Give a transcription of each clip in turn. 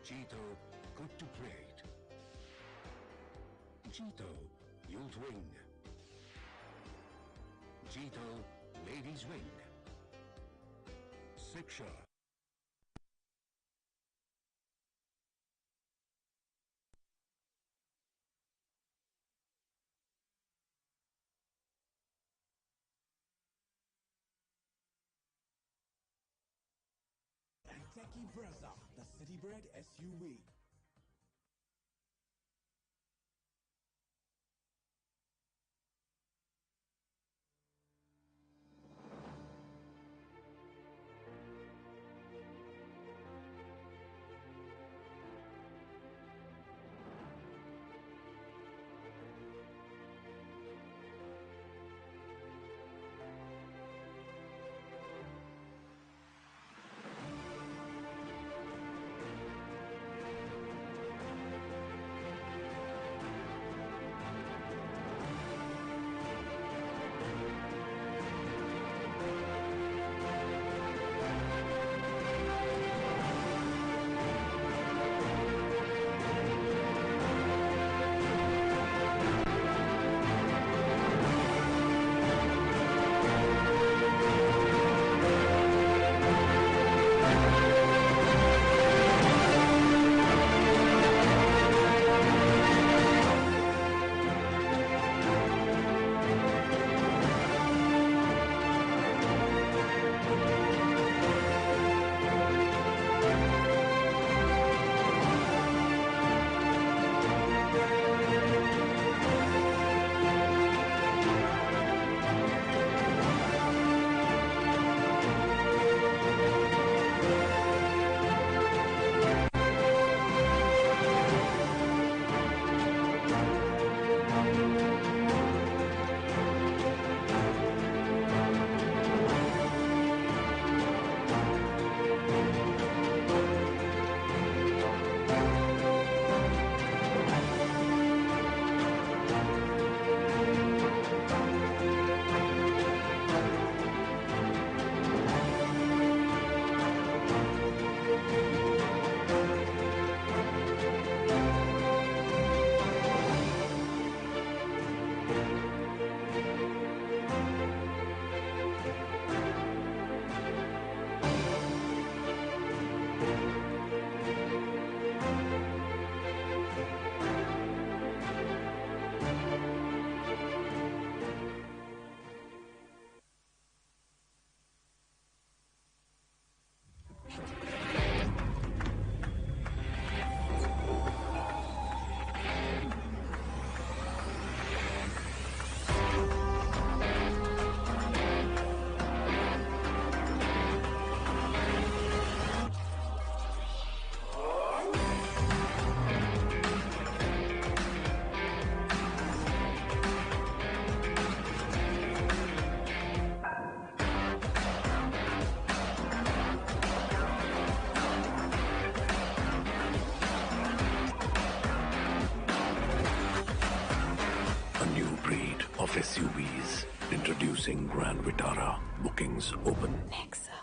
JITO, good to great. JITO, Youth Wing. JITO, Ladies Wing. Shiksha. Techie Brezza, the city bred SUV. Of SUVs, introducing Grand Vitara. Bookings open. Nexa.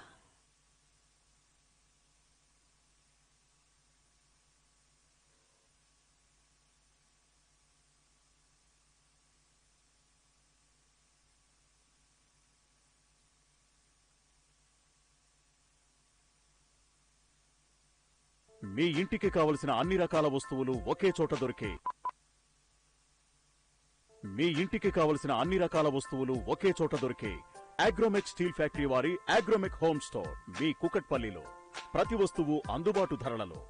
మీ ఇంటికి కావలసిన అన్ని రకాల వస్తువులు ఒకే చోట దొరికే మీ ఇంటికి కావలసిన అన్ని రకాల వస్తువులు ఒకే చోట దొరికే అగ్రోమెక్ స్టీల్ ఫ్యాక్టరీ వారి అగ్రోమెక్ హోమ్ స్టోర్ మీ కుకట్పల్లిలో ప్రతి వస్తువు అందుబాటు ధరలలో.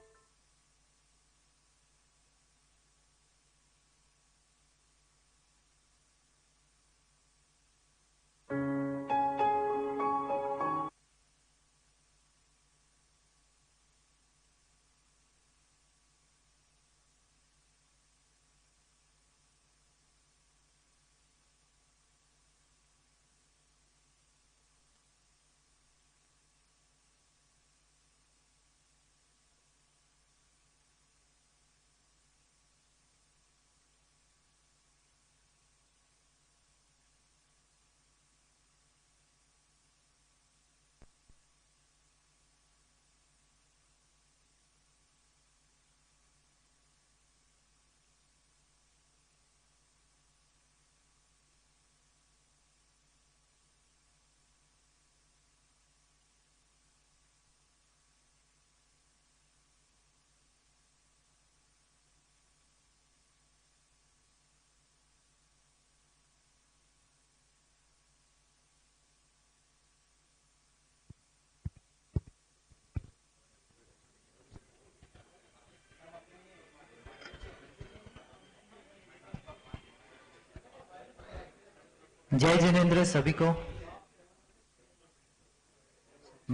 जय जिनेंद्र सभी को.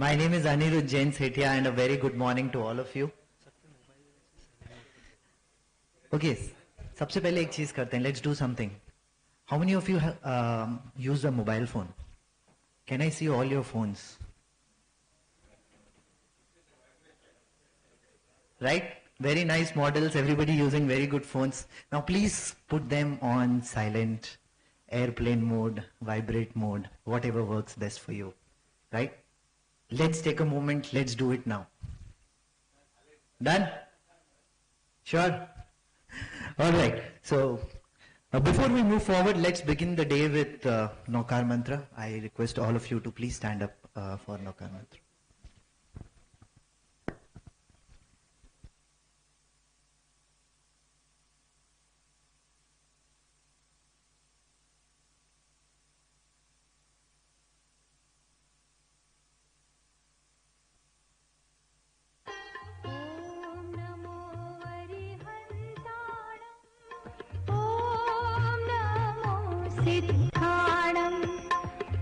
My name is Anirudh Jain Sethia and a very good morning to all of you. Okay, सबसे पहले एक चीज करते हैं. Let's do something. How many of you use a mobile phone? Can I see all your phones? Right? Very nice models. Everybody using very good phones. Now please put them on silent, airplane mode, vibrate mode, whatever works best for you. Right? Let's take a moment. Let's do it now. Done? Sure? All right. So, before we move forward, let's begin the day with Nokar Mantra. I request all of you to please stand up for Nokar Mantra. सिद्धाणम्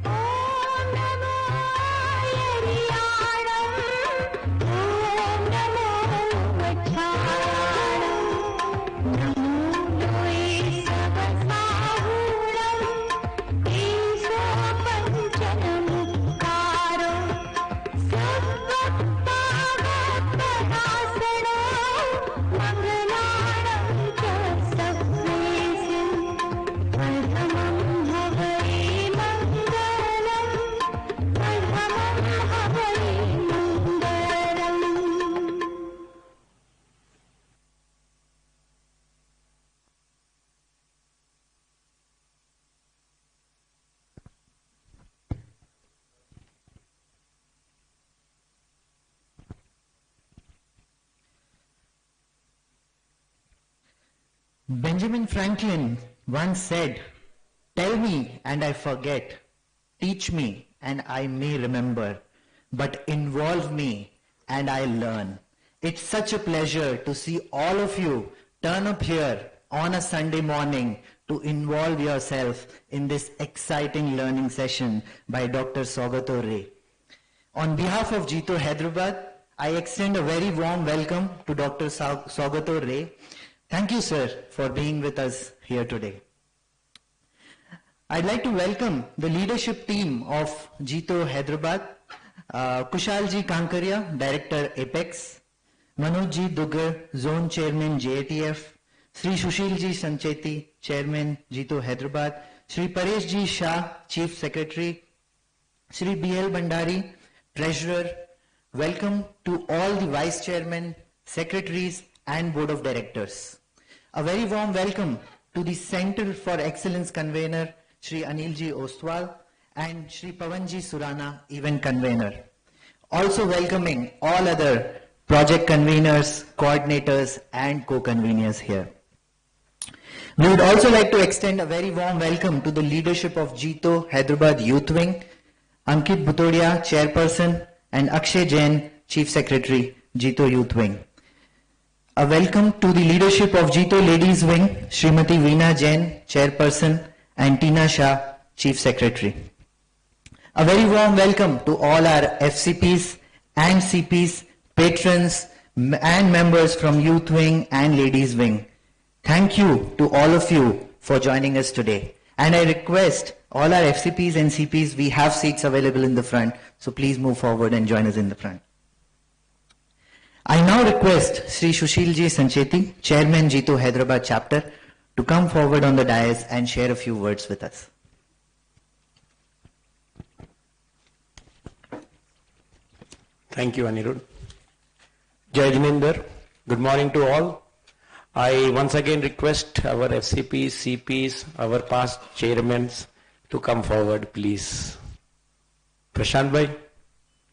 ॐ नमो यरियाणम् ॐ नमो वज्राणम् नमो लोये सबसाहूणम् ईशो पञ्चनमुक्कारो सद्वत्तावत्तदासनो मङ्गलाणं च सप्रेसिम् प्रथमं हवये मङ्गलम् प्रथमं हवये मङ्गलम्. Benjamin Franklin once said, "Tell me and I forget, teach me and I may remember, but involve me and I learn." It's such a pleasure to see all of you turn up here on a Sunday morning to involve yourself in this exciting learning session by Dr. Saugato Ray. On behalf of JITO Hyderabad, I extend a very warm welcome to Dr. Saugato Ray. Thank you, sir, for being with us here today. I'd like to welcome the leadership team of JITO Hyderabad, Kushalji Kankaria, Director Apex, Manojji Dugar, Zone Chairman JATF, Sri Sushilji Sancheti, Chairman JITO Hyderabad, Sri Pareshji Shah, Chief Secretary, Sri B.L. Bandari, Treasurer. Welcome to all the Vice Chairmen, Secretaries and Board of Directors. A very warm welcome to the Center for Excellence Convener, Sri Anilji Ostwal and Sri Pavanji Surana, Event Convener. Also welcoming all other project conveners, coordinators and co-conveners here. We would also like to extend a very warm welcome to the leadership of JITO Hyderabad Youth Wing, Ankit Butodia, Chairperson, and Akshay Jain, Chief Secretary, JITO Youth Wing. A welcome to the leadership of JITO Ladies Wing, Srimati Veena Jain, Chairperson, and Tina Shah, Chief Secretary. A very warm welcome to all our FCPs and CPs, patrons and members from Youth Wing and Ladies Wing. Thank you to all of you for joining us today. And I request all our FCPs and CPs, we have seats available in the front, so please move forward and join us in the front. I now request Sri Sushilji Sancheti, Chairman JITO Hyderabad Chapter, to come forward on the dais and share a few words with us. Thank you, Anirudh. Jai Jinender. Good morning to all. I once again request our FCPs, CPs, our past chairmen to come forward, please. Prashant Bhai,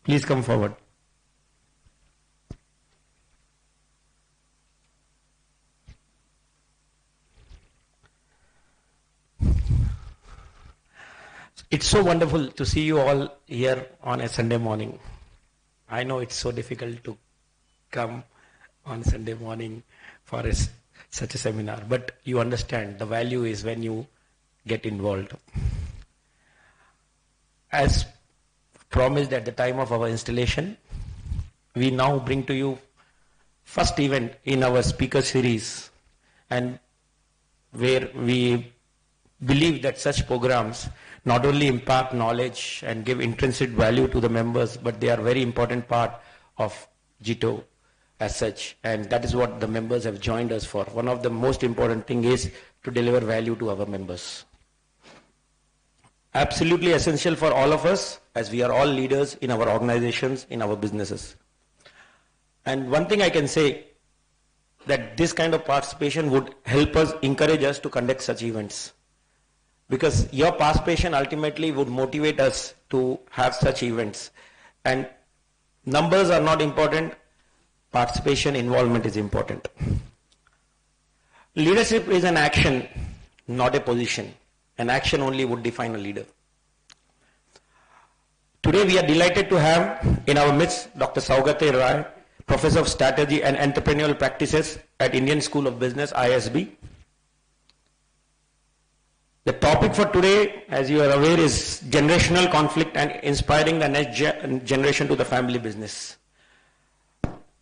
please come forward. It's so wonderful to see you all here on a Sunday morning. I know it's so difficult to come on Sunday morning for such a seminar, but you understand the value is when you get involved. as promised at the time of our installation, we now bring to you first event in our speaker series, and where we believe that such programs not only impact knowledge and give intrinsic value to the members, but they are very important part of JITO as such, and that is what the members have joined us for. One of the most important thing is to deliver value to our members. Absolutely essential for all of us, as we are all leaders in our organizations, in our businesses. And one thing I can say, that this kind of participation would help us, encourage us to conduct such events. Because your participation ultimately would motivate us to have such events. And numbers are not important, participation, involvement is important. Leadership is an action, not a position. An action only would define a leader. Today we are delighted to have in our midst Dr. Saugate Rai, Professor of Strategy and Entrepreneurial Practices at Indian School of Business, ISB. The topic for today, as you are aware, is generational conflict and inspiring the next generation to the family business.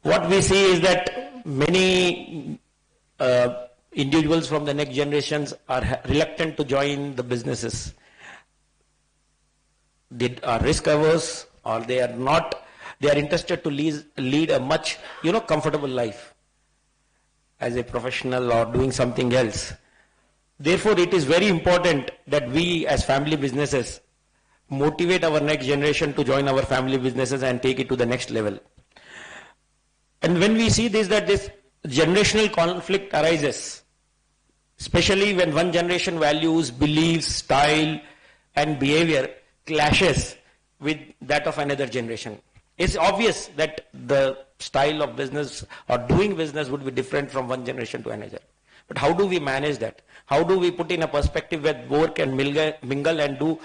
What we see is that many individuals from the next generations are reluctant to join the businesses. They are risk averse, or they are not. They are interested to lead a much, comfortable life as a professional or doing something else. Therefore, it is very important that we as family businesses motivate our next generation to join our family businesses and take it to the next level. And when we see this, that this generational conflict arises, especially when one generation values, beliefs, style and behavior clashes with that of another generation. It's obvious that the style of business or doing business would be different from one generation to another. But how do we manage that? How do we put in a perspective where both can mingle and do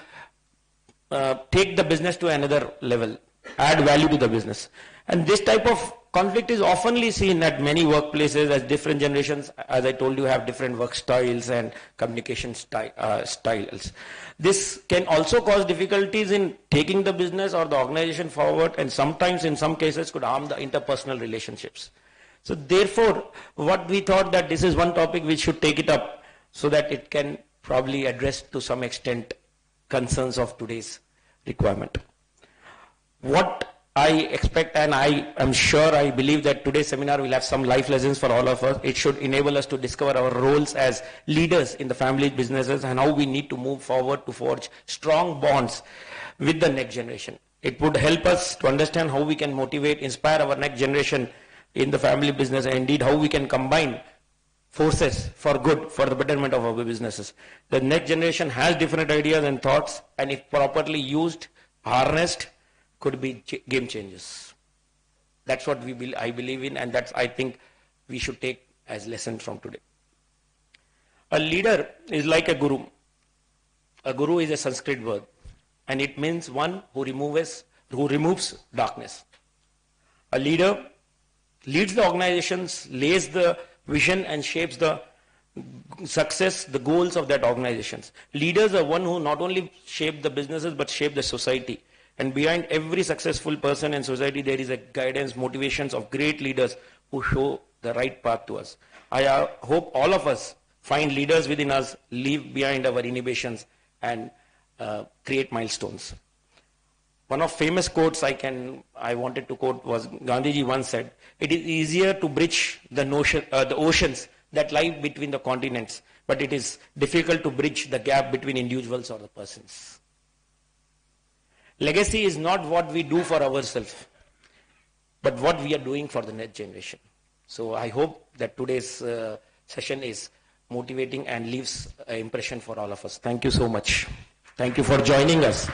take the business to another level, add value to the business? And this type of conflict is oftenly seen at many workplaces, as different generations, as I told you, have different work styles and communication styles. This can also cause difficulties in taking the business or the organization forward, and sometimes in some cases could harm the interpersonal relationships. So therefore, what we thought that this is one topic we should take it up so that it can probably address to some extent concerns of today's requirement. What I expect, and I am sure, I believe that today's seminar will have some life lessons for all of us. It should enable us to discover our roles as leaders in the family businesses and how we need to move forward to forge strong bonds with the next generation. It would help us to understand how we can motivate, inspire our next generation in the family business, and indeed how we can combine forces for good, for the betterment of our businesses. The next generation has different ideas and thoughts, and if properly used, harnessed, could be game changers. That's what I believe in, and that's I think we should take as lesson from today. A leader is like a guru. A guru is a Sanskrit word, and it means one who removes darkness. A leader leads the organizations, lays the vision and shapes the success, the goals of that organizations. Leaders are one who not only shape the businesses but shape the society. And behind every successful person in society, there is a guidance, motivations of great leaders who show the right path to us. I hope all of us find leaders within us, leave behind our inhibitions, and create milestones. One of famous quotes I wanted to quote was Gandhiji once said, "It is easier to bridge the oceans that lie between the continents, but it is difficult to bridge the gap between individuals or the persons." Legacy is not what we do for ourselves, but what we are doing for the next generation. So I hope that today's session is motivating and leaves an impression for all of us. Thank you so much. Thank you for joining us.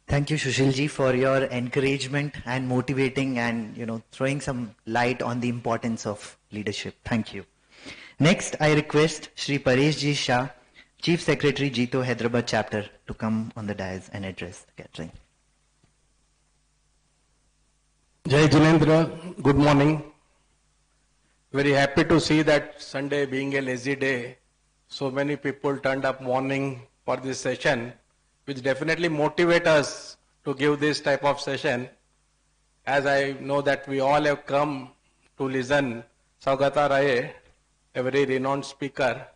Thank you, Sushilji, for your encouragement and motivating and, throwing some light on the importance of leadership. Thank you. Next, I request Shri Pareshji Shah, Chief Secretary, JITO Hyderabad Chapter, to come on the dais and address the gathering. Jai Jinendra, good morning. Very happy to see that Sunday being a lazy day, so many people turned up morning for this session, which definitely motivate us to give this type of session. As I know that we all have come to listen Saugata Raye, a very renowned speaker.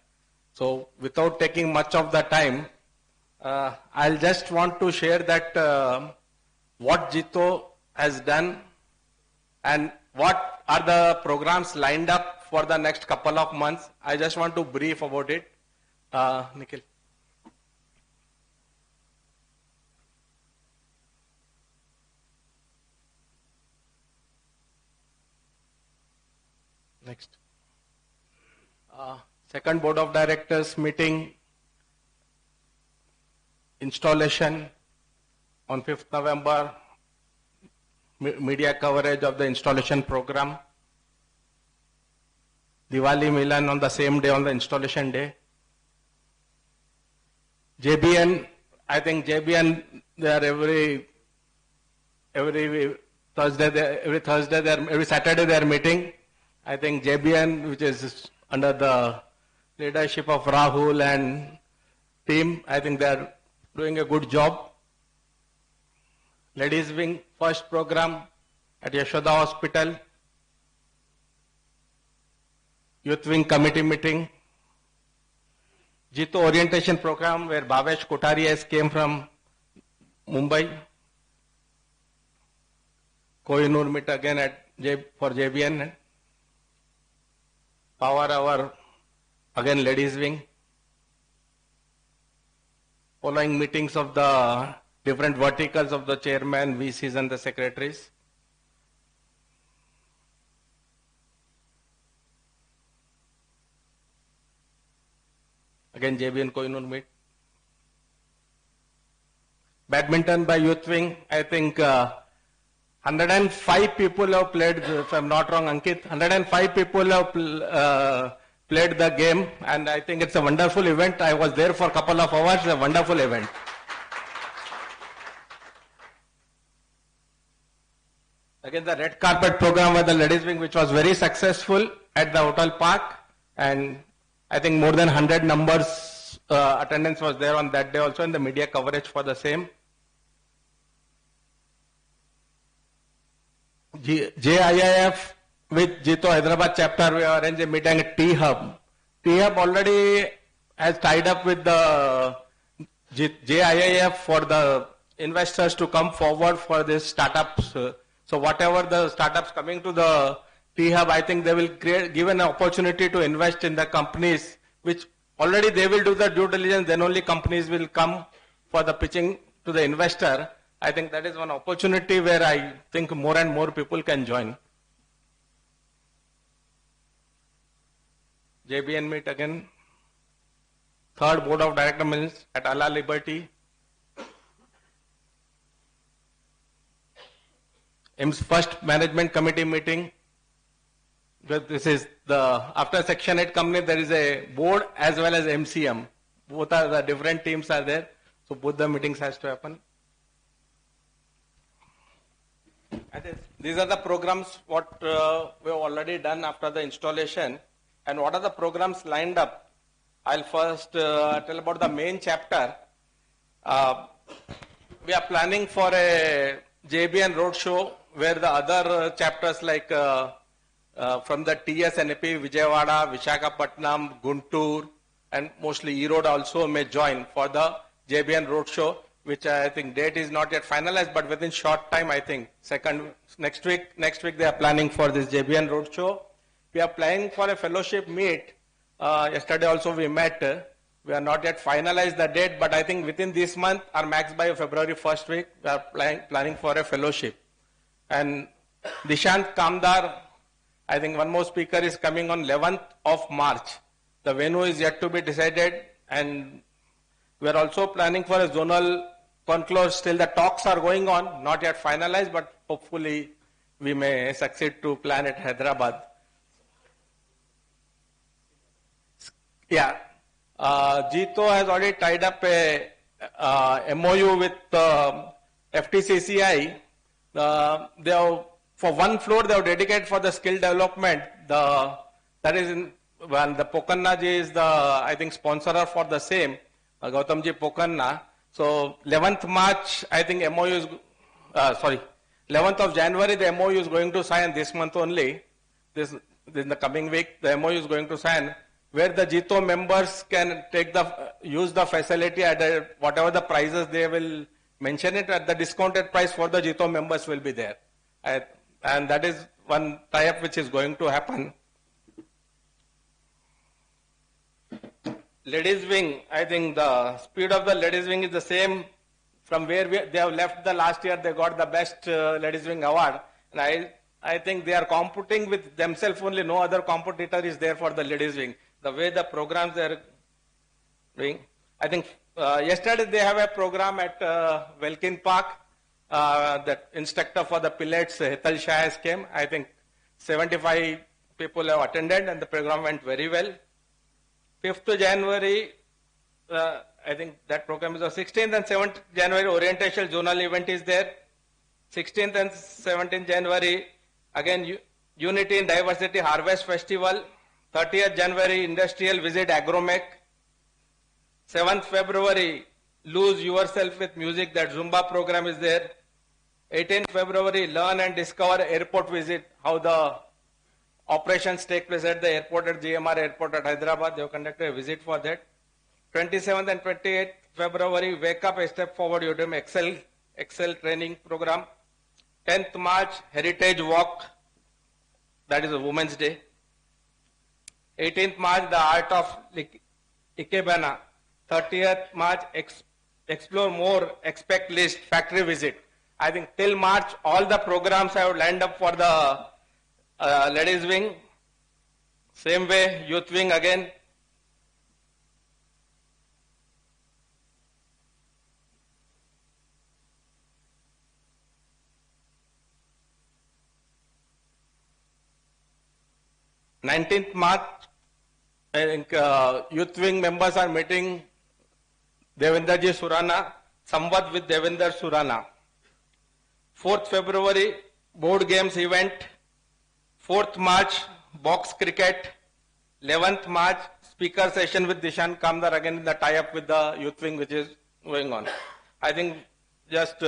So without taking much of the time, I'll just want to share that what JITO has done and what are the programs lined up for the next couple of months. I just want to brief about it. Nikhil. Next. Second Board of Directors meeting, installation on 5th November, media coverage of the installation program, Diwali Milan on the same day, on the installation day. JBN, I think JBN, they are every Thursday, every Saturday they are meeting. I think JBN, which is under the leadership of Rahul and team, I think they are doing a good job. Ladies Wing first program at Yashoda Hospital. Youth Wing committee meeting. JITO orientation program where Bhavesh Kothari has came from Mumbai. Kohinoor meet again for JBN. Power hour again ladies wing. Following meetings of the different verticals of the chairman, VCs and the secretaries. Again JBN Kohinoor meet. Badminton by youth wing, I think 105 people have played, if I'm not wrong Ankit, 105 people have played the game, and I think it's a wonderful event. I was there for a couple of hours, it's a wonderful event. Again, the red carpet program with the ladies wing, which was very successful at the Hotel Park, and I think more than 100 numbers attendance was there on that day also, and the media coverage for the same. JIIF with JITO Hyderabad chapter, we are arranging a meeting at T-Hub. T-Hub already has tied up with the JIIF for the investors to come forward for these startups. So whatever the startups coming to the T-Hub, I think they will give an opportunity to invest in the companies, which already they will do the due diligence, then only companies will come for the pitching to the investor. I think that is one opportunity where I think more and more people can join. JBN meet again. Third Board of Director meetings at Allah Liberty. IMS first Management Committee meeting. This is the, after Section 8 company, there is a board as well as MCM. Both are the different teams are there. So both the meetings has to happen. These are the programs what we have already done after the installation, and what are the programs lined up. I'll first tell about the main chapter. We are planning for a JBN roadshow where the other chapters like from the TS NAP, Vijayawada, Visakhapatnam, Guntur, and mostly Erode also may join for the JBN roadshow, which I think date is not yet finalized, but within short time, I think next week they are planning for this JBN roadshow. We are planning for a fellowship meet. Yesterday also we met. We are not yet finalized the date, but I think within this month or max by February first week, we are planning for a fellowship. And Dishant Kamdar, I think one more speaker is coming on 11th of March. The venue is yet to be decided, and we are also planning for a zonal conclave. Still the talks are going on, not yet finalized, but hopefully we may succeed to plan at Hyderabad. Yeah, JITO has already tied up a MOU with FTCCI. They have, for one floor they have dedicated for the skill development. The that is in, when the Pokanna ji is the, I think, sponsor for the same, Gautam ji Pokanna. So 11th March, I think MOU is, 11th of January, the MOU is going to sign this month only. This in the coming week, the MOU is going to sign, where the JITO members can take use the facility at whatever the prices they will mention it at the discounted price for the JITO members will be there. And that is one tie-up which is going to happen. Ladies wing, I think the speed of the ladies wing is the same from where they have left the last year. They got the best ladies wing award. And I think they are competing with themselves only. No other competitor is there for the ladies wing. The way the programs they are doing. I think yesterday they have a program at Welkin Park. The instructor for the pilots, Hital Shah, came. I think 75 people have attended and the program went very well. 5th January, I think that program is on 16th and 7th January, orientation zonal event is there. 16th and 17th January, again, Unity in Diversity Harvest Festival. 30th January, industrial visit Agromech. 7th February, lose yourself with music, that Zumba program is there. 18th February, learn and discover airport visit, how the operations take place at the airport at GMR airport at Hyderabad. They have conducted a visit for that. 27th and 28th February, wake up, a step forward, Udemy Excel training program. 10th March, heritage walk, that is a Women's Day. 18th March, the art of Ikebana. 30th March, explore more, expect list, factory visit. I think till March, all the programs have lined up for the ladies wing. Same way, youth wing again. Nineteenth March, I think youth wing members are meeting Devendraji Surana, Samvad with Devendra Surana. 4th February, board games event. 4th March, box cricket. 11th March, speaker session with Dishan Kamdar, again in the tie-up with the youth wing which is going on. I think just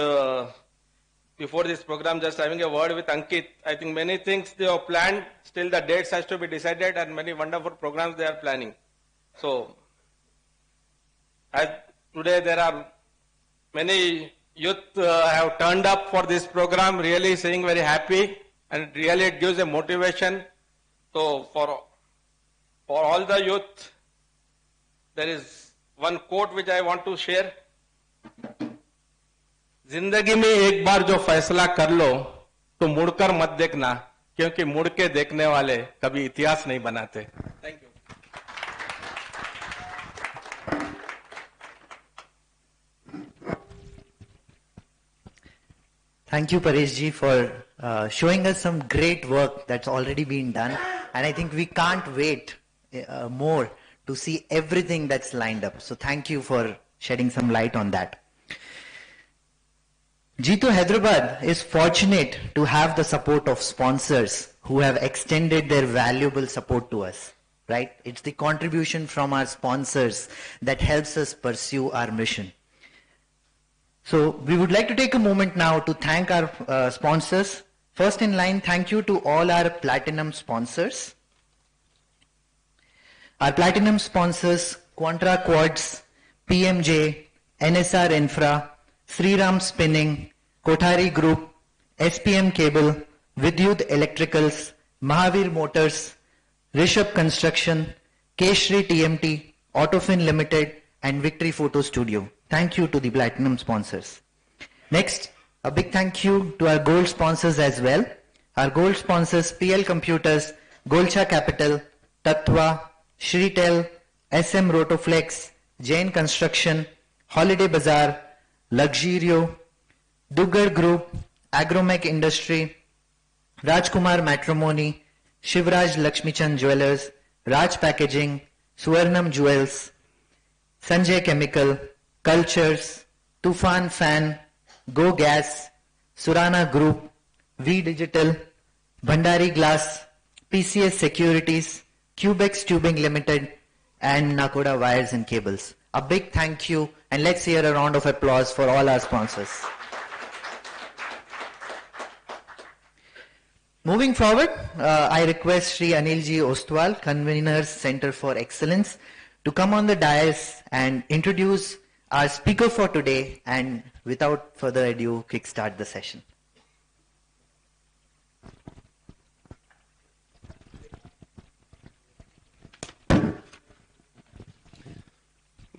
before this program, just having a word with Ankit. I think many things they have planned, still the dates has to be decided and many wonderful programs they are planning. So, as today there are many youth have turned up for this program, really saying very happy, and really it gives a motivation. So for all the youth, there is one quote which I want to share. जिंदगी में एक बार जो फैसला कर लो तो मुड़कर मत देखना, क्योंकि मुड़ के देखने वाले कभी इतिहास नहीं बनाते. Thank you. Thank you, Paresh ji, for showing us some great work that's already been done. And I think we can't wait more to see everything that's lined up. So thank you for shedding some light on that. JITO Hyderabad is fortunate to have the support of sponsors who have extended their valuable support to us, right? It's the contribution from our sponsors that helps us pursue our mission. So we would like to take a moment now to thank our sponsors. First in line, thank you to all our platinum sponsors. Our platinum sponsors, Quantra Quads, PMJ, NSR Infra, Sriram Spinning, Kothari Group, SPM Cable, Vidyut Electricals, Mahavir Motors, Rishabh Construction, Keshri TMT, Autofin Limited, and Victory Photo Studio. Thank you to the platinum sponsors. Next, a big thank you to our gold sponsors as well. Our gold sponsors, PL Computers, Golcha Capital, Tattva, Shritel, SM Rotoflex, Jain Construction, Holiday Bazaar, Luxurio, Duggar Group, Agromech Industry, Rajkumar Matrimony, Shivraj Lakshmichand Jewelers, Raj Packaging, Suvarnam Jewels, Sanjay Chemical, Cultures, Tufan Fan, Go Gas, Surana Group, V Digital, Bhandari Glass, PCS Securities, Cubex Tubing Limited, and Nakoda Wires and Cables. A big thank you, and let's hear a round of applause for all our sponsors. Moving forward, I request Sri Anilji Ostwal, Conveners Center for Excellence, to come on the dais and introduce our speaker for today, and without further ado, kickstart the session.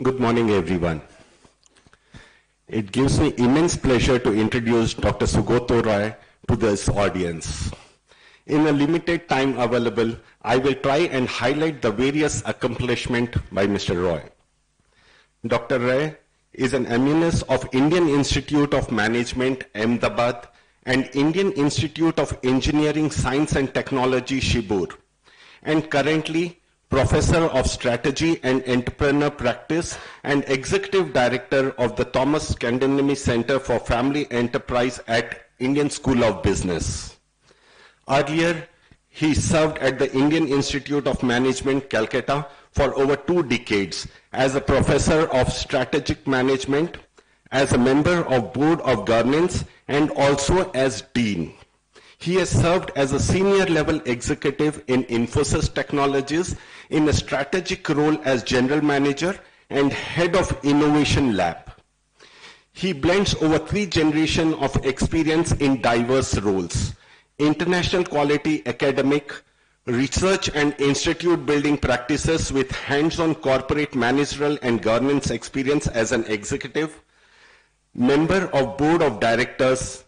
Good morning, everyone. It gives me immense pleasure to introduce Dr. Sugoto Roy to this audience. In a limited time available, I will try and highlight the various accomplishments by Mr. Roy. Dr. Roy is an alumnus of Indian Institute of Management, Ahmedabad, and Indian Institute of Engineering, Science and Technology, Shibur, and currently Professor of Strategy and Entrepreneur Practice and Executive Director of the Thomas Scandinami Center for Family Enterprise at Indian School of Business. Earlier, he served at the Indian Institute of Management, Calcutta for over 2 decades as a Professor of Strategic Management, as a member of Board of Governance, and also as Dean. He has served as a senior level executive in Infosys Technologies in a strategic role as General Manager and Head of Innovation Lab. He blends over 3 generations of experience in diverse roles: international quality academic, research and institute building practices with hands-on corporate managerial and governance experience as an executive, member of board of directors,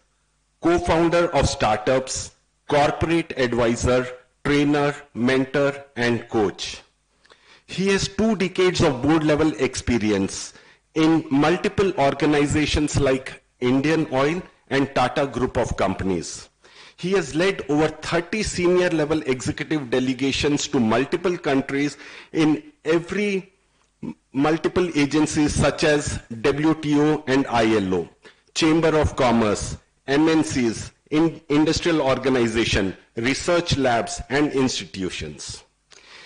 co-founder of startups, corporate advisor, trainer, mentor, and coach. He has 2 decades of board level experience in multiple organizations like Indian Oil and Tata Group of Companies. He has led over 30 senior level executive delegations to multiple countries in every multiple agencies such as WTO and ILO, Chamber of Commerce, MNCs, industrial organization, research labs, and institutions.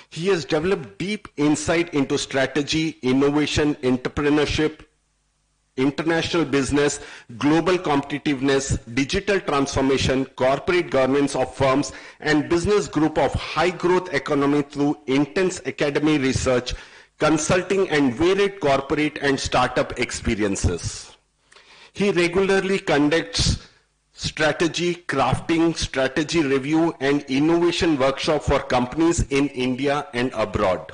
He has developed deep insight into strategy, innovation, entrepreneurship, international business, global competitiveness, digital transformation, corporate governance of firms, and business group of high growth economy through intense academy research, consulting, and varied corporate and startup experiences. He regularly conducts strategy crafting, strategy review, and innovation workshop for companies in India and abroad.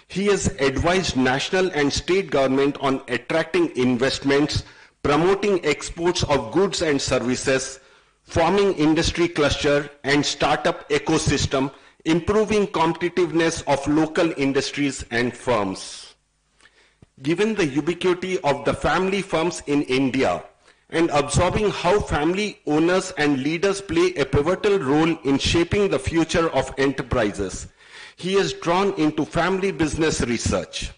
He has advised national and state government on attracting investments, promoting exports of goods and services, forming industry cluster and startup ecosystem, improving competitiveness of local industries and firms. Given the ubiquity of the family firms in India and absorbing how family owners and leaders play a pivotal role in shaping the future of enterprises, he is drawn into family business research.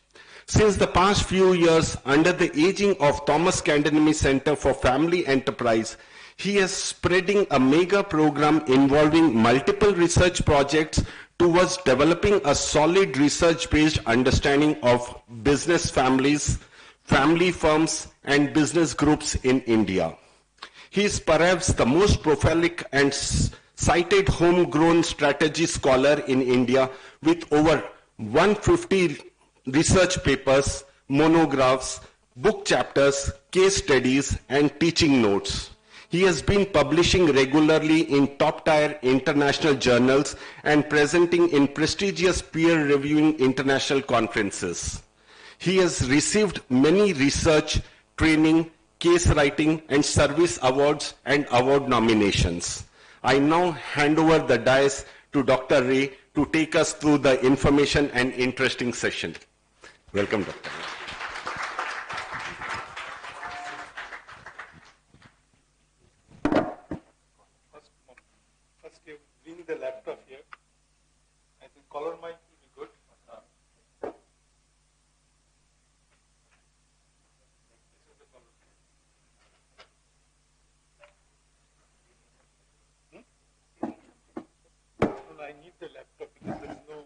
Since the past few years, under the aging of Thomas Scandinami Center for Family Enterprise, he is spreading a mega program involving multiple research projects towards developing a solid research-based understanding of business families, family firms, and business groups in India. He is perhaps the most prolific and cited homegrown strategy scholar in India with over 150 research papers, monographs, book chapters, case studies, and teaching notes. He has been publishing regularly in top-tier international journals and presenting in prestigious peer-reviewing international conferences. He has received many research, training, case writing, and service awards and award nominations. I now hand over the dais to Dr. Ray to take us through the information and interesting session. Welcome, Dr. Ray. First, bring the laptop here. I think color mic will be good. I need the laptop because there is no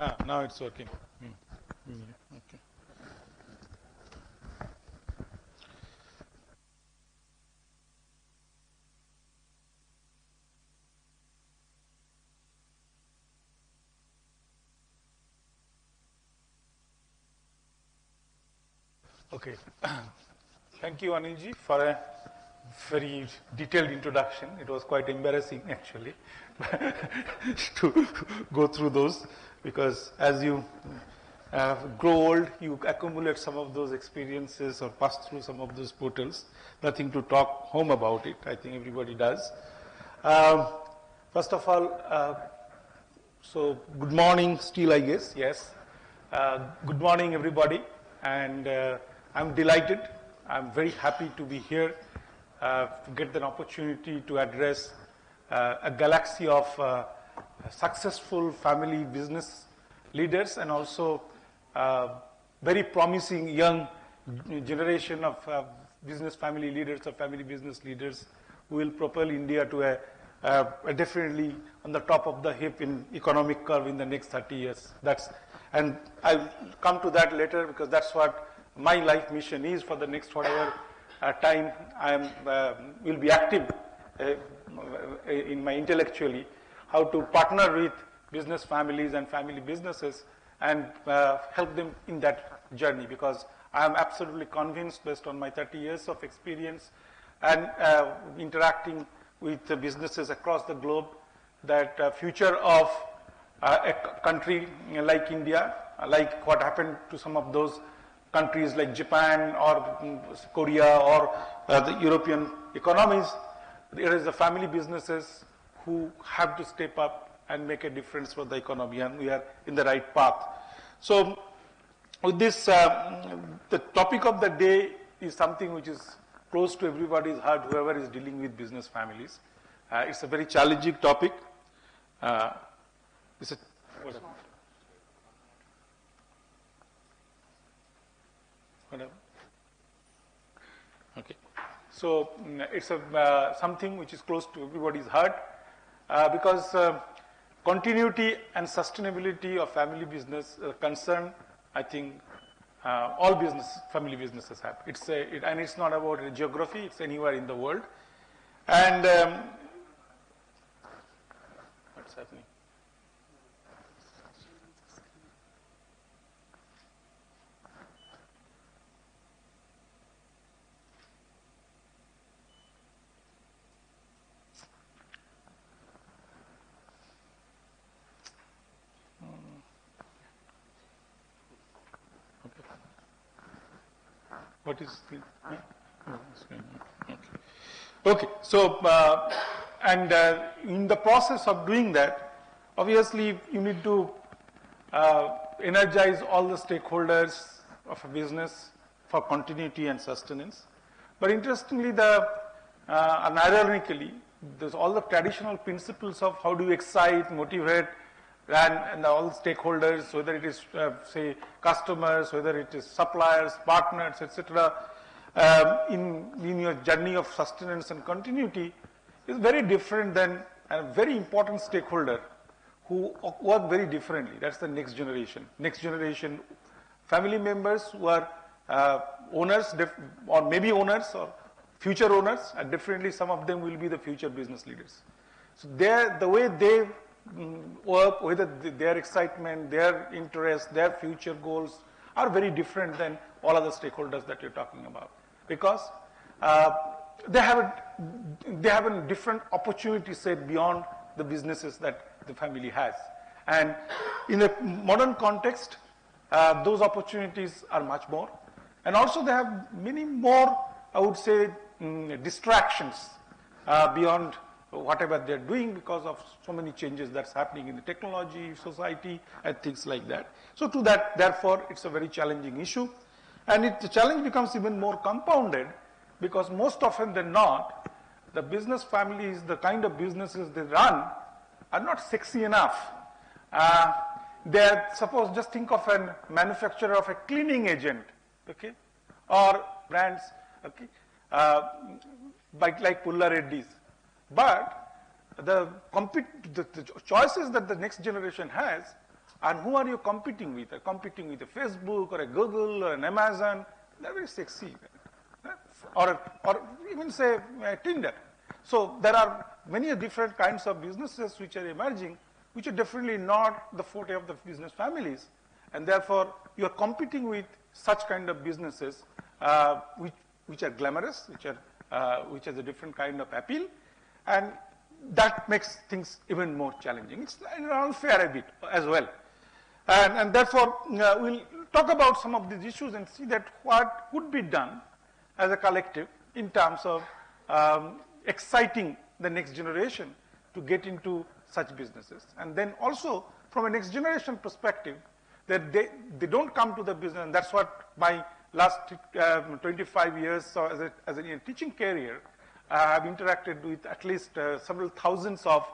Now it's working. Okay. Okay. Thank you, Anilji, for a very detailed introduction. It was quite embarrassing, actually, to go through those, because as you grow old, you accumulate some of those experiences or pass through some of those portals. Nothing to talk home about it. I think everybody does. First of all, so good morning still, I guess, yes. Good morning, everybody. And I'm delighted. I'm very happy to be here to get an opportunity to address a galaxy of successful family business leaders and also very promising young generation of business family leaders or family business leaders who will propel India to a definitely on the top of the hip in economic curve in the next 30 years. And I'll come to that later because that's what my life mission is for the next whatever time I will be active in my intellectually, how to partner with business families and family businesses and help them in that journey, because I am absolutely convinced based on my 30 years of experience and interacting with the businesses across the globe that future of a country like India, like what happened to some of those countries like Japan or Korea or the European economies, there is the family businesses who have to step up and make a difference for the economy, and we are in the right path. So with this, the topic of the day is something which is close to everybody's heart, whoever is dealing with business families. It's a very challenging topic. It's a, whatever. Okay. So it's something which is close to everybody's heart because continuity and sustainability of family business concern, I think all family businesses have. And it's not about geography, it's anywhere in the world. And what's happening? What is the... Okay, so, and in the process of doing that, obviously you need to energize all the stakeholders of a business for continuity and sustenance. But interestingly, and ironically, there's all the traditional principles of how do you excite, motivate, and all the stakeholders, whether it is, say, customers, whether it is suppliers, partners, etc., in your journey of sustenance and continuity is very different than a very important stakeholder who work very differently. That's the next generation. Next generation family members who are owners, or maybe owners or future owners, and definitely some of them will be the future business leaders. So the way they work, whether their excitement, their interest, their future goals are very different than all other stakeholders that you're talking about, because they have a different opportunity set beyond the businesses that the family has. And in a modern context, those opportunities are much more. And also they have many more, I would say, distractions beyond whatever they're doing because of so many changes that's happening in the technology, society, and things like that. So to that, therefore, it's a very challenging issue. And the challenge becomes even more compounded because most often than not, the business families, the kind of businesses they run are not sexy enough. Suppose just think of a manufacturer of a cleaning agent, okay, or brands, okay, like Pulla Reddy's. But the choices that the next generation has And who are you competing with? Are you competing with a Facebook or a Google or an Amazon? They're very sexy. Or even say Tinder. So there are many different kinds of businesses which are emerging, which are definitely not the forte of the business families. And therefore, you are competing with such kind of businesses which are glamorous, which has a different kind of appeal. And that makes things even more challenging. It's unfair a bit as well. And therefore, we'll talk about some of these issues and see that what could be done as a collective in terms of exciting the next generation to get into such businesses. And then also, from a next generation perspective, that they don't come to the business, and that's what my last 25 years as a teaching career, I've interacted with at least several thousands of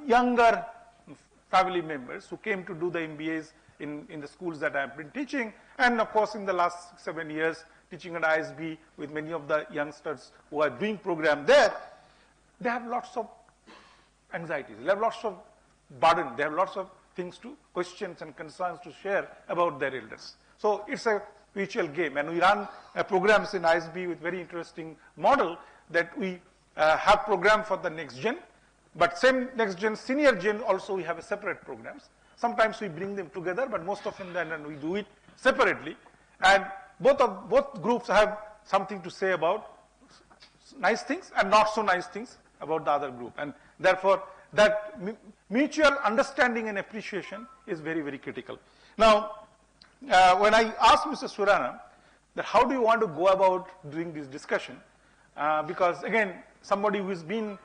younger family members who came to do the MBAs in the schools that I've been teaching, and of course in the last 7 years teaching at ISB with many of the youngsters who are doing program there. They have lots of anxieties, they have lots of burden, they have lots of things to questions and concerns to share about their elders. So it's a mutual game, and we run programs in ISB with very interesting model that we have program for the next gen, but same next gen, senior gen also we have a separate programs. Sometimes we bring them together, but most often then we do it separately. And both groups have something to say about nice things and not so nice things about the other group. And therefore, that mutual understanding and appreciation is very, very critical. Now, when I asked Mr. Surana that how do you want to go about doing this discussion, because again, somebody who's been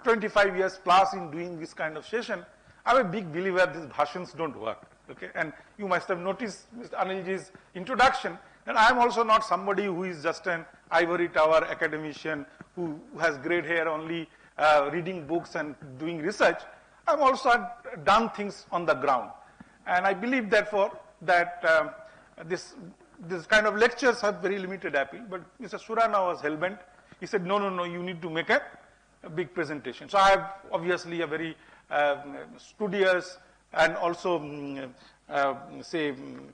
25 years plus in doing this kind of session, I'm a big believer these bhashans don't work. Okay, and you must have noticed Mr. Anilji's introduction, and I'm also not somebody who is just an ivory tower academician who has great hair only reading books and doing research. I've also done things on the ground. And I believe, therefore, that this kind of lectures have very limited appeal, but Mr. Surana was hell-bent. He said, no, you need to make a big presentation. So I have obviously a very studious and also,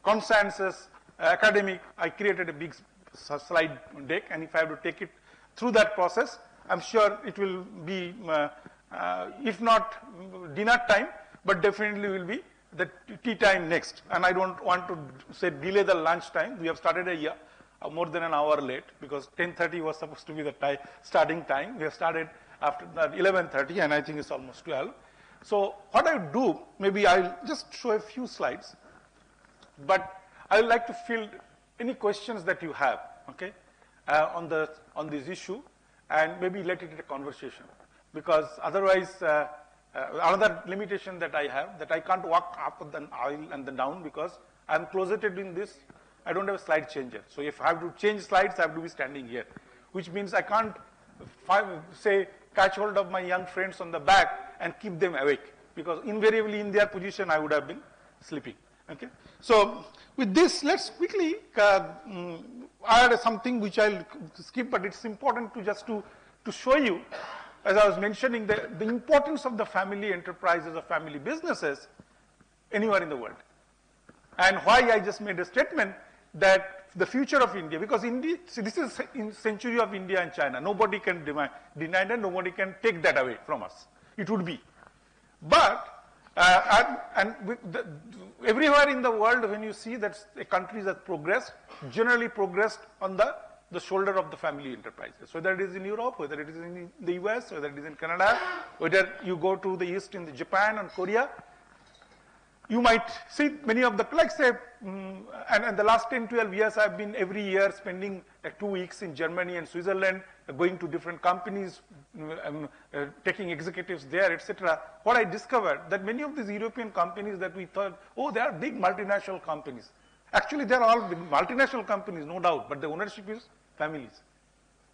consensus academic. I created a big slide deck, and if I have to take it through that process, I'm sure it will be, if not dinner time, but definitely will be the tea time next. And I don't want to say delay the lunch time. We have started a year, more than an hour late, because 10:30 was supposed to be the starting time. We have started after 11:30, and I think it's almost 12. So what I do, maybe I'll just show a few slides, but I would like to field any questions that you have, okay, on this issue, and maybe let it be a conversation, because otherwise, another limitation that I have, that I can't walk up the aisle and then down, because I'm closeted in this. I don't have a slide changer. So if I have to change slides, I have to be standing here, which means I can't catch hold of my young friends on the back and keep them awake, because invariably in their position I would have been sleeping. Okay. So with this, let's quickly add something which I'll skip, but it's important to just to show you, as I was mentioning, the importance of the family enterprises or family businesses anywhere in the world, and why I just made a statement that the future of India, because India, see, this is in century of India and China. Nobody can deny that. Nobody can take that away from us. It would be, but everywhere in the world, when you see that a country has progressed, generally progressed on the shoulder of the family enterprises. Whether it is in Europe, whether it is in the US, whether it is in Canada, whether you go to the East in Japan and Korea, you might see many of the, like say, and the last 10, 12 years I've been every year spending 2 weeks in Germany and Switzerland, going to different companies, taking executives there, etc. What I discovered that many of these European companies that we thought, oh, they are big multinational companies. Actually, they are all big multinational companies, no doubt, but the ownership is families.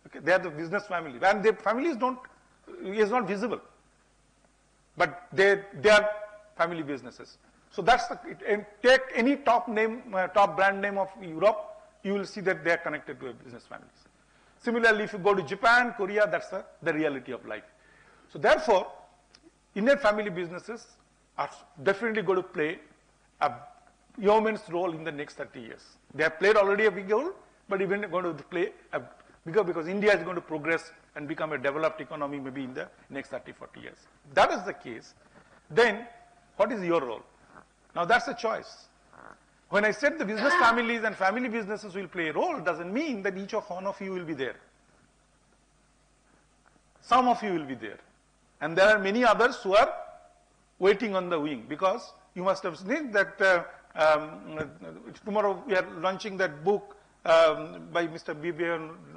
Okay, they are the business family, and their families is not visible, but they are family businesses. So that's and take any top brand name of Europe, you will see that they are connected to a business families. Similarly, if you go to Japan, Korea, that's the reality of life. So therefore, Indian family businesses are definitely going to play a immense role in the next 30 years. They have played already a big role, but even going to play a bigger, because India is going to progress and become a developed economy maybe in the next 30, 40 years. If that is the case, then what is your role? Now that's a choice. When I said the business families and family businesses will play a role, doesn't mean that each of one of you will be there. Some of you will be there. And there are many others who are waiting on the wing, because you must have seen that tomorrow we are launching that book by Mr. B.B.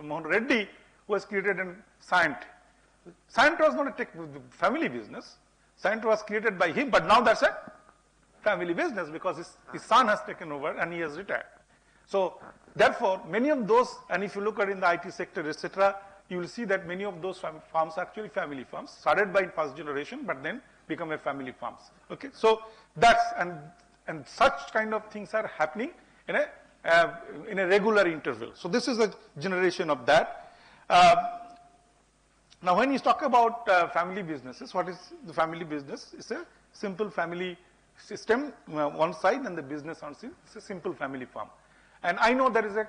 Mohan Reddy, who has created a Scient. Scient was not a family business. Scient was created by him, but now that's a family business because his son has taken over and he has retired. So therefore, many of those, and if you look at in the IT sector, etc., you will see that many of those farms are actually family farms, started by first generation, but then become a family farms. Okay, so that's, and such kind of things are happening in a regular interval. So this is a generation of that. Now when you talk about family businesses, what is the family business? It's a simple family system one side, and the business on side. It's a simple family farm. And I know there is a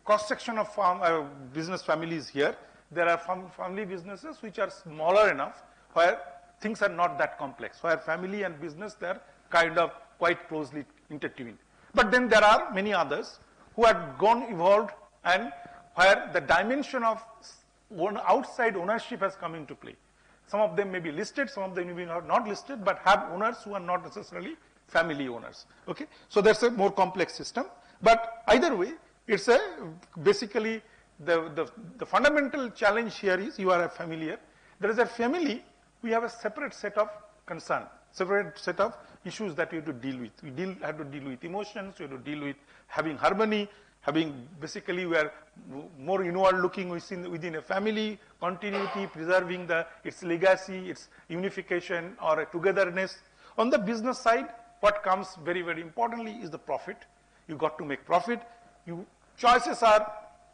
cross-section of farm business families here. There are family businesses which are smaller enough where things are not that complex, where family and business, they are kind of quite closely intertwined. But then there are many others who have evolved, and where the dimension of outside ownership has come into play. Some of them may be listed, some of them may be not listed, but have owners who are not necessarily family owners. Okay, so that's a more complex system. But either way, it's a basically the fundamental challenge here is you are a familiar. There is a family. We have a separate set of concern, separate set of issues that we have to deal with. We have to deal with emotions. We have to deal with having harmony. Basically, we are more inward looking within a family, continuity, preserving its legacy, its unification or a togetherness. On the business side, what comes very, very importantly is the profit. You got to make profit. Choices are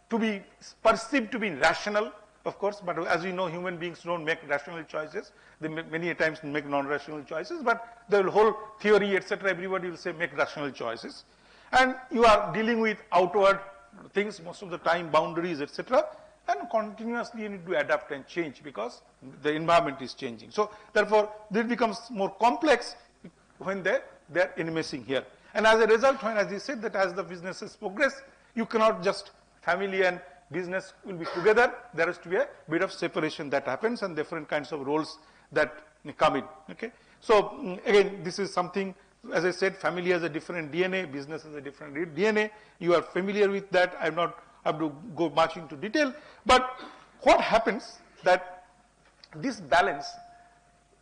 to be perceived to be rational, of course, but as we know, human beings don't make rational choices. They many times make non-rational choices, but the whole theory, etc., everybody will say make rational choices. And you are dealing with outward things most of the time, boundaries, etc. And continuously you need to adapt and change because the environment is changing. So therefore, it becomes more complex when they're enmeshing here. And as a result, when, as you said, that as the businesses progress, you cannot just family and business will be together. There has to be a bit of separation that happens and different kinds of roles that come in. Okay. So again, this is something. As I said, family has a different DNA, business has a different DNA. You are familiar with that. I'm not have to go much into detail. But what happens that this balance,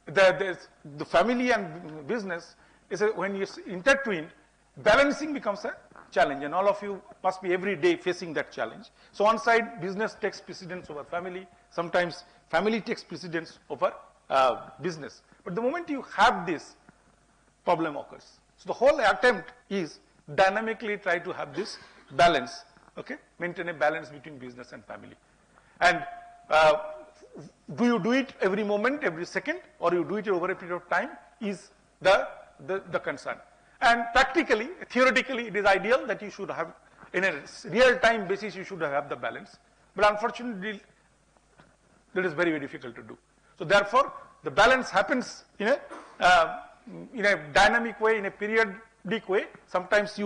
the family and business, is when you intertwine, balancing becomes a challenge. And all of you must be every day facing that challenge. So one side, business takes precedence over family. Sometimes family takes precedence over business. But the moment you have this, problem occurs. So the whole attempt is dynamically try to have this balance, okay? Maintain a balance between business and family. And do you do it every moment, every second, or you do it over a period of time is the concern. And practically, theoretically, it is ideal that you should have, in a real-time basis, you should have the balance. But unfortunately, that is very, very difficult to do. So therefore, the balance happens in a dynamic way, in a periodic way. Sometimes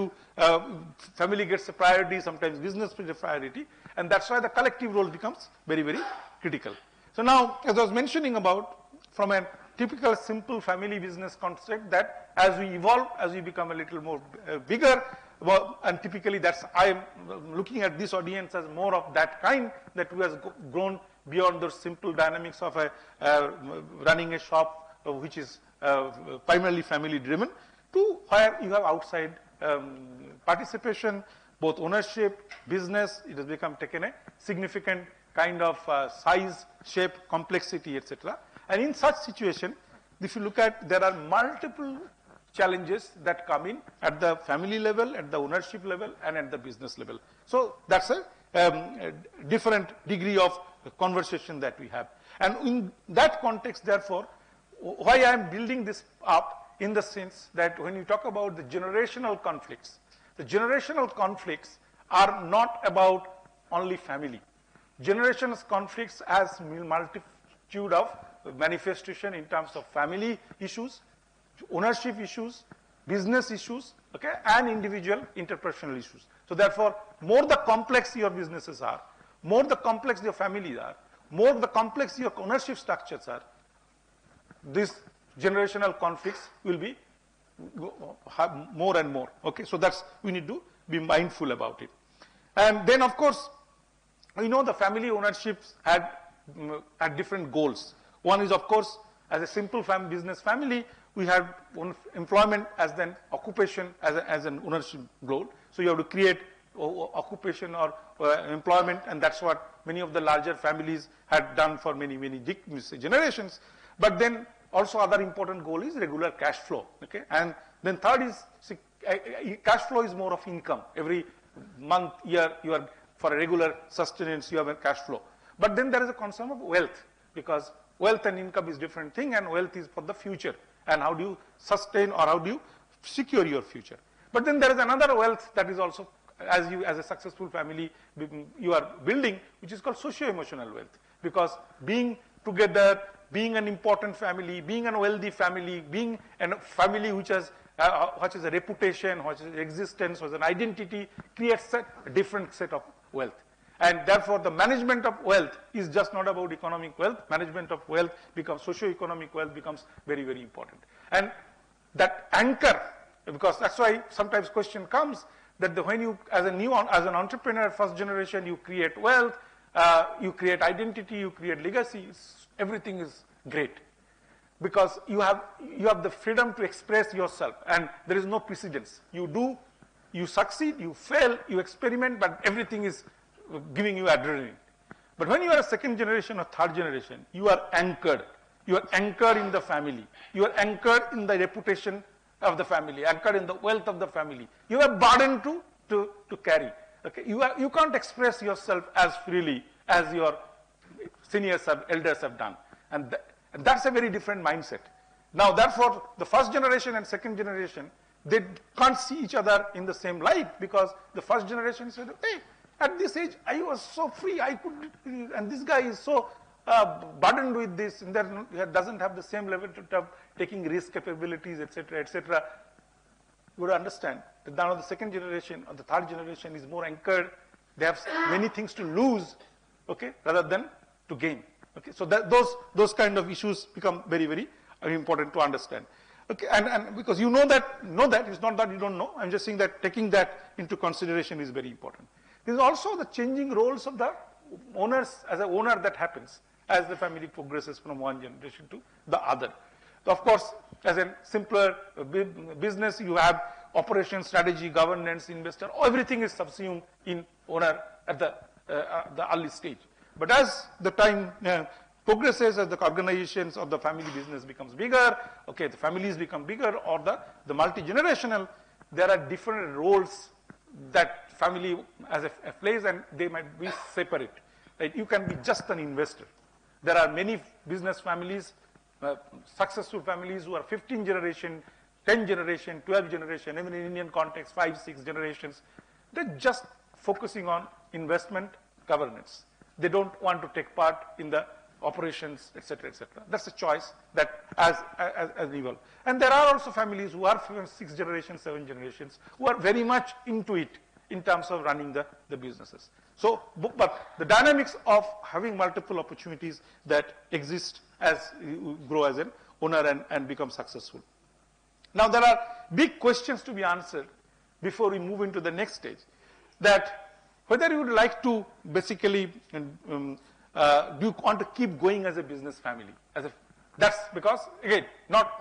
family gets a priority, sometimes business gets a priority, and that's why the collective role becomes very, very critical. So now, as I was mentioning about, from a typical simple family business concept, that as we evolve, as we become a little more bigger, and typically I'm looking at this audience as more of that kind, that who has grown beyond those simple dynamics of running a shop, which is primarily family driven, to where you have outside participation, both ownership, business. It has become taken a significant kind of size, shape, complexity, etc. And in such situation, if you look at, there are multiple challenges that come in at the family level, at the ownership level, and at the business level. So that's a different degree of conversation that we have. And in that context, therefore, why I am building this up in the sense that when you talk about the generational conflicts are not about only family. Generational conflicts has multitude of manifestation in terms of family issues, ownership issues, business issues, okay, and individual interpersonal issues. So therefore, more the complex your businesses are, more the complex your families are, more the complex your ownership structures are, these generational conflicts will be more and more. Okay, so that's, we need to be mindful about it. And then of course, we know the family ownerships had different goals. One is of course, as a simple business family, we have employment as then occupation as an ownership goal. So you have to create occupation or employment, and that's what many of the larger families had done for many generations. But then also other important goal is regular cash flow. Okay, and then third is cash flow is more of income. Every month, year, you are for a regular sustenance, you have a cash flow. But then there is a concern of wealth, because wealth and income is different thing, and wealth is for the future. And how do you sustain or how do you secure your future? But then there is another wealth that is also, as a successful family, you are building, which is called socio-emotional wealth. Because being together, being an important family, being a wealthy family, being a family which has a reputation, which has existence, which has an identity, creates a different set of wealth. And therefore, the management of wealth is just not about economic wealth. Management of wealth becomes, socio-economic wealth becomes very, very important. And that anchor, because that's why sometimes question comes that when you, as an entrepreneur, first generation, you create wealth, you create identity, you create legacy, everything is great. Because you have the freedom to express yourself, and there is no precedence. You do, you succeed, you fail, you experiment, but everything is giving you adrenaline. But when you are a second generation or third generation, you are anchored. You are anchored in the family. You are anchored in the reputation of the family, anchored in the wealth of the family. You have a burden to carry. Okay? You can't express yourself as freely as your seniors elders have done. And that's a very different mindset. Now, therefore, the first generation and second generation, they can't see each other in the same light, because the first generation said, hey, at this age, I was so free, I could, and this guy is so burdened with this, and that doesn't have the same level of taking risk capabilities, etc., etc. You would understand that now the second generation or the third generation is more anchored. They have many things to lose, okay, rather than to gain. Okay, so those kind of issues become very, very important to understand. Okay, and because you know that, it's not that you don't know. I'm just saying that taking that into consideration is very important. There's also the changing roles of the owners, as an owner, that happens as the family progresses from one generation to the other. So of course, as a simpler business, you have operation, strategy, governance, investor, everything is subsumed in owner at the early stage. But as the time progresses, as the organizations of the family business becomes bigger, okay, the families become bigger, or the multi-generational, there are different roles that family plays, and they might be separate. Right? You can be just an investor. There are many business families, successful families who are 15 generation, 10 generation, 12 generation, even in Indian context, 5, 6 generations. They're just focusing on investment governance. They don't want to take part in the operations, etc., etc. That's a choice that as evolved. And there are also families who are 6 generations, 7 generations, who are very much into it in terms of running the businesses. So, but the dynamics of having multiple opportunities that exist as you grow as an owner and become successful. Now, there are big questions to be answered before we move into the next stage. That whether you would like to basically, do you want to keep going as a business family? That's because, again, not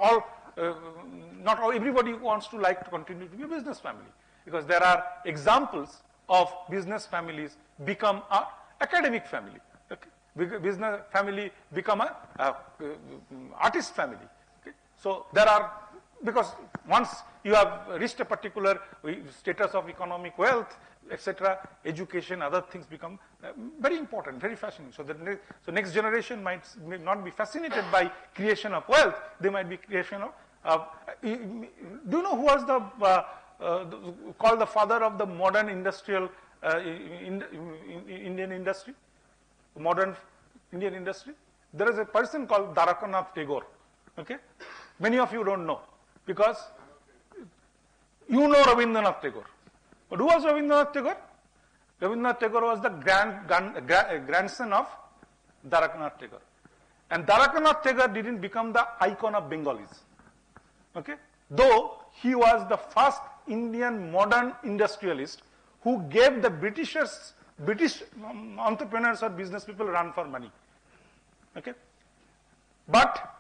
everybody wants to like to continue to be a business family. Because there are examples of business families become an academic family. Okay? Business family become a artist family. Okay? So there are, because once you have reached a particular status of economic wealth, etc., education, other things become very important, very fascinating. So so next generation may not be fascinated by creation of wealth, they might be creation of, do you know who was called the father of the modern industrial Indian industry? Modern Indian industry? There is a person called Rabindranath Tagore. Okay? Many of you don't know, because you know Rabindranath Tagore. But who was Rabindranath Tagore? Rabindranath Tagore was the grandson of Rabindranath Tagore. And Rabindranath Tagore didn't become the icon of Bengalis. Okay? Though he was the first Indian modern industrialist who gave the British entrepreneurs or business people run for money. Okay? But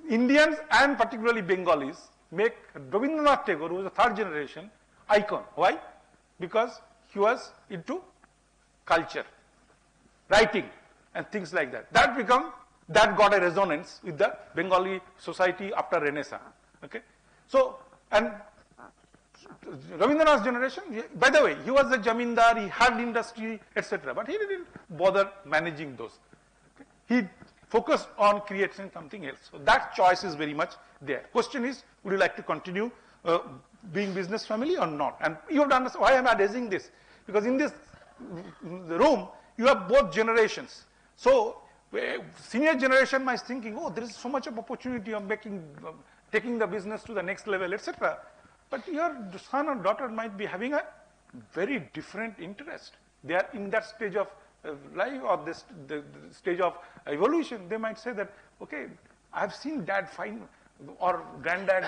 Indians and particularly Bengalis make Rabindranath Tagore, who was the third generation, icon. Why? Because he was into culture, writing, and things like that. That got a resonance with the Bengali society after Renaissance. Okay? So, and Rabindranath's generation, by the way, he was a jamindar, he had industry, etc. But he didn't bother managing those. Okay? He focused on creating something else. So that choice is very much there. Question is, would you like to continue being business family or not? And you have to understand why am I raising this? Because in this room, you have both generations. So senior generation might be thinking, oh, there is so much of opportunity of taking the business to the next level, etc. But your son or daughter might be having a very different interest. They are in that stage of life or the stage of evolution. They might say that, okay, I've seen dad find or granddad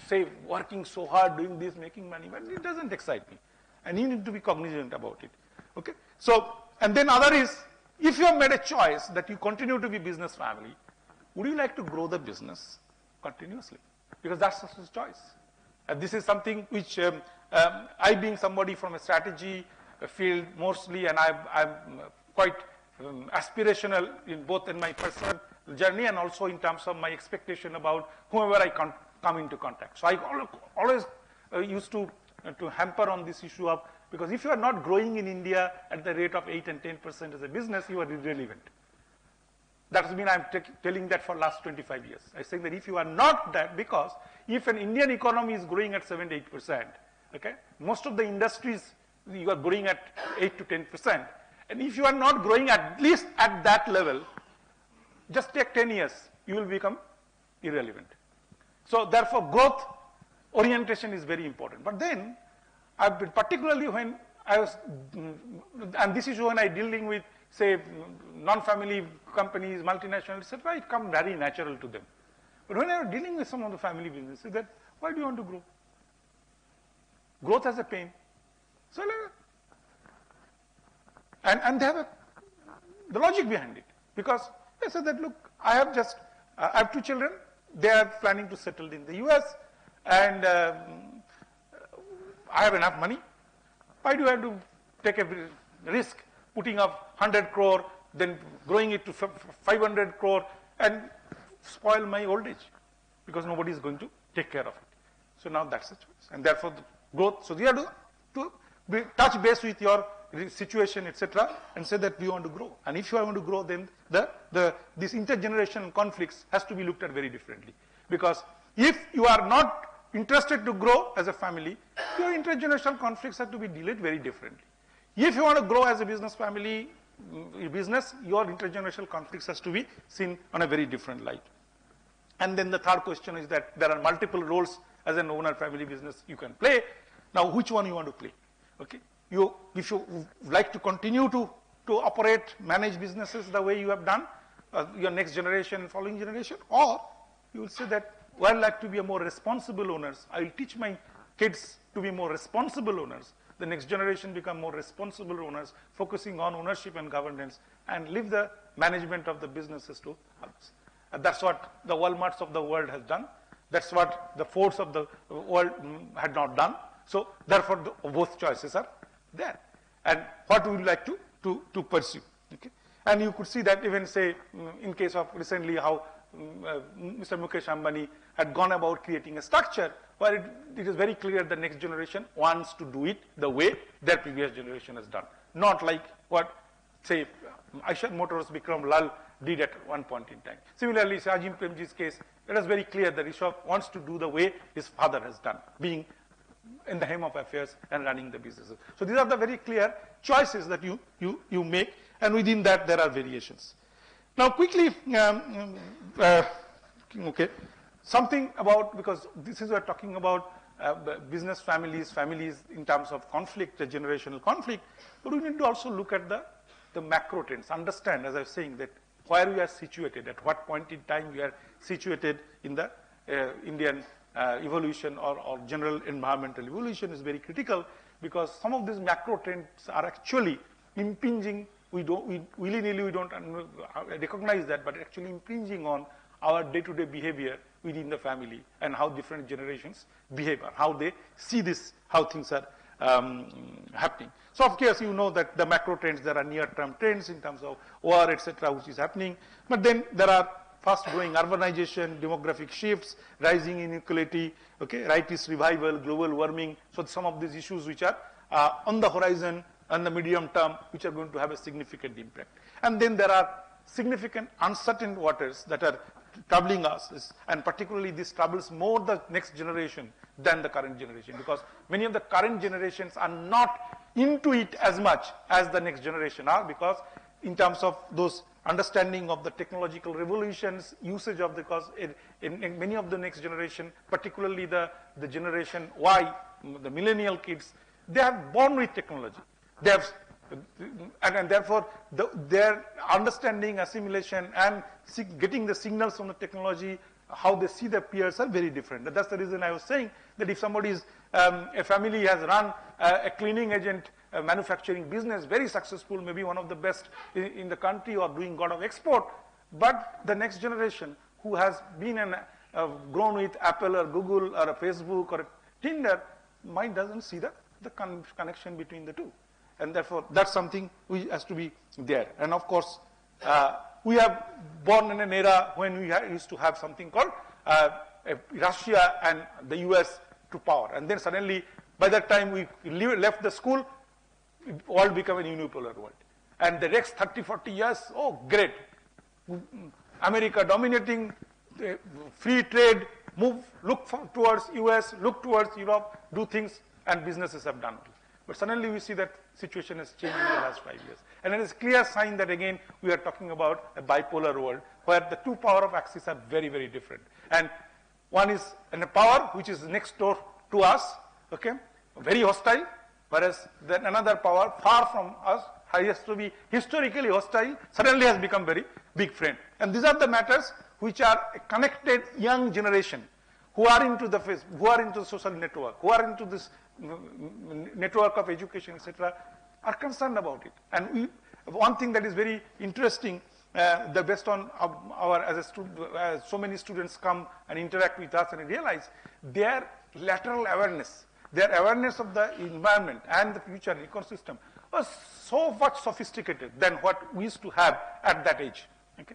say working so hard, doing this, making money, but it doesn't excite me. And you need to be cognizant about it. Okay? So, and then other is, if you have made a choice that you continue to be business family, would you like to grow the business continuously? Because that's the choice. And this is something which I, being somebody from a strategy field mostly, and I'm quite aspirational in both in my personal journey and also in terms of my expectation about whoever I come into contact. So I always used to hamper on this issue of, because if you are not growing in India at the rate of 8 and 10% as a business, you are irrelevant. That's been, I'm telling that for last 25 years. I'm saying that if you are not that, because if an Indian economy is growing at 7 to 8%, okay, most of the industries you are growing at 8 to 10%, and if you are not growing at least at that level, just take 10 years, you will become irrelevant. So therefore, growth orientation is very important. But then, I've been particularly when I was, and this is when I dealing with, say, non-family companies, multinational, etc., it comes very natural to them. But when I was dealing with some of the family businesses, that why do you want to grow? Growth has a pain. So, and they have the logic behind it. Because they said that, look, I have 2 children, they are planning to settle in the US, and I have enough money. Why do I have to take a risk, putting up 100 crore, then growing it to 500 crore, and spoil my old age? Because nobody is going to take care of it. So now that's the choice. And therefore, the growth, so you have to touch base with your situation, etc., and say that we want to grow. And if you want to grow, then this intergenerational conflicts has to be looked at very differently. Because if you are not interested to grow as a family, your intergenerational conflicts have to be dealt very differently. If you want to grow as a business family, your intergenerational conflicts has to be seen on a very different light. And then the third question is that there are multiple roles as an owner family business you can play. Now, which one you want to play? Okay, if you like to continue to operate, manage businesses the way you have done, your next generation, following generation, or you will say that, well, I'd like to be a more responsible owners. I will teach my kids to be more responsible owners. The next generation become more responsible owners, focusing on ownership and governance, and leave the management of the businesses to others. And that's what the Walmarts of the world has done. That's what the Fords of the world had not done. So therefore, both choices are there. And what would you like to pursue? Okay? And you could see that even, say, in case of recently how Mr. Mukesh Ambani had gone about creating a structure where it is very clear the next generation wants to do it the way their previous generation has done. Not like what, say, Eicher Motors Bikram Lal did at one point in time. Similarly, Sajim Premji's case, it is very clear that Rishabh wants to do the way his father has done, being in the helm of affairs and running the businesses. So these are the very clear choices that you make, and within that there are variations. Now quickly, okay, something about, because this is we are talking about business families in terms of conflict, generational conflict, but we need to also look at the macro trends, understand, as I was saying, that where we are situated, at what point in time we are situated in the Indian evolution or general environmental evolution is very critical, because some of these macro trends are actually impinging. We willy-nilly we don't recognize that, but actually impinging on our day-to-day behavior within the family and how different generations behave, or how they see this, how things are happening. So of course you know that the macro trends, there are near-term trends in terms of war, etc., which is happening, but then there are fast-growing urbanization, demographic shifts, rising inequality, okay, rightist revival, global warming. So some of these issues which are on the horizon and the medium term, which are going to have a significant impact. And then there are significant uncertain waters that are troubling us, and particularly this troubles more the next generation than the current generation, because many of the current generations are not into it as much as the next generation are, because in terms of those understanding of the technological revolutions, usage of the, because in many of the next generation, particularly the generation Y, the millennial kids, they are born with technology. They have, and therefore their understanding, assimilation, and getting the signals from the technology, how they see their peers are very different. That's the reason I was saying that if somebody is, a family has run a cleaning agent manufacturing business, very successful, maybe one of the best in the country, or doing a lot of export, but the next generation who has been grown with Apple or Google or a Facebook or a Tinder, mind doesn't see the connection between the two. And therefore, that's something which has to be there. And of course, we have born in an era when we used to have something called Russia and the US to power. And then suddenly, by that time we left the school, it all became a unipolar world. And the next 30, 40 years, oh great, America dominating, free trade, look towards US, look towards Europe, do things, and businesses have done. But suddenly we see that situation has changed in the last 5 years. And it is a clear sign that again, we are talking about a bipolar world where the two power of axes are very, very different. And one is in a power which is next door to us, okay, very hostile, whereas then another power far from us, has to be historically hostile, suddenly has become very big friend. And these are the matters which are a connected young generation who are into the Facebook, who are into social network, who are into this network of education, etc., are concerned about it. And one thing that is very interesting, the based on our, as so many students come and interact with us and realize their lateral awareness, their awareness of the environment and the future ecosystem was so much sophisticated than what we used to have at that age. Okay?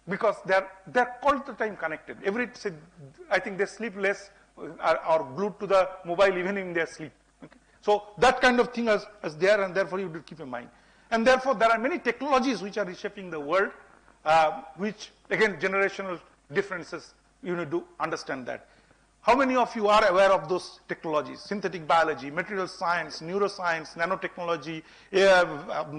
Because they're all the time connected. I think they sleep less, are glued to the mobile even in their sleep. Okay? So that kind of thing is there, and therefore you have to keep in mind. And therefore there are many technologies which are reshaping the world, which again generational differences, you need to understand that. How many of you are aware of those technologies? Synthetic biology, material science, neuroscience, nanotechnology,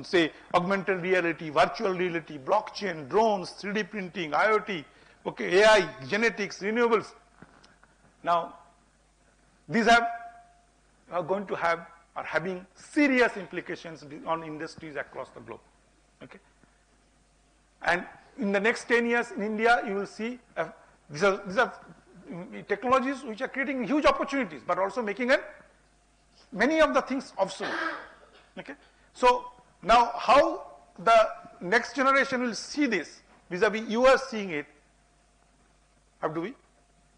say augmented reality, virtual reality, blockchain, drones, 3D printing, IoT, okay, AI, genetics, renewables. Now, these are having serious implications on industries across the globe. Okay, and in the next 10 years in India, you will see these are technologies which are creating huge opportunities, but also making many of the things obsolete. Okay, so now how the next generation will see this vis-a-vis you are seeing it have to be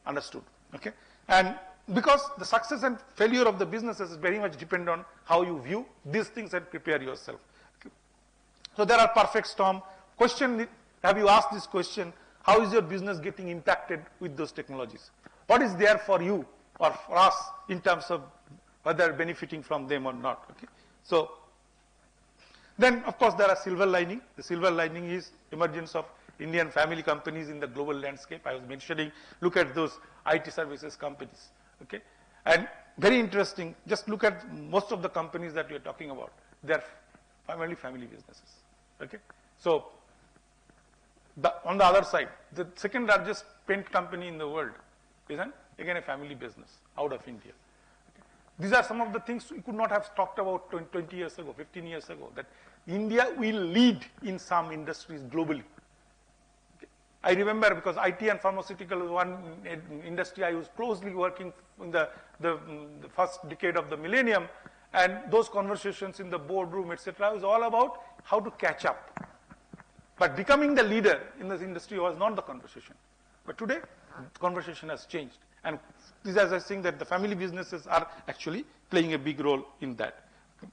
understood. Okay, and because the success and failure of the businesses is very much depend on how you view these things and prepare yourself. Okay. So there are perfect storm. Question: have you asked this question? how is your business getting impacted with those technologies? What is there for you or for us in terms of whether benefiting from them or not? Okay. So then, of course, there are silver lining. The silver lining is emergence of Indian family companies in the global landscape. I was mentioning, look at those IT services companies. Okay. And very interesting, just look at most of the companies that we are talking about. They are primarily family businesses. Okay. So on the other side, the second largest paint company in the world is again a family business out of India. Okay. These are some of the things we could not have talked about 20 years ago, 15 years ago, that India will lead in some industries globally. Okay. I remember, because IT and pharmaceutical was one industry I was closely working in the first decade of the millennium, and those conversations in the boardroom, etc., was all about how to catch up. But becoming the leader in this industry was not the conversation. But today, the conversation has changed. And this, as I think, that the family businesses are actually playing a big role in that. Okay.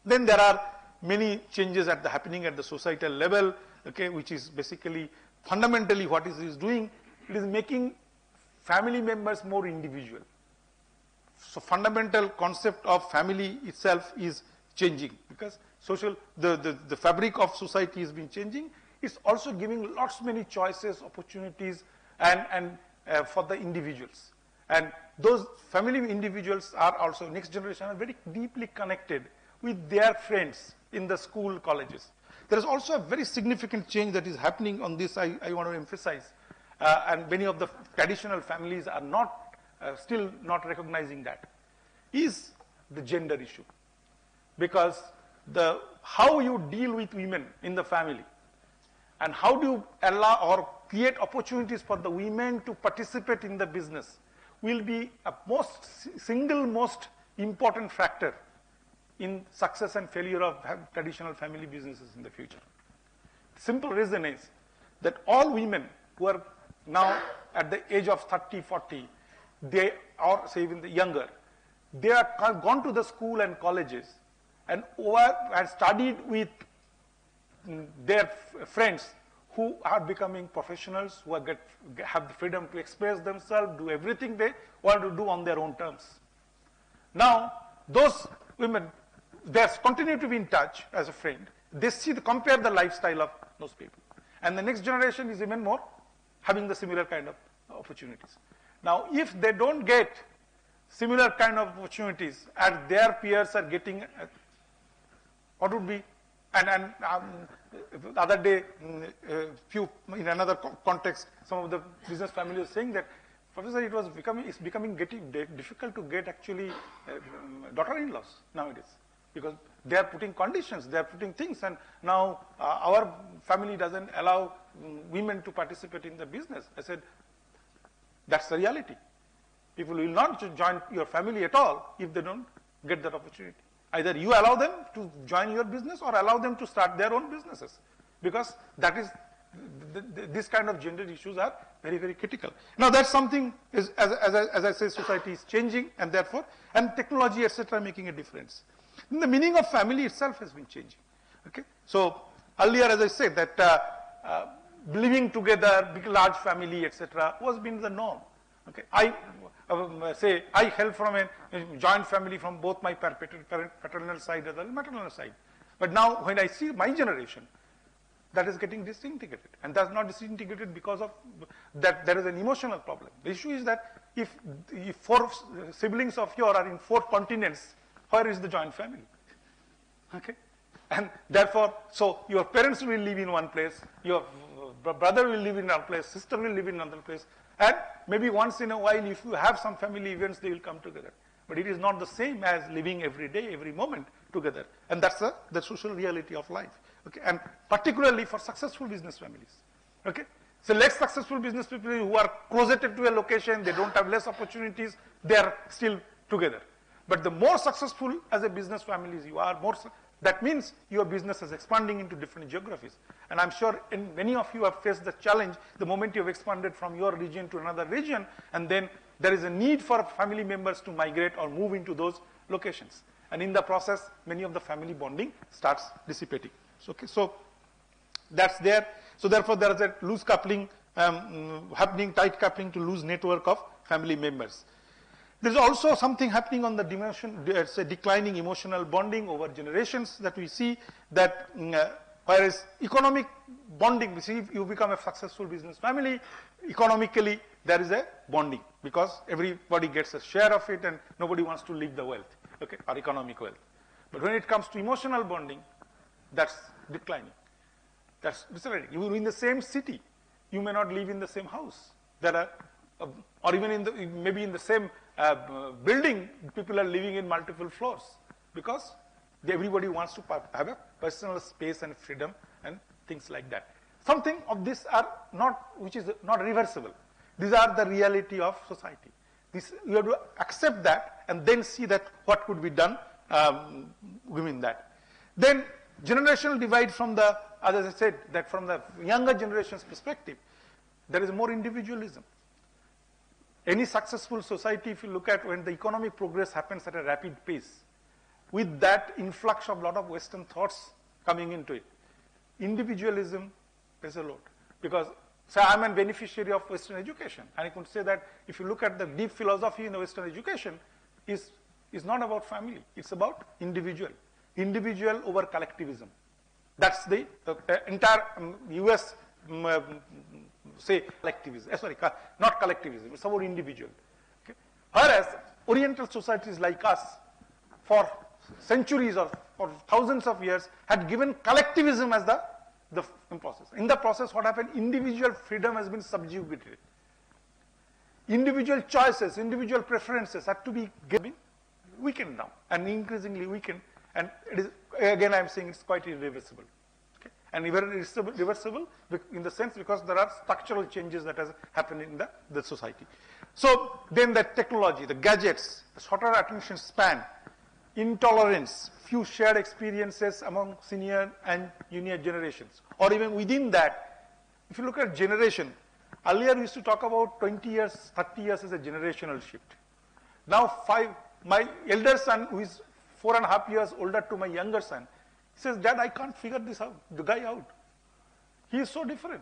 Then there are many changes happening at the societal level, okay, which is basically fundamentally what it is doing. It is making family members more individual. So fundamental concept of family itself is changing, because the fabric of society has been changing. It's also giving many choices, opportunities, and for the individuals. And those family individuals are also, next generation, are very deeply connected with their friends in the school, colleges. There is also a very significant change that is happening on this, I want to emphasize. And many of the traditional families are still not recognizing that, is the gender issue. Because how you deal with women in the family and how do you allow or create opportunities for the women to participate in the business will be a single most important factor in success and failure of traditional family businesses in the future. The simple reason is that all women who are now at the age of 30, 40, they are, say, even the younger, they are gone to the school and colleges and studied with their friends who are becoming professionals, who have the freedom to express themselves, do everything they want to do on their own terms. Now, those women, they continue to be in touch as a friend. They compare the lifestyle of those people. And the next generation is even more having the similar kind of opportunities. Now, if they don't get similar kind of opportunities as their peers are getting, what would be? And the other day, in another context, some of the business families were saying that, Professor, it's becoming difficult to get actually daughter-in-laws nowadays, because they are putting conditions, they are putting things, and now our family doesn't allow women to participate in the business. I said, that's the reality. People will not join your family at all if they don't get that opportunity. Either you allow them to join your business or allow them to start their own businesses, because that is this kind of gender issues are very, very critical. Now that's something is, as I say, society is changing, and therefore, and technology, etc., making a difference. And the meaning of family itself has been changing. Okay, so earlier, as I said, that living together, big large family, etc., was been the norm. Okay, I hail from a joint family from both my paternal side as well as maternal side. But now, when I see my generation, that is getting disintegrated, and that's not disintegrated because of that there is an emotional problem. The issue is that if 4 siblings of yours are in 4 continents, where is the joint family? Okay, and therefore, so your parents will live in one place, your brother will live in another place, sister will live in another place, and maybe once in a while, if you have some family events, they will come together. But it is not the same as living every day, every moment together, and that's the social reality of life. Okay, and particularly for successful business families. Okay, so less successful business people who are closeted to a location, they don't have less opportunities, they are still together. But the more successful as a business families you are, that means your business is expanding into different geographies. And I'm sure many of you have faced the challenge the moment you have expanded from your region to another region, and then there is a need for family members to migrate or move into those locations. And in the process, many of the family bonding starts dissipating. Okay, so that's there. So therefore, there is a loose coupling happening, tight coupling to loose network of family members. There is also something happening on the dimension, it's a declining emotional bonding over generations that we see that whereas economic bonding, we see if you become a successful business family, economically there is a bonding because everybody gets a share of it and nobody wants to leave the wealth, okay, or economic wealth. But when it comes to emotional bonding, that's declining. That's decelerating. You in the same city, you may not live in the same house. There are, or even in the, maybe in the same building, people are living in multiple floors because everybody wants to have a personal space and freedom and things like that. Something of this are not, which is not reversible. These are the reality of society. This, you have to accept that and then see that what could be done given that. Then generational divide from the, as I said, that from the younger generation's perspective, there is more individualism. Any successful society, if you look at when the economic progress happens at a rapid pace, with that influx of a lot of Western thoughts coming into it, individualism is a load. Because, say, I'm a beneficiary of Western education, and I could say that if you look at the deep philosophy in the Western education, is not about family, it's about individual. Individual over collectivism. That's the entire US, say, collectivism. Sorry, not collectivism, it's about individual. Okay? Whereas Oriental societies like us, for centuries or for thousands of years, had given collectivism as the process. In the process, what happened? Individual freedom has been subjugated. Individual choices, individual preferences had to be weakened now, and increasingly weakened. And it is, again, I'm saying it's quite irreversible. Okay? And irreversible in the sense because there are structural changes that has happened in the society. So then the technology, the gadgets, the shorter attention span, intolerance, few shared experiences among senior and junior generations. Or even within that, if you look at generation, earlier we used to talk about 20 years, 30 years as a generational shift. Now my elder son, who is 4.5 years older to my younger son, he says, Dad, I can't figure this out, the guy out. He is so different.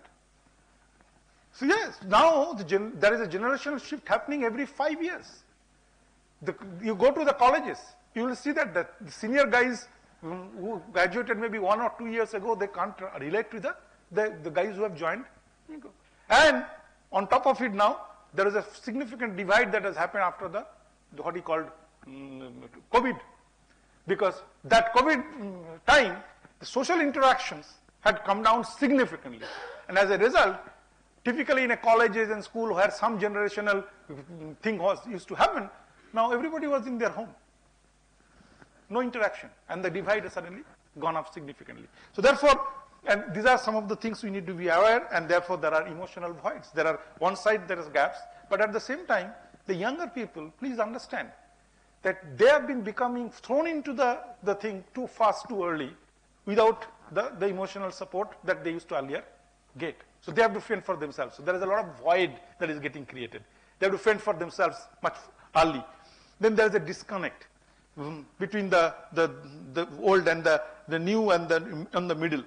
So yes, now there is a generational shift happening every 5 years. You go to the colleges, you will see that the senior guys who graduated maybe 1 or 2 years ago, they can't relate to the guys who have joined. And on top of it now, there is a significant divide that has happened after the what he called COVID. Because that COVID time, the social interactions had come down significantly. And as a result, typically in a colleges and school where some generational thing used to happen, now everybody was in their home. No interaction. And the divide has suddenly gone up significantly. So therefore, and these are some of the things we need to be aware, and therefore there are emotional voids. There are, one side there is gaps, but at the same time, the younger people, please understand that they have been becoming thrown into the thing too fast, too early, without the emotional support that they used to earlier get. So they have to fend for themselves. So there is a lot of void that is getting created. They have to fend for themselves much early. Then there is a disconnect between the old and the new and the middle.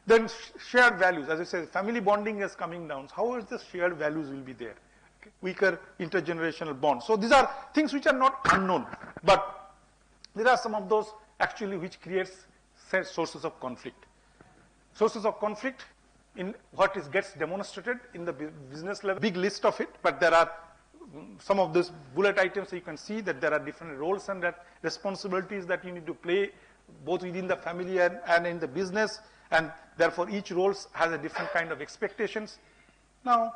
Then shared values, as I said, family bonding is coming down. So how is the shared values will be there? Okay. Weaker intergenerational bonds. So these are things which are not unknown, but there are some of those actually which creates sources of conflict. Sources of conflict in what gets demonstrated in the business level, big list of it, but there are some of these bullet items, so you can see that there are different roles and responsibilities that you need to play both within the family and in the business, and therefore each role has a different kind of expectations. Now,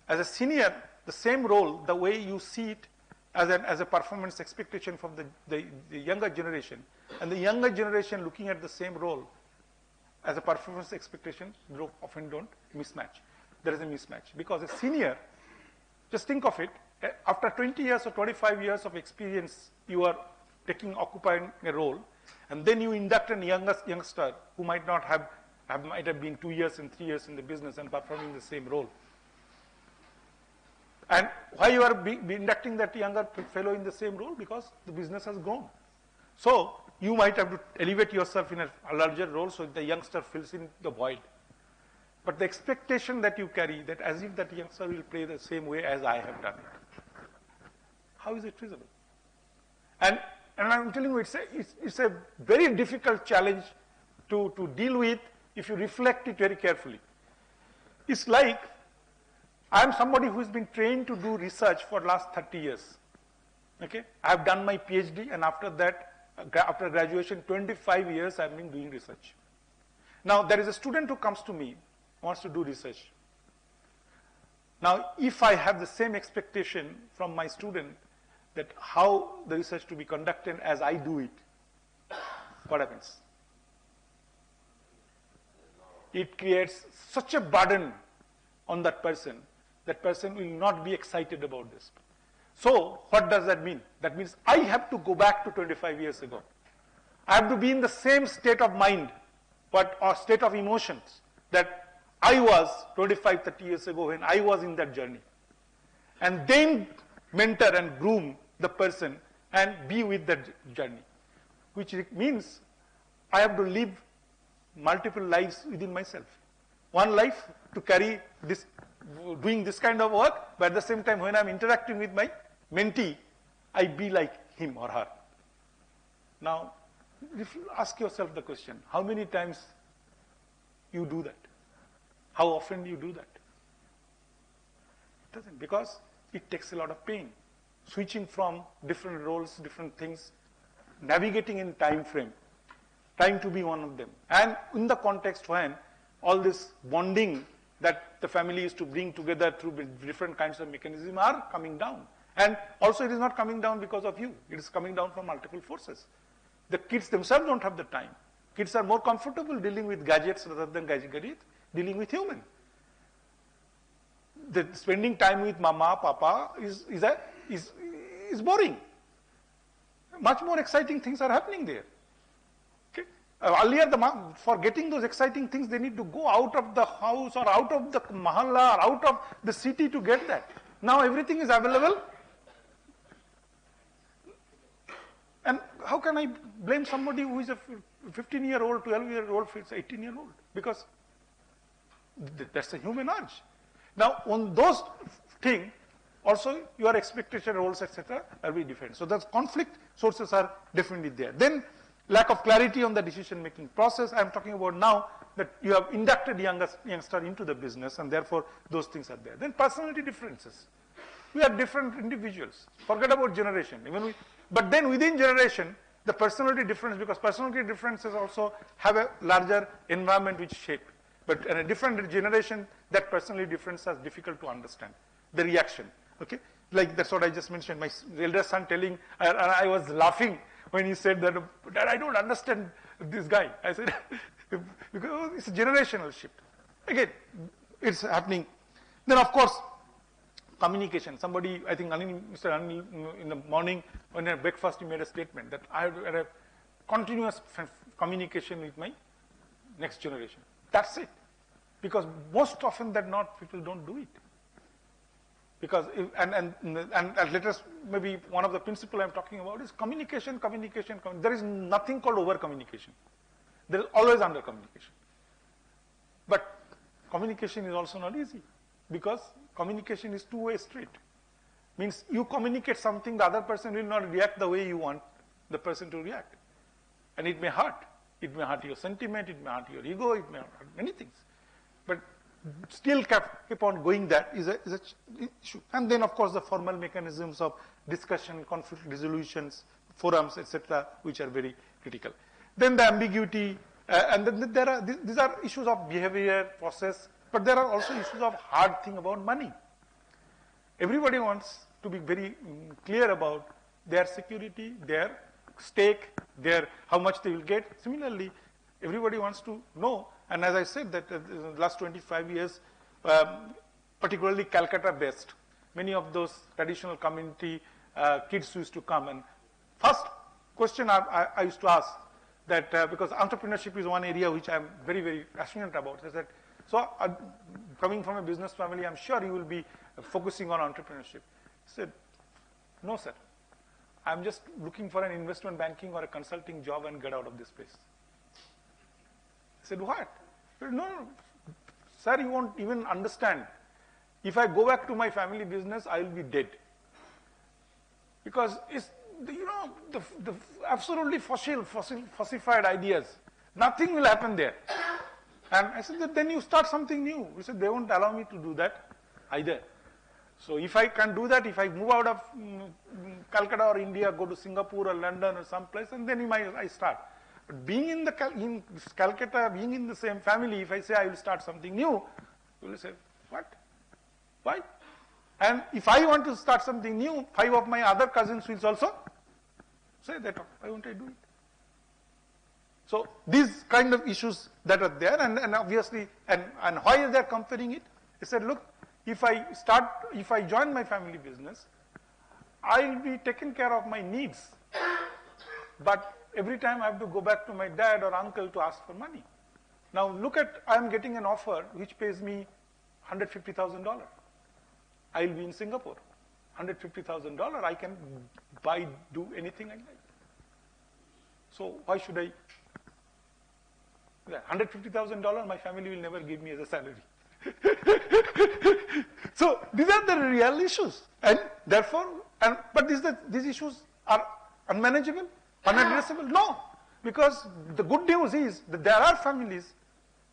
as a senior, the same role, the way you see it as a performance expectation from the younger generation, and the younger generation looking at the same role as a performance expectation, often don't mismatch. There is a mismatch because a senior, just think of it, after 20 years or 25 years of experience, you are occupying a role, and then you induct a youngster who might not might have been 2 years and 3 years in the business and performing the same role. And why you are inducting that younger fellow in the same role? Because the business has grown. So you might have to elevate yourself in a larger role so the youngster fills in the void. but the expectation that you carry, that as if that youngster will play the same way as I have done it. How is it feasible? And I'm telling you, it's a very difficult challenge to deal with if you reflect it very carefully. It's like I'm somebody who's been trained to do research for the last 30 years. Okay? I've done my PhD, and after that, after graduation, 25 years I've been doing research. Now, there is a student who comes to me, wants to do research. Now, if I have the same expectation from my student that how the research to be conducted as I do it, what happens? It creates such a burden on that person will not be excited about this. So, what does that mean? That means I have to go back to 25 years ago. I have to be in the same state of mind, or state of emotions that I was 25, 30 years ago when I was in that journey. And then mentor and groom the person and be with that journey, which means I have to live multiple lives within myself. One life to carry this, doing this kind of work, but at the same time when I'm interacting with my mentee, I be like him or her. Now, if you ask yourself the question, how many times you do that? How often you do that? It doesn't, because it takes a lot of pain. Switching from different roles, different things, navigating in time frame, trying to be one of them. And in the context when all this bonding that the family is to bring together through different kinds of mechanisms are coming down. And also it is not coming down because of you. It is coming down from multiple forces. The kids themselves don't have the time. Kids are more comfortable dealing with gadgets rather than dealing with human. Spending time with mama, papa is boring. Much more exciting things are happening there. Okay? Earlier, for getting those exciting things, they need to go out of the house or out of the mahalla or out of the city to get that. Now everything is available. And how can I blame somebody who is a 15-year-old, 12-year-old, 18-year-old? Because that's a human urge. Now, on those things, also your expectation roles, etc., are very different. So those conflict sources are definitely there. Then lack of clarity on the decision-making process. I'm talking about now that you have inducted youngster into the business, and therefore those things are there. Then personality differences. We are different individuals. Forget about generation. But then within generation, the personality difference, because personality differences also have a larger environment which shape. But in a different generation, that personality difference is difficult to understand. The reaction, okay? Like that's what I just mentioned. My elder son telling, and I was laughing when he said that, Dad, I don't understand this guy. I said, because it's a generational shift. Again, it's happening. Then of course, communication. Somebody, I think Mr. Anil, in the morning when at breakfast he made a statement that I have a continuous communication with my next generation. That's it. Because most often than not, people don't do it. Because, and let us, maybe one of the principles I'm talking about is communication. There is nothing called over communication. There is always under communication. But communication is also not easy, because communication is two-way street. Means you communicate something, the other person will not react the way you want the person to react. And it may hurt. It may hurt your sentiment, it may hurt your ego, it may hurt many things. But still keep on going, that is a issue. And then of course the formal mechanisms of discussion, conflict resolutions, forums, etc., which are very critical. Then the ambiguity, and then these are issues of behavior, process, but there are also issues of hard thing about money. Everybody wants to be very clear about their security, their stake, how much they will get. Similarly, everybody wants to know, and as I said that in the last 25 years, particularly Calcutta based, many of those traditional community kids used to come, and first question I used to ask that, because entrepreneurship is one area which I'm very, very passionate about, is that, so coming from a business family, I'm sure you will be focusing on entrepreneurship. I said, no sir, I'm just looking for an investment banking or a consulting job and get out of this place. I said, what? I said, no, Sir, you won't even understand. If I go back to my family business, I will be dead. Because it's, the absolutely falsified ideas. Nothing will happen there. And I said, then you start something new. He said, they won't allow me to do that either. So if I can do that, if I move out of Calcutta or India, go to Singapore or London or someplace, and then I start. But being in Calcutta, being in the same family, if I say I will start something new, you will say, what? Why? And if I want to start something new, 5 of my other cousins will also say that, why won't I do it? So these kind of issues that are there, and obviously, and why are they comparing it? He said, look, if I join my family business, I'll be taking care of my needs. But every time I have to go back to my dad or uncle to ask for money. Now look at, I'm getting an offer which pays me $150,000. I'll be in Singapore. $150,000, I can do anything I like. So why should I? $150,000, my family will never give me as a salary. So these are the real issues, and therefore, but these issues are unmanageable, unaddressable. No, because the good news is that there are families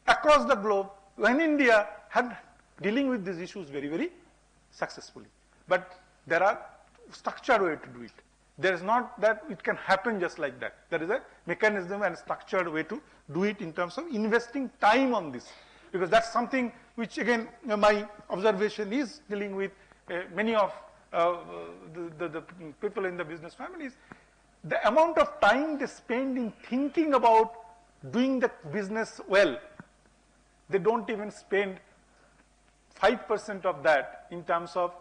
across the globe, in India, have dealing with these issues very, very successfully. But there are structured way to do it. There is not that it can happen just like that. There is a mechanism and structured way to do it in terms of investing time on this. Because that's something which, again, my observation is dealing with many of the people in the business families. The amount of time they spend in thinking about doing the business well, they don't even spend 5% of that in terms of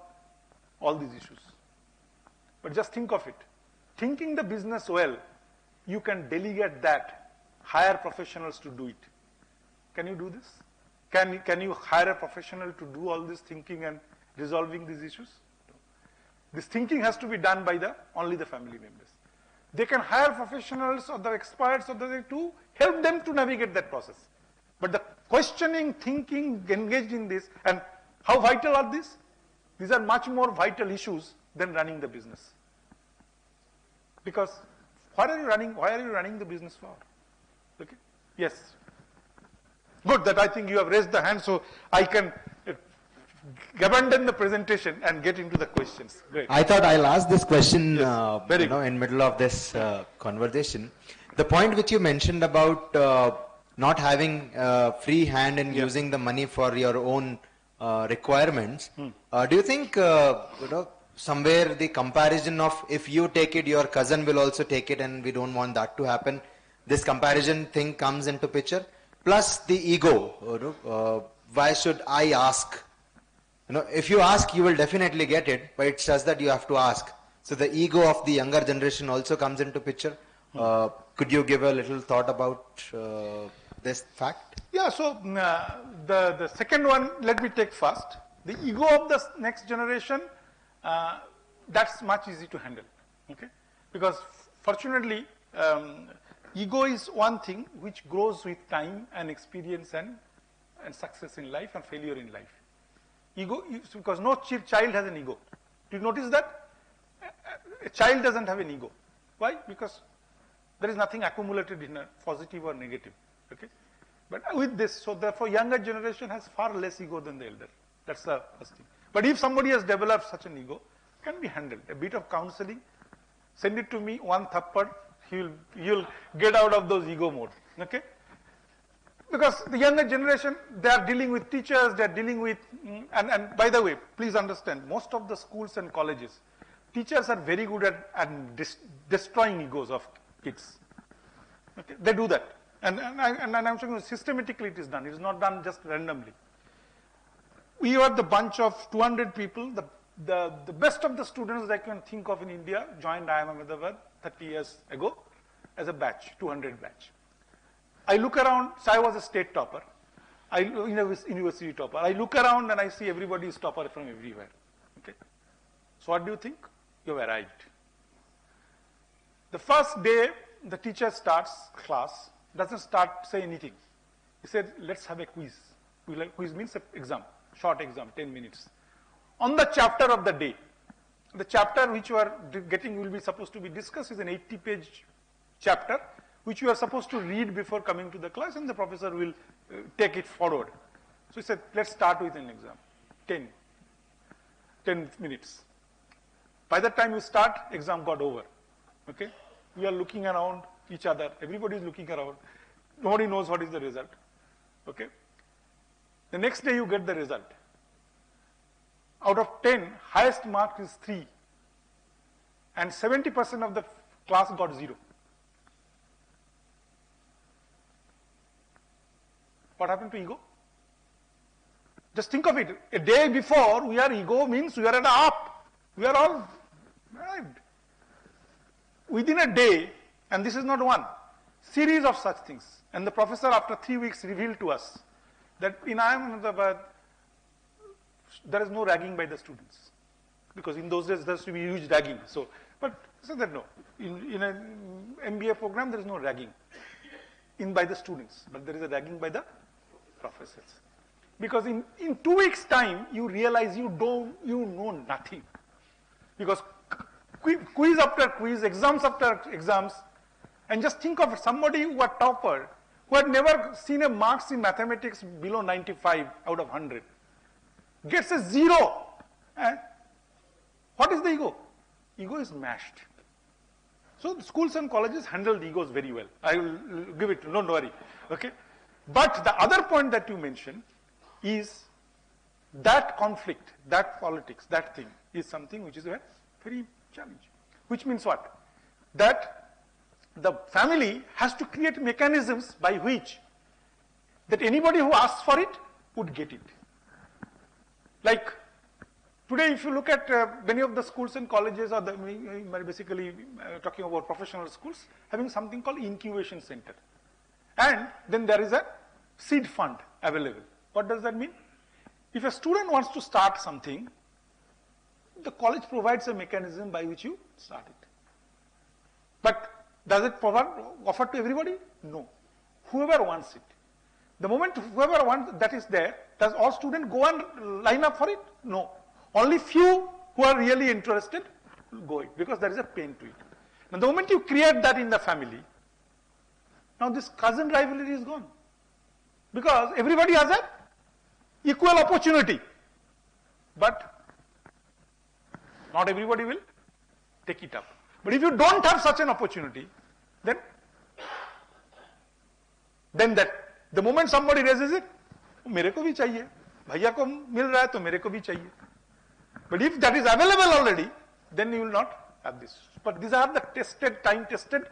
all these issues. But just think of it. Thinking the business well, you can delegate that, hire professionals to do it. Can you do this? Can you hire a professional to do all this thinking and resolving these issues? No. This thinking has to be done by only the family members. They can hire professionals or the experts or to help them to navigate that process. But the questioning, thinking, engaged in this, and how vital are these? These are much more vital issues than running the business. Because why are you running the business for? Okay? Yes. Good, that I think you have raised the hand, so I can abandon the presentation and get into the questions. Great. I thought I'll ask this question Very in middle of this conversation. The point which you mentioned about not having free hand in using the money for your own requirements, do you think somewhere the comparison of if you take it, your cousin will also take it, and we don't want that to happen, this comparison thing comes into picture? Plus the ego, why should I ask? If you ask, you will definitely get it, but it's just that you have to ask. So the ego of the younger generation also comes into picture. Could you give a little thought about this fact? Yeah, so the second one, let me take first. The ego of the next generation, that's much easy to handle, okay? Because fortunately, ego is one thing which grows with time and experience and success in life and failure in life. Ego, because no child has an ego. Do you notice that? A child doesn't have an ego. Why? Because there is nothing accumulated in a positive or negative, okay? But with this, so therefore younger generation has far less ego than the elder. That's the first thing. But if somebody has developed such an ego, it can be handled. A bit of counseling, send it to me, one thappad, you'll get out of those ego mode, okay? Because the younger generation, they are dealing with teachers, they are dealing with, and by the way, please understand, most of the schools and colleges, teachers are very good at destroying egos of kids. Okay? They do that. And I'm saying systematically it is done. It is not done just randomly. We are the bunch of 200 people, the best of the students that I can think of in India joined IIM Ahmedabad 30 years ago as a batch, 200 batch. I look around, so I was a state topper, university topper. I look around and I see everybody is topper from everywhere. Okay? So what do you think? You've arrived. The first day the teacher starts class, doesn't say anything. He said, let's have a quiz. Quiz means exam, short exam, 10 minutes. On the chapter of the day. The chapter which you are getting will be supposed to be discussed is an 80-page chapter which you are supposed to read before coming to the class, and the professor will take it forward. So he said, let's start with an exam, 10 minutes. By the time you start, exam got over. Okay? We are looking around each other. Everybody is looking around. Nobody knows what is the result. Okay? The next day you get the result. Out of 10, highest mark is 3. And 70% of the class got 0. What happened to ego? Just think of it. A day before, we are ego means we are at a up. We are all right. Within a day, and this is not one, series of such things. And the professor, after 3 weeks, revealed to us that in IIM Ahmedabad, there is no ragging by the students. Because in those days, there used to be huge ragging. So, but he said that no. In an MBA program, there is no ragging by the students. But there is a ragging by the professors. Because in 2 weeks' time, you realize you know nothing. Because quiz after quiz, exams after exams, and just think of somebody who was topper, who had never seen a marks in mathematics below 95 out of 100, gets a 0. What is the ego? Ego is mashed. So the schools and colleges handle the egos very well. I will give it, don't worry. Okay? But the other point that you mentioned is that conflict, that politics, that thing is something which is very challenging. Which means what? That the family has to create mechanisms by which that anybody who asks for it would get it. Like today, if you look at many of the schools and colleges, or basically talking about professional schools, having something called incubation center. And then there is a seed fund available. What does that mean? If a student wants to start something, the college provides a mechanism by which you start it. But does it offer to everybody? No. Whoever wants it. The moment whoever wants that is there, does all students go and line up for it? No. Only few who are really interested will go it, because there is a pain to it. Now the moment you create that in the family, now this cousin rivalry is gone. Because everybody has an equal opportunity. But not everybody will take it up. But if you don't have such an opportunity, then that the moment somebody raises it, मेरे को भी चाहिए, भैया को मिल रहा है तो मेरे को भी चाहिए. But if that is available already, then you will not have this. But these are the tested, time-tested,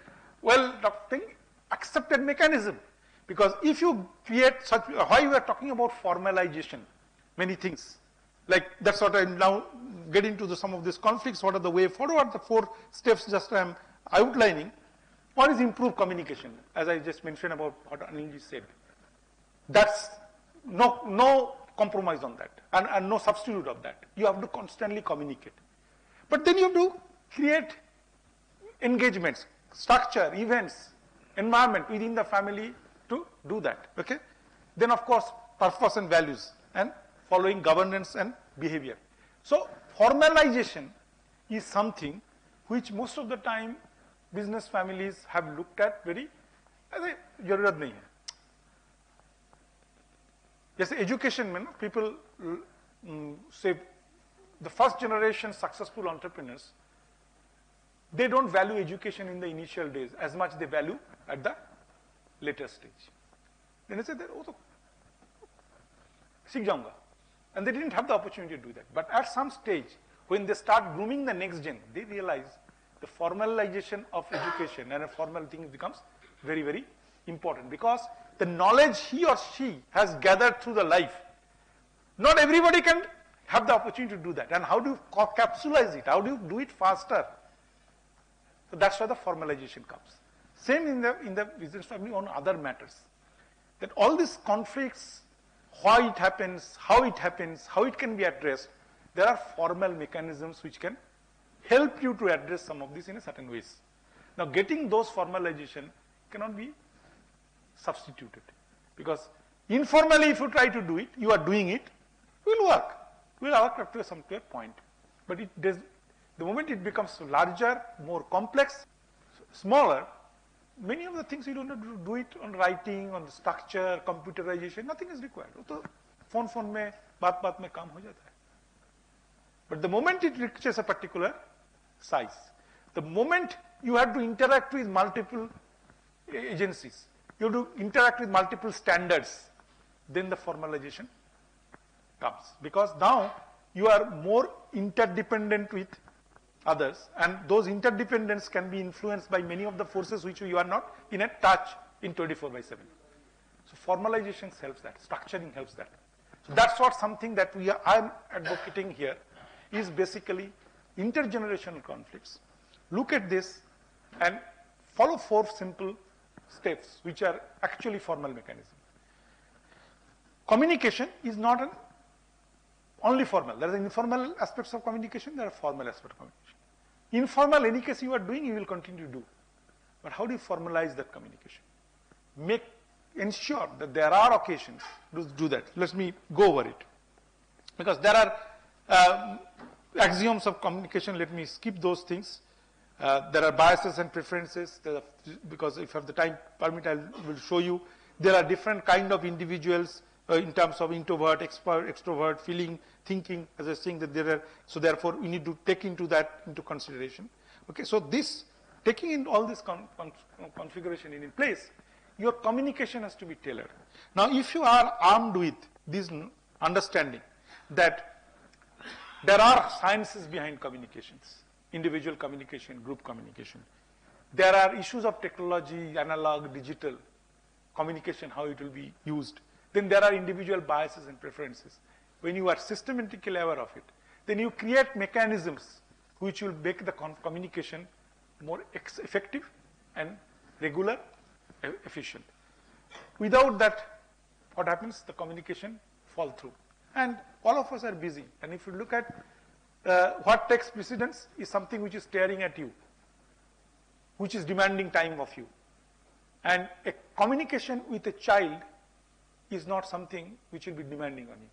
accepted mechanism. Because if you create such, why we are talking about formalization, many things. Like that's what I now get into some of these conflicts. What are the way forward? The 4 steps just I am outlining. One is improved communication, as I just mentioned about what Anilji said. That's no compromise on that, and no substitute of that. You have to constantly communicate. But then you have to create engagements, structure, events, environment within the family to do that. Okay? Then of course, purpose and values, and following governance and behavior. So formalization is something which most of the time business families have looked at very, जरूरत नहीं है. Yes, education, people say the first generation successful entrepreneurs, they don't value education in the initial days as much they value at the later stage. Then they say, oh, to सीख जाऊंगा. And they didn't have the opportunity to do that. But at some stage, when they start grooming the next gen, they realize the formalization of education and a formal thing becomes very, very important, because the knowledge he or she has gathered through the life, not everybody can have the opportunity to do that. And how do you capsulize it? How do you do it faster? So that's why the formalization comes. Same in the business family on other matters. That all these conflicts, why it happens, how it can be addressed, there are formal mechanisms which can help you to address some of these in a certain ways. Now getting those formalization cannot be substituted, because Informally, if you try to do it, you are doing it, will work. Will work up to some point. But it does, the moment it becomes larger, more complex, smaller, many of the things you don't have to do it on writing, on the structure, computerization, nothing is required. So, phone में बात में काम हो जाता है. But the moment it reaches a particular size, the moment you have to interact with multiple agencies, you have to interact with multiple standards, then the formalization comes. Because now you are more interdependent with others, and those interdependence can be influenced by many of the forces which you are not in a touch in 24/7. So formalization helps that, structuring helps that. So that's what something that I'm advocating here is basically intergenerational conflicts. Look at this and follow 4 simple steps which are actually formal mechanisms. Communication is not only formal. There are informal aspects of communication, there are formal aspects of communication. Informal, any case you are doing, you will continue to do. But how do you formalize that communication? Ensure that there are occasions to do that. Let me go over it. Because there are axioms of communication, let me skip those things. There are biases and preferences, because if I have the time permit, I will show you. There are different kind of individuals in terms of introvert, extrovert, feeling, thinking, as I was saying that there are, so therefore we need to take into consideration. Okay, so this, taking in all this configuration in place, your communication has to be tailored. Now if you are armed with this understanding that there are sciences behind communications, individual communication, group communication. There are issues of technology, analog, digital, communication, how it will be used. Then there are individual biases and preferences. When you are systematically aware of it, then you create mechanisms which will make the communication more effective and regular, efficient. Without that, what happens? The communication fall through. And all of us are busy. And if you look at what takes precedence is something which is staring at you, which is demanding time of you. And a communication with a child is not something which will be demanding on you.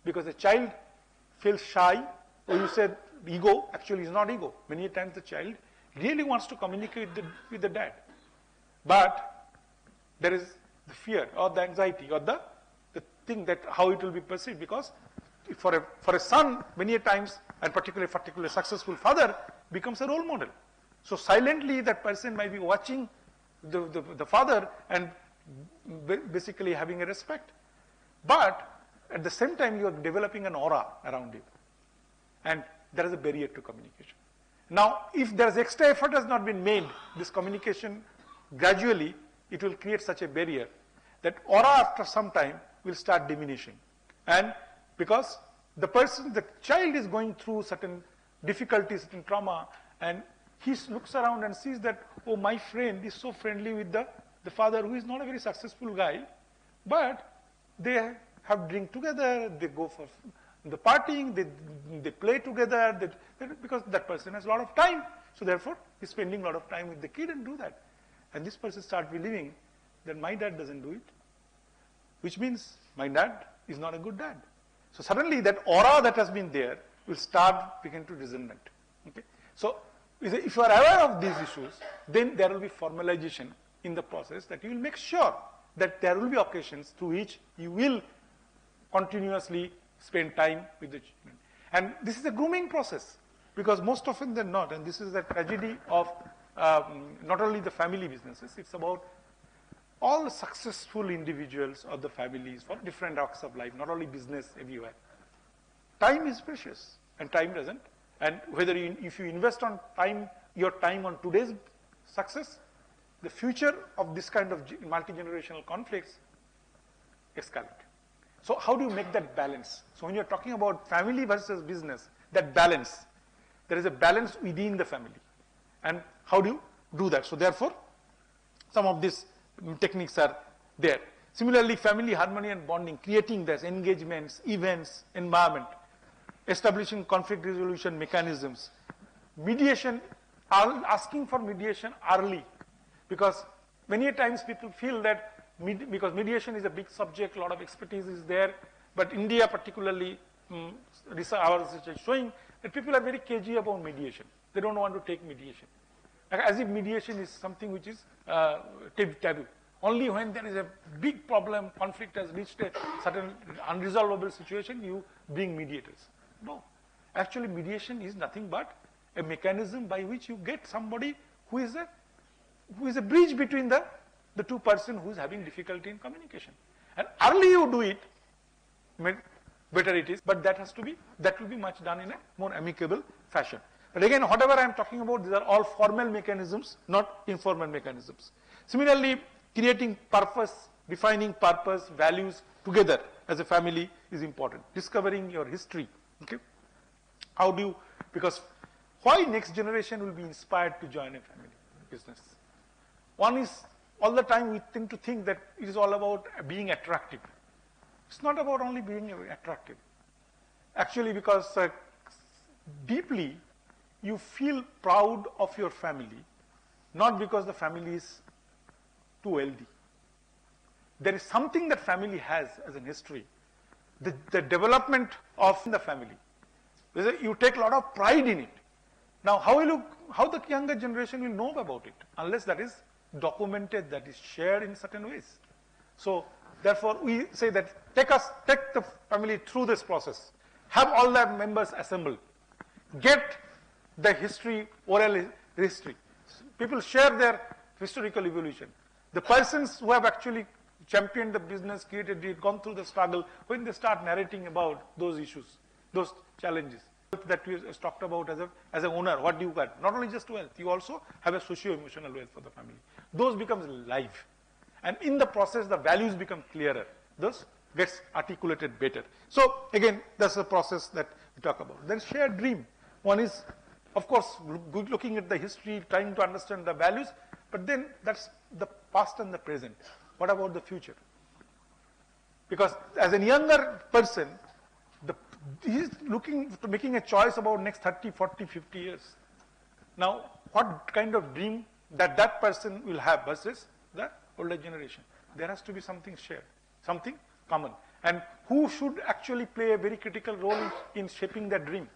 Because a child feels shy, or you said ego, actually is not ego. Many times the child really wants to communicate with the dad. But there is the fear or the anxiety or the thing that how it will be perceived, because for a son, many times, and particularly successful father, becomes a role model. So silently that person might be watching the father and basically having a respect. But at the same time, you are developing an aura around you. And there is a barrier to communication. Now, if there is extra effort has not been made, this communication gradually, it will create such a barrier that aura after some time will start diminishing. And because the child is going through certain difficulties, certain trauma, and he looks around and sees that, oh, my friend is so friendly with the father who is not a very successful guy, but they have drink together, they go for the partying, they play together, because that person has a lot of time. So therefore, he's spending a lot of time with the kid and do that. And this person starts believing that my dad doesn't do it, which means my dad is not a good dad. So suddenly that aura that has been there will begin to resentment. Okay? So if you are aware of these issues, then there will be formalization in the process that you will make sure that there will be occasions through which you will continuously spend time with the children. And this is a grooming process, because most often than not, and this is the tragedy of not only the family businesses, it's about all successful individuals or the families for different walks of life, not only business, everywhere. Time is precious, and time doesn't. And if you invest on time, your time on today's success, the future of this kind of multi-generational conflicts escalate. So how do you make that balance? So when you're talking about family versus business, that balance, there is a balance within the family. And how do you do that? So therefore, some of these techniques are there. Similarly, family harmony and bonding, creating this engagements, events, environment, establishing conflict resolution mechanisms, mediation, asking for mediation early, because many times people feel that because mediation is a big subject, a lot of expertise is there, but India particularly, our research is showing that people are very cagey about mediation. They don't want to take mediation. As if mediation is something which is taboo. Only when there is a big problem, conflict has reached a certain unresolvable situation, you bring mediators. No. Actually, mediation is nothing but a mechanism by which you get somebody who is a bridge between the two persons who is having difficulty in communication. And early you do it, better it is, but that will be much done in a more amicable fashion. But again, whatever I am talking about, these are all formal mechanisms, not informal mechanisms. Similarly, creating purpose, defining purpose, values together as a family is important. Discovering your history, okay? How do you, because why next generation will be inspired to join a family business? One is, all the time we tend to think that it is all about being attractive. It's not about only being attractive. Actually, because deeply you feel proud of your family, not because the family is too wealthy. There is something that family has as an history. The development of the family. You take a lot of pride in it. Now, how the younger generation will know about it unless that is documented, that is shared in certain ways. So, therefore, we say that take the family through this process. Have all the members assembled. Get the history, oral history. People share their historical evolution. The persons who have actually championed the business, created it, gone through the struggle, when they start narrating about those issues, those challenges that we talked about as an owner, what do you got? Not only just wealth, you also have a socio-emotional wealth for the family. Those becomes live. And in the process, the values become clearer. Thus, gets articulated better. So, again, that's the process that we talk about. Then shared dream. One is, of course, looking at the history, trying to understand the values, but then that's the past and the present. What about the future? Because as a younger person, he's looking to making a choice about next 30, 40, 50 years. Now, what kind of dream that person will have versus the older generation? There has to be something shared, something common. And who should actually play a very critical role in shaping that dream?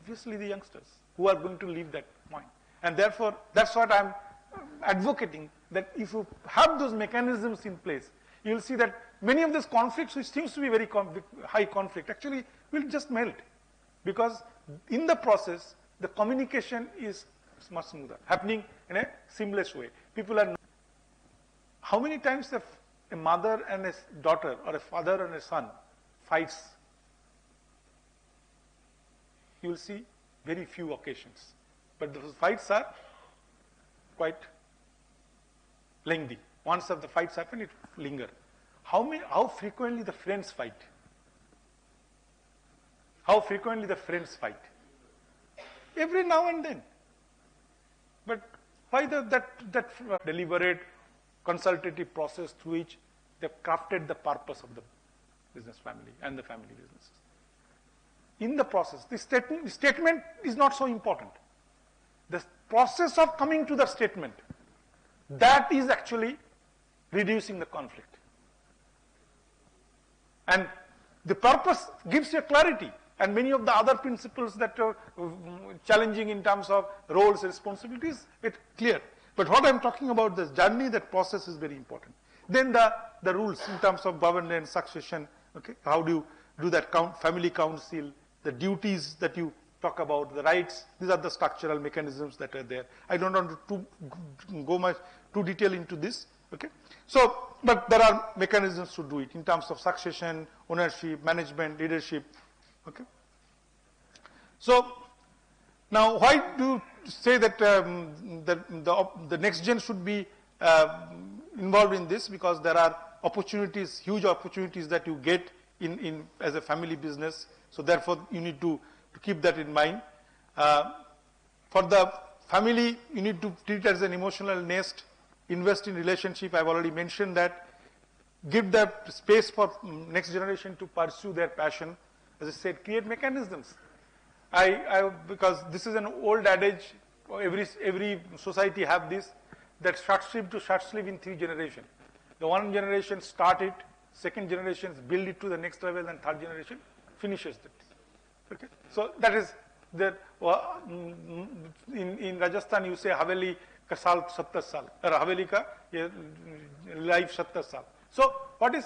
Obviously the youngsters who are going to leave that point. And therefore, that's what I'm advocating, that if you have those mechanisms in place, you'll see that many of these conflicts, which seems to be very high conflict, actually will just melt. Because in the process, the communication is much smoother, happening in a seamless way. People are, how many times a mother and a daughter or a father and a son fights? You will see very few occasions. But those fights are quite lengthy. Once the fights happen, it linger. How frequently the friends fight? How frequently the friends fight? Every now and then. But why that deliberate, consultative process through which they've crafted the purpose of the business family and the family businesses? In the process, the statement is not so important. The process of coming to the statement, that is actually reducing the conflict. And the purpose gives you clarity. And many of the other principles that are challenging in terms of roles, responsibilities, it's clear. But what I'm talking about, this journey, that process is very important. Then the rules in terms of governance, succession, okay? How do you do that family council, the duties that you talk about, the rights, these are the structural mechanisms that are there. I don't want to go much too detail into this, okay? So, but there are mechanisms to do it in terms of succession, ownership, management, leadership, okay? So, now why do you say that the next gen should be involved in this? Because there are opportunities, huge opportunities that you get in as a family business. So therefore, you need to keep that in mind. For the family, you need to treat it as an emotional nest, invest in relationship. I've already mentioned that. Give the space for next generation to pursue their passion. As I said, create mechanisms. Because this is an old adage, every society have this, that short sleeve to short sleeve in 3 generations. The one generation start it, second generation build it to the next level, and third generation finishes it. Okay, so that is the in Rajasthan you say Haveli ka saal 70 saal, or Haveli ka life 70 saal. So what is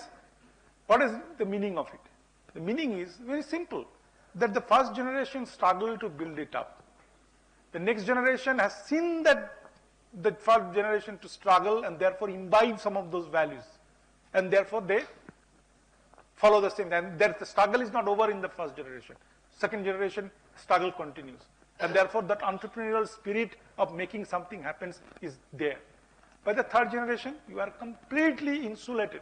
the meaning of it? The meaning is very simple, that the first generation struggled to build it up. The next generation has seen that the first generation to struggle and therefore imbibe some of those values, and therefore they follow the same. And the struggle is not over in the first generation. Second generation struggle continues, and therefore that entrepreneurial spirit of making something happens is there. By the third generation, you are completely insulated.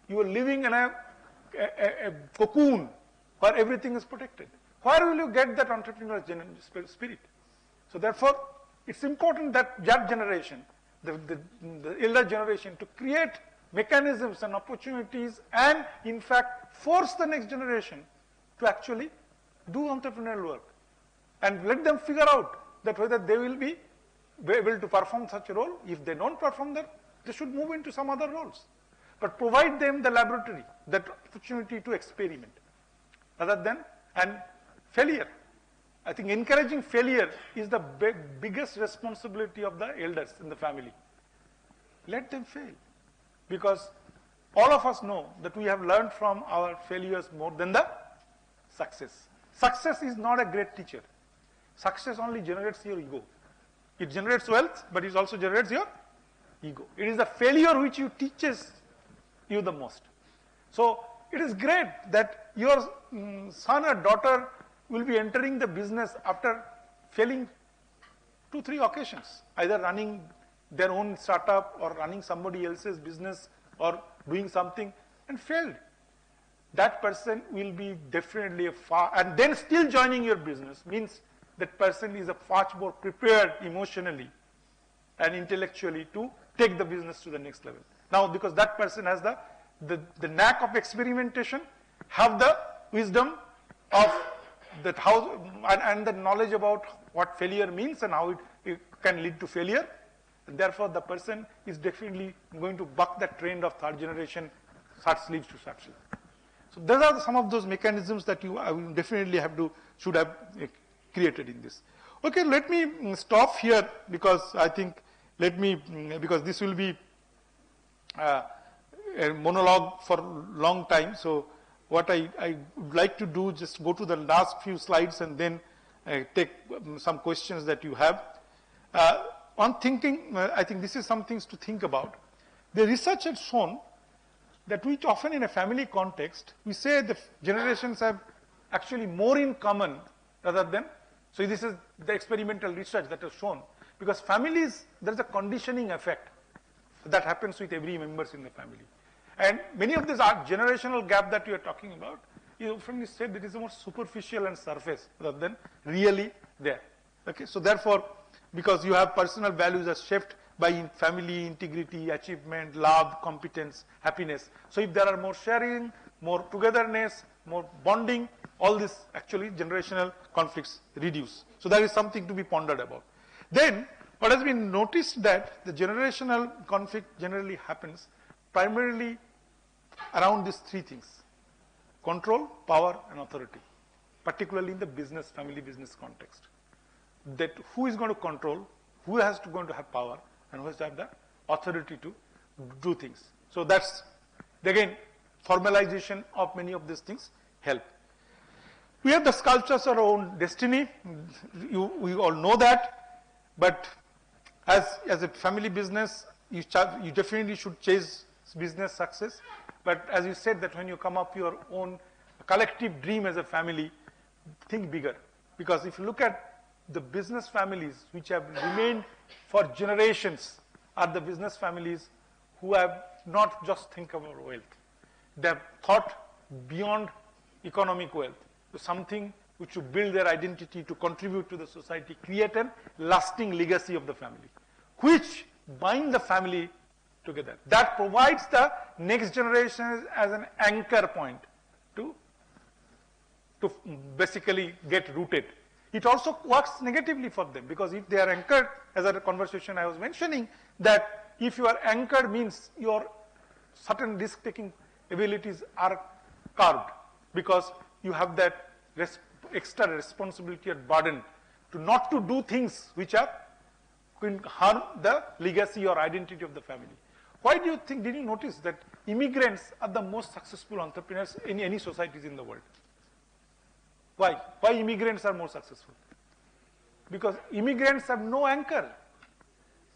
You are living in a cocoon where everything is protected. Where will you get that entrepreneurial spirit? So therefore, it's important that generation, the elder generation, to create mechanisms and opportunities, and in fact force the next generation to actually do entrepreneurial work, and let them figure out that whether they will be able to perform such a role. If they don't perform that, they should move into some other roles. But provide them the laboratory, that opportunity to experiment, rather than, and failure. I think encouraging failure is the biggest responsibility of the elders in the family. Let them fail, because all of us know that we have learned from our failures more than the success. Success is not a great teacher. Success only generates your ego. It generates wealth, but it also generates your ego. It is the failure which you teaches you the most. So it is great that your son or daughter will be entering the business after failing 2-3 occasions, either running their own startup or running somebody else's business or doing something and failed. That person will be definitely and then still joining your business means that person is a far more prepared emotionally and intellectually to take the business to the next level. Now, because that person has the knack of experimentation, have the wisdom of that how and the knowledge about what failure means and how it can lead to failure, and therefore the person is definitely going to buck that trend of third generation short sleeves to short sleeves. So those are some of those mechanisms that I will definitely should have created in this. Okay, let me stop here, because I think because this will be a monologue for a long time. So what I would like to do, just go to the last few slides and then take some questions that you have. On thinking, I think this is some things to think about. The research has shown that which often in a family context, we say the generations have actually more in common rather than, so this is the experimental research that has shown, because families, there's a conditioning effect that happens with every members in the family. And many of these are generational gap that you are talking about, you often said that is more superficial and surface rather than really there. Okay, so therefore, because you have personal values are shaped by family, integrity, achievement, love, competence, happiness. So if there are more sharing, more togetherness, more bonding, all this actually generational conflicts reduce. So that is something to be pondered about. Then what has been noticed that the generational conflict generally happens primarily around these 3 things: control, power, and authority, particularly in the business, family business context. That who is going to control, who has to going to have power, and who has to have the authority to do things. So that's, again, formalization of many of these things help. We have the sculptures of our own destiny. We all know that, but as a family business, you definitely should chase business success. But as you said, that when you come up your own collective dream as a family, think bigger. Because if you look at the business families which have remained for generations, are the business families who have not just think about wealth. They have thought beyond economic wealth to something which will build their identity, to contribute to the society, create a lasting legacy of the family, which bind the family together. That provides the next generation as an anchor point to basically get rooted. It also works negatively for them, because if they are anchored, as a conversation I was mentioning, that if you are anchored means your certain risk-taking abilities are curbed, because you have that extra responsibility and burden to not to do things which are can harm the legacy or identity of the family. Why do you think, did you notice that immigrants are the most successful entrepreneurs in any societies in the world? Why? Why immigrants are more successful? Because immigrants have no anchor.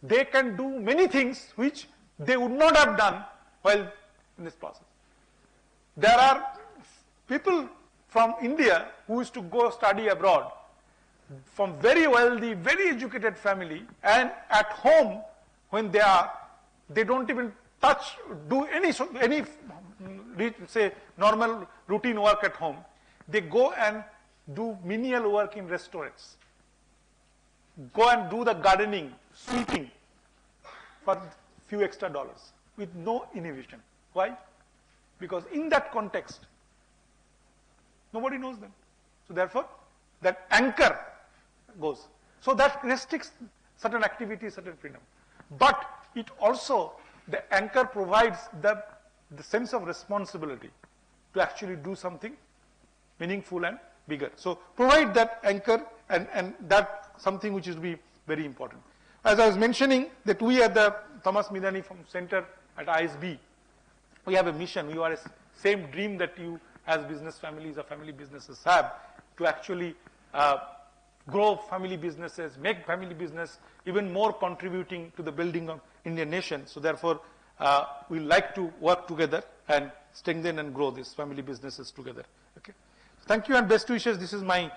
They can do many things which they would not have done while in this process. There are people from India who used to go study abroad, from very wealthy, very educated family, and at home when they are, they don't even touch, do any say normal routine work at home. They go and do menial work in restaurants. Go and do the gardening, sweeping for few extra dollars with no inhibition. Why? Because in that context, nobody knows them. So therefore, that anchor goes. So that restricts certain activities, certain freedom. But it also, the anchor provides the sense of responsibility to actually do something meaningful and bigger. So provide that anchor, and that something which is to be very important. As I was mentioning, that we at the Thomas Midani from Center at ISB, we have a mission. We are a same dream that you as business families or family businesses have, to actually grow family businesses, make family business even more contributing to the building of Indian nation. So therefore, we like to work together and strengthen and grow these family businesses together. Okay. Thank you and best wishes. This is my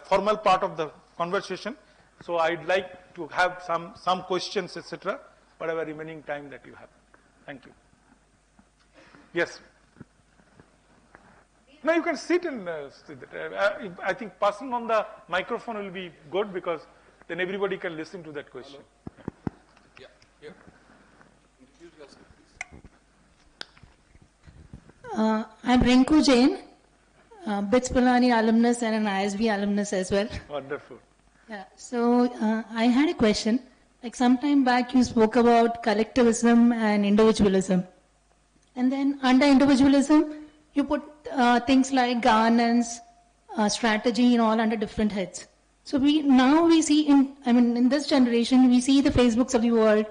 formal part of the conversation. So I'd like to have some questions, etc., whatever remaining time that you have. Thank you. Yes. Now you can sit and I think passing on the microphone will be good, because then everybody can listen to that question. Yeah, here. Introduce yourself, please. I'm Rinku Jain, BITS Pilani alumnus and an ISB alumnus as well. Wonderful. Yeah. So I had a question. Like some time back, you spoke about collectivism and individualism, and then under individualism, you put things like governance, strategy, and all under different heads. So we see in this generation, we see the Facebooks of the world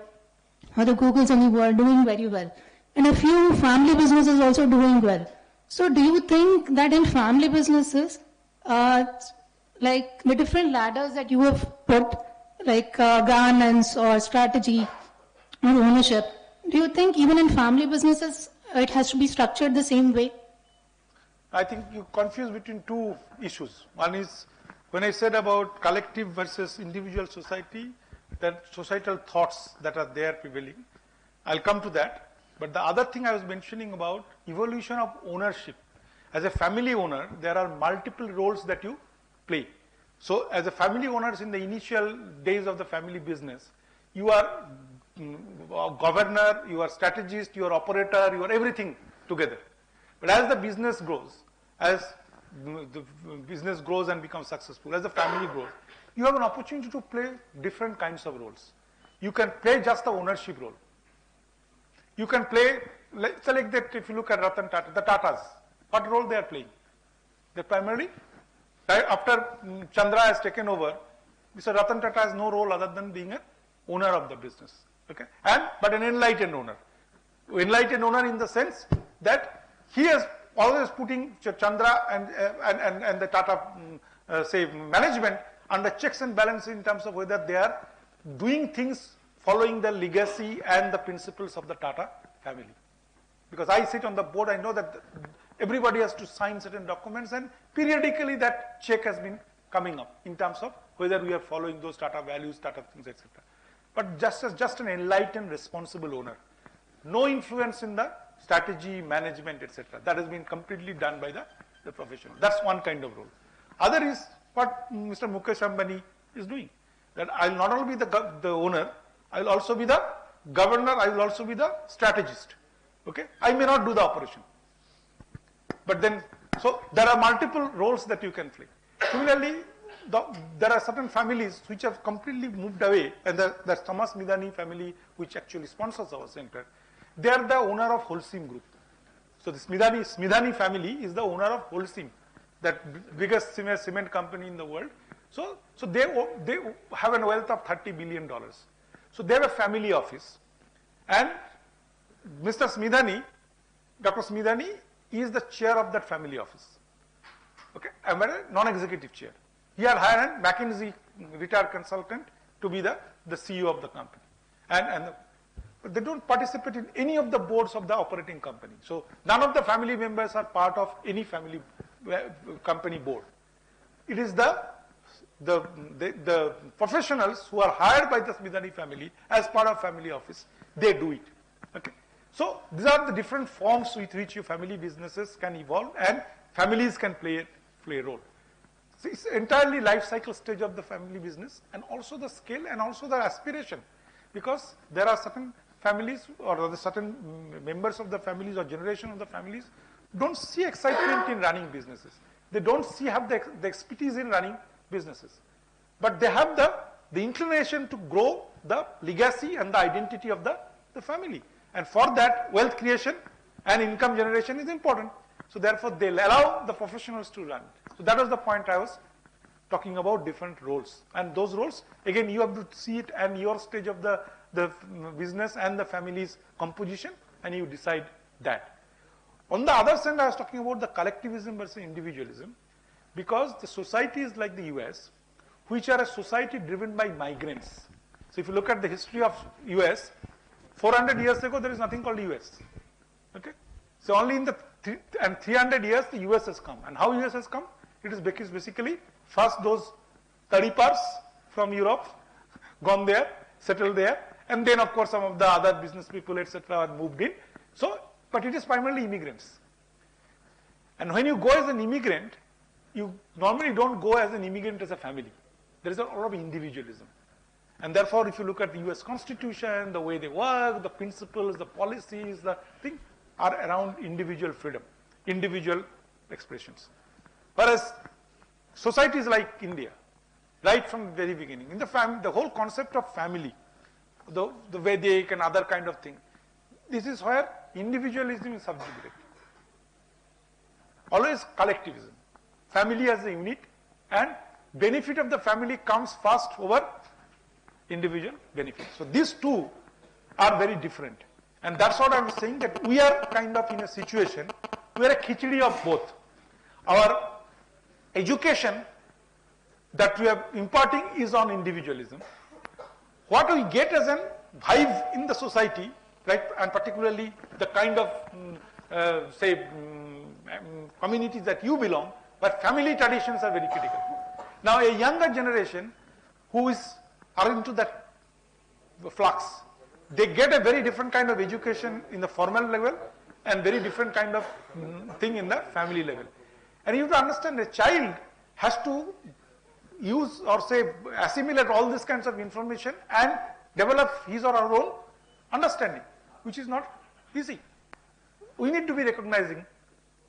or the Googles of the world doing very well, and a few family businesses also doing well. So do you think that in family businesses, like the different ladders that you have put, like governance or strategy or ownership, do you think even in family businesses it has to be structured the same way? I think you confuse between two issues. One is, when I said about collective versus individual society, that societal thoughts that are there prevailing, I'll come to that. But the other thing I was mentioning about evolution of ownership. As a family owner, there are multiple roles that you play. So as a family owners in the initial days of the family business, you are governor, you are strategist, you are operator, you are everything together. But as the business grows, as the business grows and becomes successful, as the family grows, you have an opportunity to play different kinds of roles. You can play just the ownership role. You can play, let's select that if you look at Ratan Tata, the Tatas, what role they are playing? They primarily, after Chandra has taken over, Mr. Ratan Tata has no role other than being an owner of the business. Okay? But an enlightened owner. Enlightened owner in the sense that he is always putting Chandra and the Tata say management under checks and balances in terms of whether they are doing things following the legacy and the principles of the Tata family. Because I sit on the board, I know that everybody has to sign certain documents, and periodically that check has been coming up in terms of whether we are following those Tata values, Tata things, etc. But just an enlightened, responsible owner. No influence in the strategy, management, etc. That has been completely done by the professional. That's one kind of role. Other is what Mr. Mukesh Ambani is doing. That I'll not only be the owner, I'll also be the governor, I will also be the strategist. Okay? I may not do the operation. But then, so there are multiple roles that you can play. Similarly, there are certain families which have completely moved away, and the Thomas Smithani family, which actually sponsors our center, they are the owner of Holcim Group. So the Smithani family is the owner of Holcim, that biggest cement company in the world. So they have a wealth of $30 billion. So they have a family office. And Mr. Smithani, Dr. Smithani is the chair of that family office. Okay, I'm a non-executive chair. He had hired a McKinsey retired consultant to be the CEO of the company. But they don't participate in any of the boards of the operating company. So none of the family members are part of any family company board. It is the professionals who are hired by the Smithani family as part of family office, they do it. Okay. So these are the different forms with which your family businesses can evolve and families can play a role. So it's entirely life cycle stage of the family business, and also the scale and also the aspiration, because there are certain families or the certain members of the families or generation of the families don't see excitement in running businesses. They don't have the expertise in running businesses, but they have the inclination to grow the legacy and the identity of the family. And for that, wealth creation and income generation is important. So therefore, they'll allow the professionals to run. So that was the point I was talking about, different roles. And those roles, again, you have to see it and your stage of the business and the family's composition, and you decide that. On the other side, I was talking about the collectivism versus individualism, because the societies like the US, which are a society driven by migrants. So if you look at the history of US, 400 years ago, there is nothing called US. Okay? So only in the 300 years, the US has come. And how US has come? It is basically first those Tadipars from Europe gone there, settled there, and then of course some of the other business people, etc., are moved in. So, but it is primarily immigrants. And when you go as an immigrant, you normally don't go as an immigrant as a family. There is a lot of individualism. And therefore, if you look at the US Constitution, the way they work, the principles, the policies, the thing are around individual freedom, individual expressions. Whereas societies like India, right from the very beginning, in the whole concept of family, the Vedic and other kind of thing, this is where individualism is subjugated. Always collectivism. Family as a unit, and benefit of the family comes first over individual benefit. So these two are very different. And that's what I'm saying, that we are kind of in a situation where a khichdi of both. Our education that we are imparting is on individualism. What we get as a vibe in the society, right, and particularly the kind of, communities that you belong, but family traditions are very critical. Now a younger generation who are into that flux, they get a very different kind of education in the formal level and very different kind of thing in the family level. And you have to understand, a child has to use or assimilate all these kinds of information and develop his or her own understanding, which is not easy. We need to be recognizing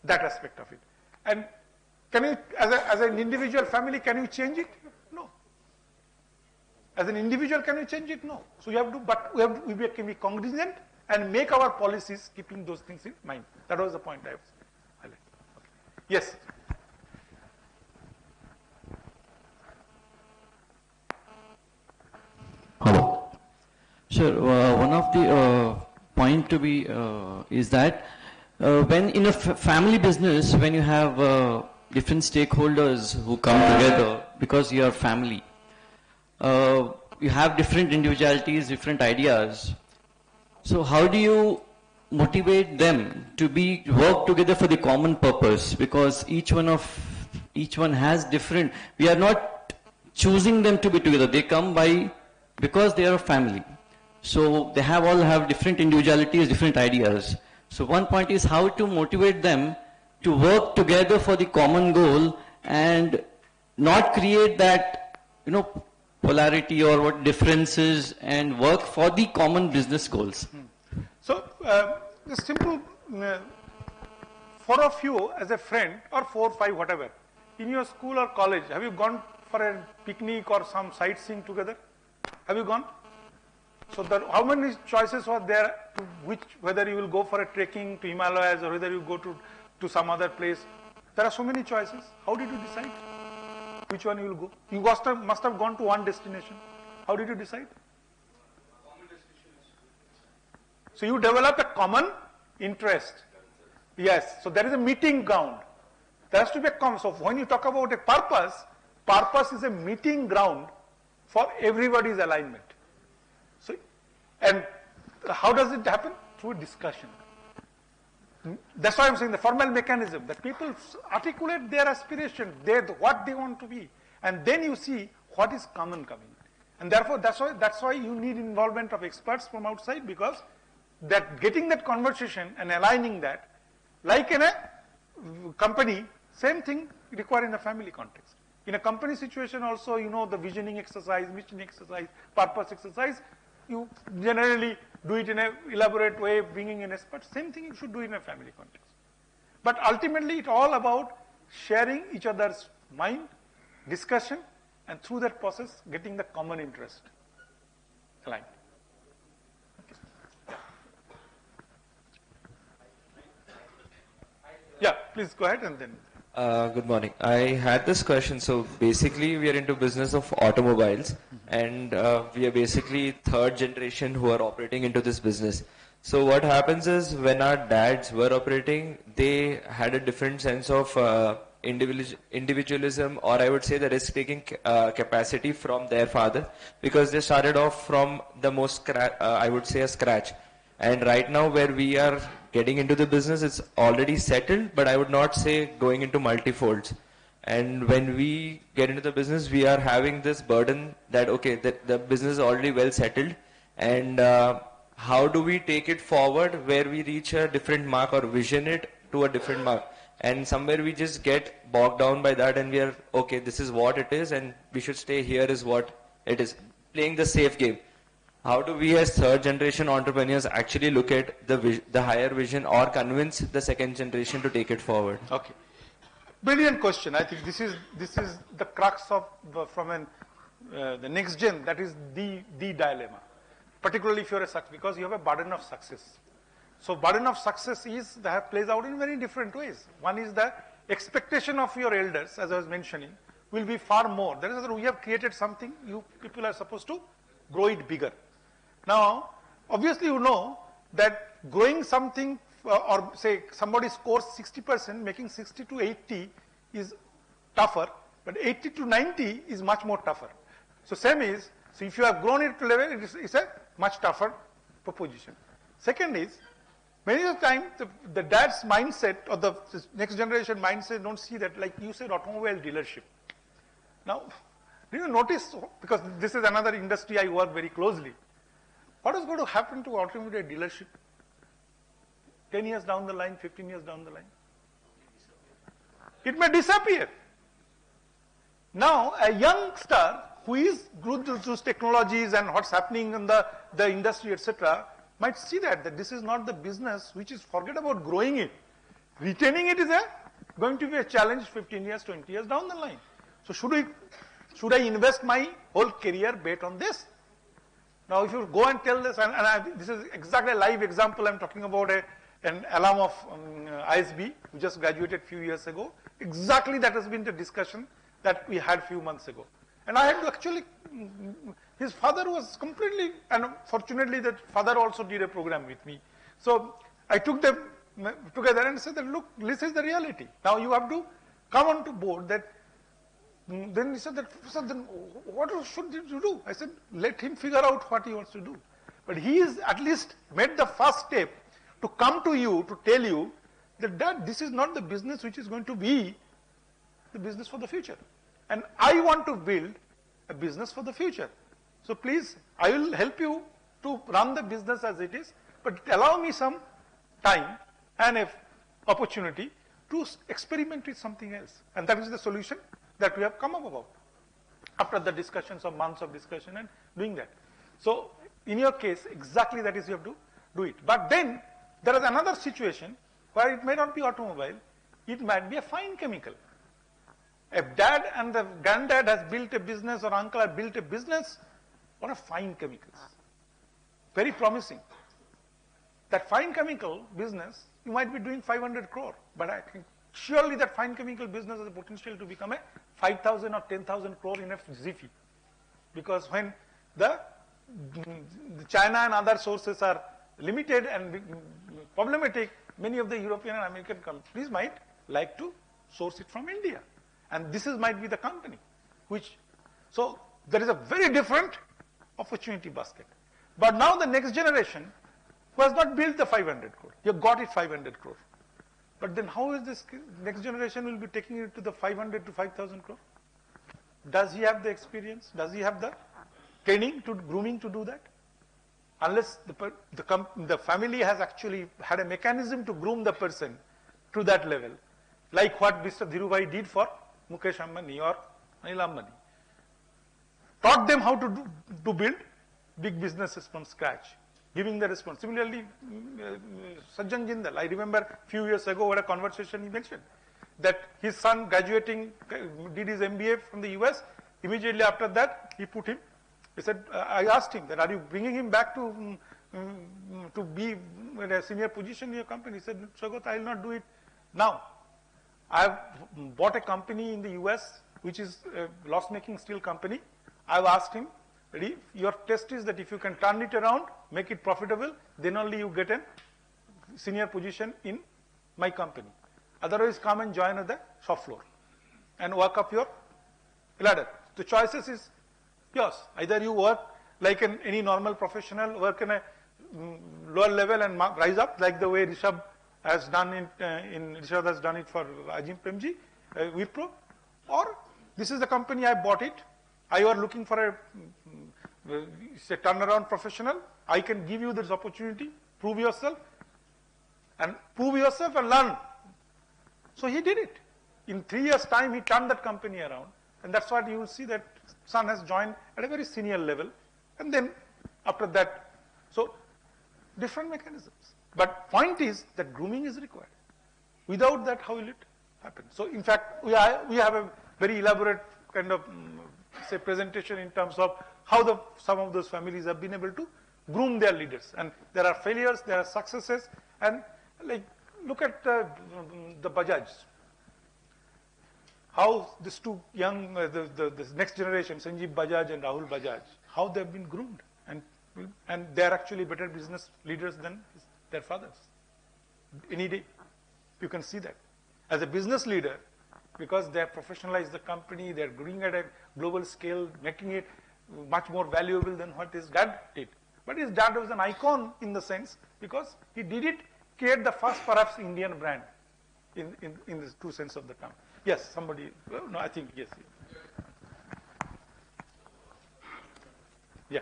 that aspect of it. And can you, as an individual family, can you change it? No. As an individual, can you change it? No. So you have to, but we can be cognizant and make our policies keeping those things in mind. That was the point I was highlighting. Okay. Yes. Hello. Sure. One of the point to be is that when in a family business, when you have different stakeholders who come together because you are family, you have different individualities, different ideas. So how do you motivate them to work together for the common purpose? Because each one has different. We are not choosing them to be together. They come because they are a family. So they all have different individualities, different ideas. So one point is how to motivate them to work together for the common goal and not create that, polarity or what differences, and work for the common business goals. So the simple, for of you as a friend, or 4 or 5, whatever, in your school or college, have you gone for a picnic or some sightseeing together? Have you gone? So how many choices were there to whether you will go for a trekking to Himalayas or whether you go to some other place? There are so many choices. How did you decide which one you will go? You must have gone to one destination. How did you decide? So you develop a common interest. Yes, so there is a meeting ground. There has to be a common. So when you talk about a purpose is a meeting ground for everybody's alignment. So, and how does it happen? Through discussion. That's why I'm saying the formal mechanism, that people articulate their aspiration, what they want to be, and then you see what is common coming. And therefore, that's why you need involvement of experts from outside, because that getting that conversation and aligning that, like in a company, same thing required in a family context. In a company situation also, you know, the visioning exercise, mission exercise, purpose exercise, you generally do it in an elaborate way, bringing in experts. Same thing you should do in a family context. But ultimately, it's all about sharing each other's mind, discussion, and through that process, getting the common interest aligned. Okay. Yeah, please go ahead and then. Good morning. I had this question. So basically, we are into business of automobiles, and we are basically third generation who are operating into this business. So what happens is, when our dads were operating, they had a different sense of individualism, or I would say the risk-taking capacity from their father, because they started off from the most, I would say, a scratch. And right now, where we are getting into the business, it's already settled, but I would not say going into multifolds. And when we get into the business, we are having this burden that, okay, the business is already well settled, and how do we take it forward where we reach a different mark or vision it to a different mark? And somewhere we just get bogged down by that, and we are, okay, this is what it is, and we should stay here is what it is, playing the safe game. How do we as third generation entrepreneurs actually look at the higher vision, or convince the second generation to take it forward? Okay. Brilliant question. I think this is the crux of the next gen. That is the dilemma, particularly if you're because you have a burden of success. So burden of success plays out in very different ways. One is the expectation of your elders, as I was mentioning, will be far more. That is that we have created something. You people are supposed to grow it bigger. Now, obviously, you know that growing something, or say somebody scores 60%, making 60 to 80 is tougher, but 80 to 90 is much more tougher. So same is, so if you have grown it to level, it's a much tougher proposition. Second is, many of the time, the dad's mindset or the next generation mindset don't see that, like you said, automobile dealership. Now, do you notice, because this is another industry I work very closely, what is going to happen to automobile dealership 10 years down the line, 15 years down the line? It may disappear. Now, a youngster who is glued to those technologies and what's happening in the industry, etc., might see that this is not the business, which is, forget about growing it. Retaining it is going to be a challenge 15 years, 20 years down the line. So should I invest my whole career bet on this? Now, if you go and tell this, and this is exactly a live example, I'm talking about an alum of ISB who just graduated a few years ago. Exactly that has been the discussion that we had a few months ago. And I had to actually, his father was completely, and fortunately that father also did a program with me. So I took them together and said that, look, this is the reality. Now you have to come on to board that. Then he said that, so then what should you do? I said, let him figure out what he wants to do. But he is at least made the first step to come to you, to tell you that, Dad, this is not the business which is going to be the business for the future. And I want to build a business for the future. So please, I will help you to run the business as it is, but allow me some time and an opportunity to experiment with something else. And that is the solution that we have come up about after the discussions of months of discussion and doing that. So in your case, exactly that is you have to do it. But then there is another situation where it may not be automobile, it might be a fine chemical. If dad and the granddad has built a business or uncle has built a business, what a fine chemicals. Very promising. That fine chemical business, you might be doing 500 crore, but I think surely that fine chemical business has the potential to become a 5,000 or 10,000 crore in a jiffy. Because when the China and other sources are limited and problematic, many of the European and American countries might like to source it from India. And this might be the company which, so there is a very different opportunity basket. But now the next generation who has not built the 500 crore, you got it 500 crore. But then how is this next generation will be taking it to the 500 to 5,000 crore? Does he have the experience? Does he have the training to grooming to do that? Unless the family has actually had a mechanism to groom the person to that level, like what Mr. Dhirubhai did for Mukesh Ambani or Anil Ambani. Taught them how to build big businesses from scratch, giving the response. Similarly, Sajjan Jindal, I remember a few years ago what a conversation he mentioned, that his son graduating, did his MBA from the US, immediately after that he put him, he said, I asked him that, are you bringing him back to be in a senior position in your company? He said, Sagat, I will not do it now. I have bought a company in the US, which is a loss-making steel company. I have asked him, your test is that if you can turn it around, make it profitable, then only you get a senior position in my company. Otherwise, come and join at the shop floor and work up your ladder. The choices is yours. Either you work like any normal professional, work in a lower level and rise up, like the way Rishabh has done it. Rishabh has done it for Ajim Premji, Wipro, or this is the company I bought it. You are looking for a turnaround professional. I can give you this opportunity. Prove yourself and learn. So he did it. In 3 years' time, he turned that company around, and that's what you will see that son has joined at a very senior level, and then after that, so different mechanisms. But point is that grooming is required. Without that, how will it happen? So in fact, we have a very elaborate kind of say presentation in terms of how some of those families have been able to groom their leaders, and there are failures, there are successes, and like look at the Bajaj. How these two young, this next generation, Sanjeev Bajaj and Rahul Bajaj, how they have been groomed, and they are actually better business leaders than their fathers. Any day, you can see that. As a business leader, because they have professionalized the company, they are growing at a global scale, making it much more valuable than what his dad did. But his dad was an icon in the sense, because he did it, create the first perhaps Indian brand in the true sense of the term. Yes, somebody, well, no, I think, yes. Yeah.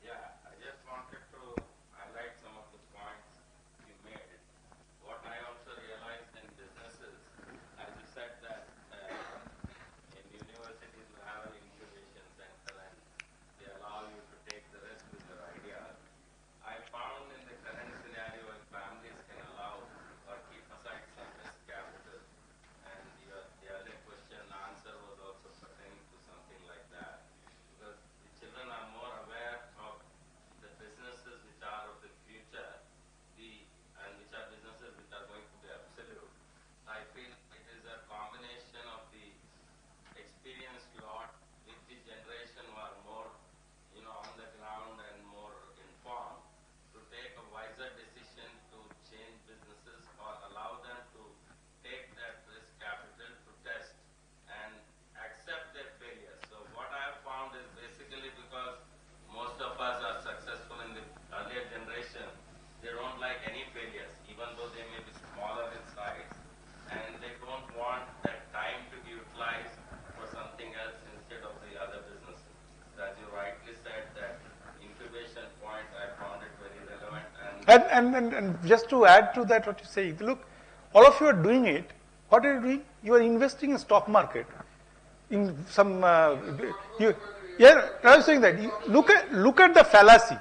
Yeah, I just wanted to highlight some of the points you made. What I also realized in businesses, as you said that in universities you have an incubation center and they allow you to take the risk with your ideas. I found in the current scenario, if families can allow or keep aside some risk capital, and the other question and answer was also pertaining to something like that, because the children are more aware of the businesses which are of the future, and which are businesses which are going to be absolute. I feel it is a combination of the experienced lot with the generation who are more, on the ground and more informed, to take a wiser decision to change businesses or allow them to take that risk capital to test and accept their failures. So what I have found is basically because most of us are successful in the earlier generation, they don't like any failures, even though they may be smaller in size, and they don't want that time to be utilized for something else instead of the other businesses. As you rightly said, that incubation point, I found it very relevant. And just to add to that, what you say, look, all of you are doing it. What are you doing? You are investing in stock market. In some, I was saying that. Look at the fallacy.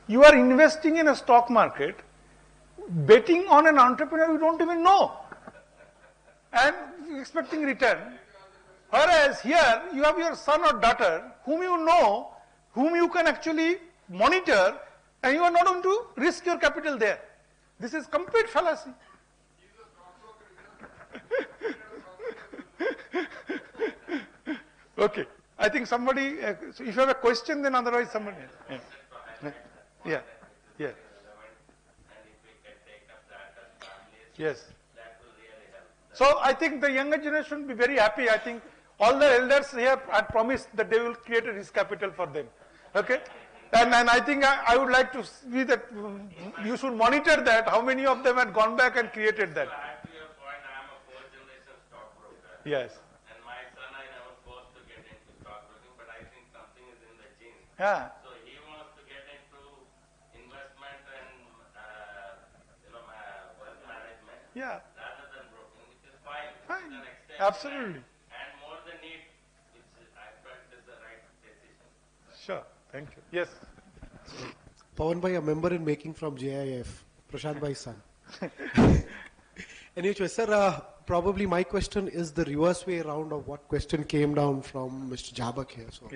You are investing in a stock market, betting on an entrepreneur you don't even know. And expecting return. Whereas here, you have your son or daughter, whom you know, whom you can actually monitor, and you are not going to risk your capital there. This is complete fallacy. Okay. I think somebody, so if you have a question, then otherwise somebody. Yeah. Yeah. Yes. So I think the younger generation will be very happy. I think all the elders here had promised that they will create a risk capital for them. Okay? And I think I would like to see that you should monitor that, how many of them had gone back and created that. To your point, I am a fourth-generation stockbroker. Yes. And my son, I never forced to get into stockbroking, but I think something is in the genes. Yeah. So he wants to get into investment and wealth management rather than broking, which is fine. Fine. To an extent. Absolutely. And more than need, which I felt is the right decision. Sure. Thank you. Yes. Pawan bhai, a member in making from JIF, Prashant bhai's son. Anyway, sir, probably my question is the reverse way around of what question came down from Mr. Jabak here. So,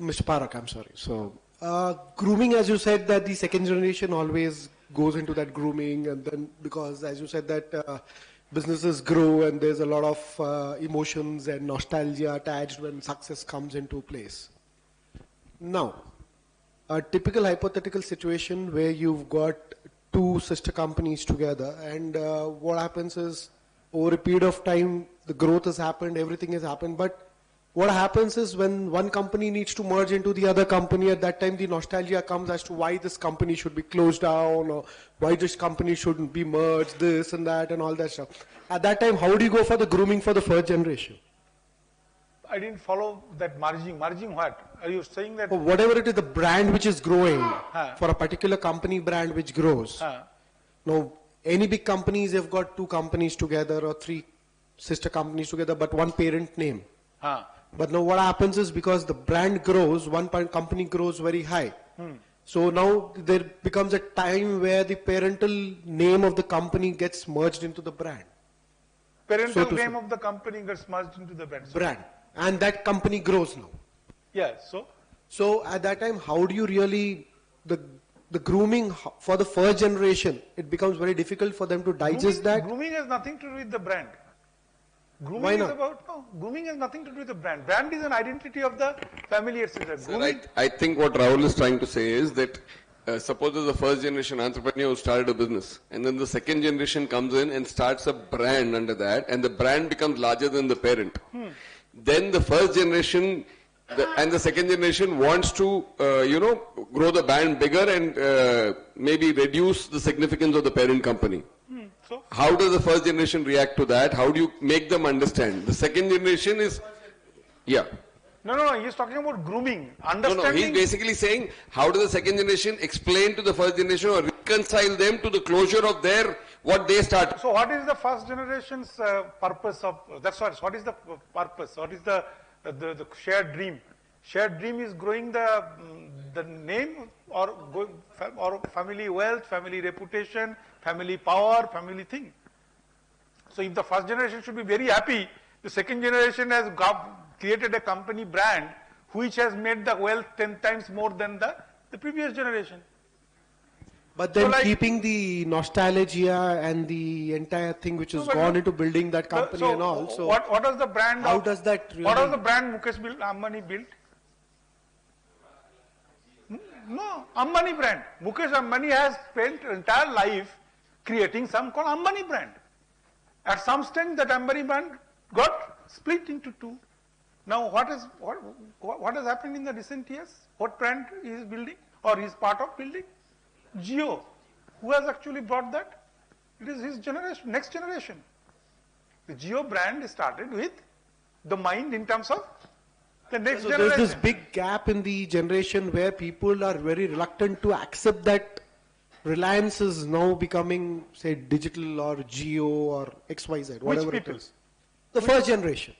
Mr. Parak, I'm sorry. So, grooming, as you said, that the second generation always goes into that grooming, and then because, as you said, that businesses grow and there's a lot of emotions and nostalgia attached when success comes into place. Now, a typical hypothetical situation where you've got two sister companies together, and what happens is over a period of time the growth has happened, everything has happened, but what happens is when one company needs to merge into the other company, at that time the nostalgia comes as to why this company should be closed down or why this company shouldn't be merged, this and that and all that stuff. At that time, how do you go for the grooming for the first generation? I didn't follow that merging. Merging what? Are you saying that? Whatever it is, the brand which is growing for a particular company brand which grows. Now, any big companies have got two companies together or three sister companies together, but one parent name. But now what happens is because the brand grows, one company grows very high. So now there becomes a time where the parental name of the company gets merged into the brand. Parental name of the company gets merged into the brand. Brand. And that company grows now. Yeah, so at that time, how do you really, the grooming for the first generation, it becomes very difficult for them to digest that? Grooming has nothing to do with the brand. Grooming Why is not? Grooming has nothing to do with the brand. Brand is an identity of the family, etc. Sir, I think what Rahul is trying to say is that suppose there's a first generation entrepreneur who started a business, and then the second generation comes in and starts a brand under that, and the brand becomes larger than the parent. Then the first generation and the second generation wants to, grow the brand bigger and maybe reduce the significance of the parent company. How does the first generation react to that? How do you make them understand? The second generation is, No, he's talking about grooming. Understanding. No, he's basically saying, how does the second generation explain to the first generation or reconcile them to the closure of what they started? So what is the first generation's purpose of, what is the purpose? What is the shared dream? Shared dream is growing the name or family wealth, family reputation, family power, family thing. So if the first generation should be very happy, the second generation has created a company brand which has made the wealth 10 times more than the previous generation. But then keeping the nostalgia and the entire thing which has gone into building that company and all. So what does the brand? How does that really? What does the brand Mukesh Ambani built? No, Ambani brand. Mukesh Ambani has spent entire life creating some called Ambani brand. At some stage, that Ambani brand got split into two. Now, what has happened in the recent years? What brand he is building or he is part of building? JIO. Who has actually brought that? It is his generation, next generation. The JIO brand started with the mind in terms of the next generation. There's this big gap in the generation where people are very reluctant to accept that Reliance is now becoming, say, digital or JIO or XYZ, whatever it is. The first generation.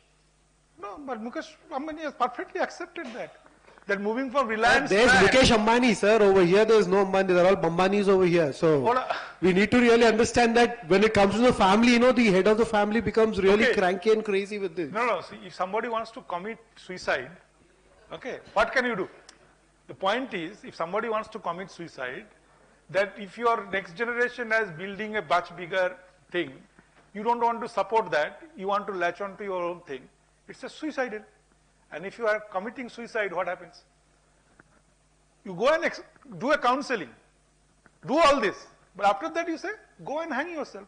No, but Mukesh Ambani has perfectly accepted that. that moving from Reliance There's brand- Mukesh Ambani, sir. Over here, there's no Ambani. They're all Bambanis over here. So we need to really understand that when it comes to the family, the head of the family becomes really Okay. cranky and crazy with this. No. See, if somebody wants to commit suicide, okay, what can you do? The point is, if somebody wants to commit suicide, that if your next generation is building a much bigger thing, you don't want to support that, you want to latch on to your own thing, it's a suicidal. And if you are committing suicide, what happens? You go and do a counseling, do all this, but after that you say, go and hang yourself.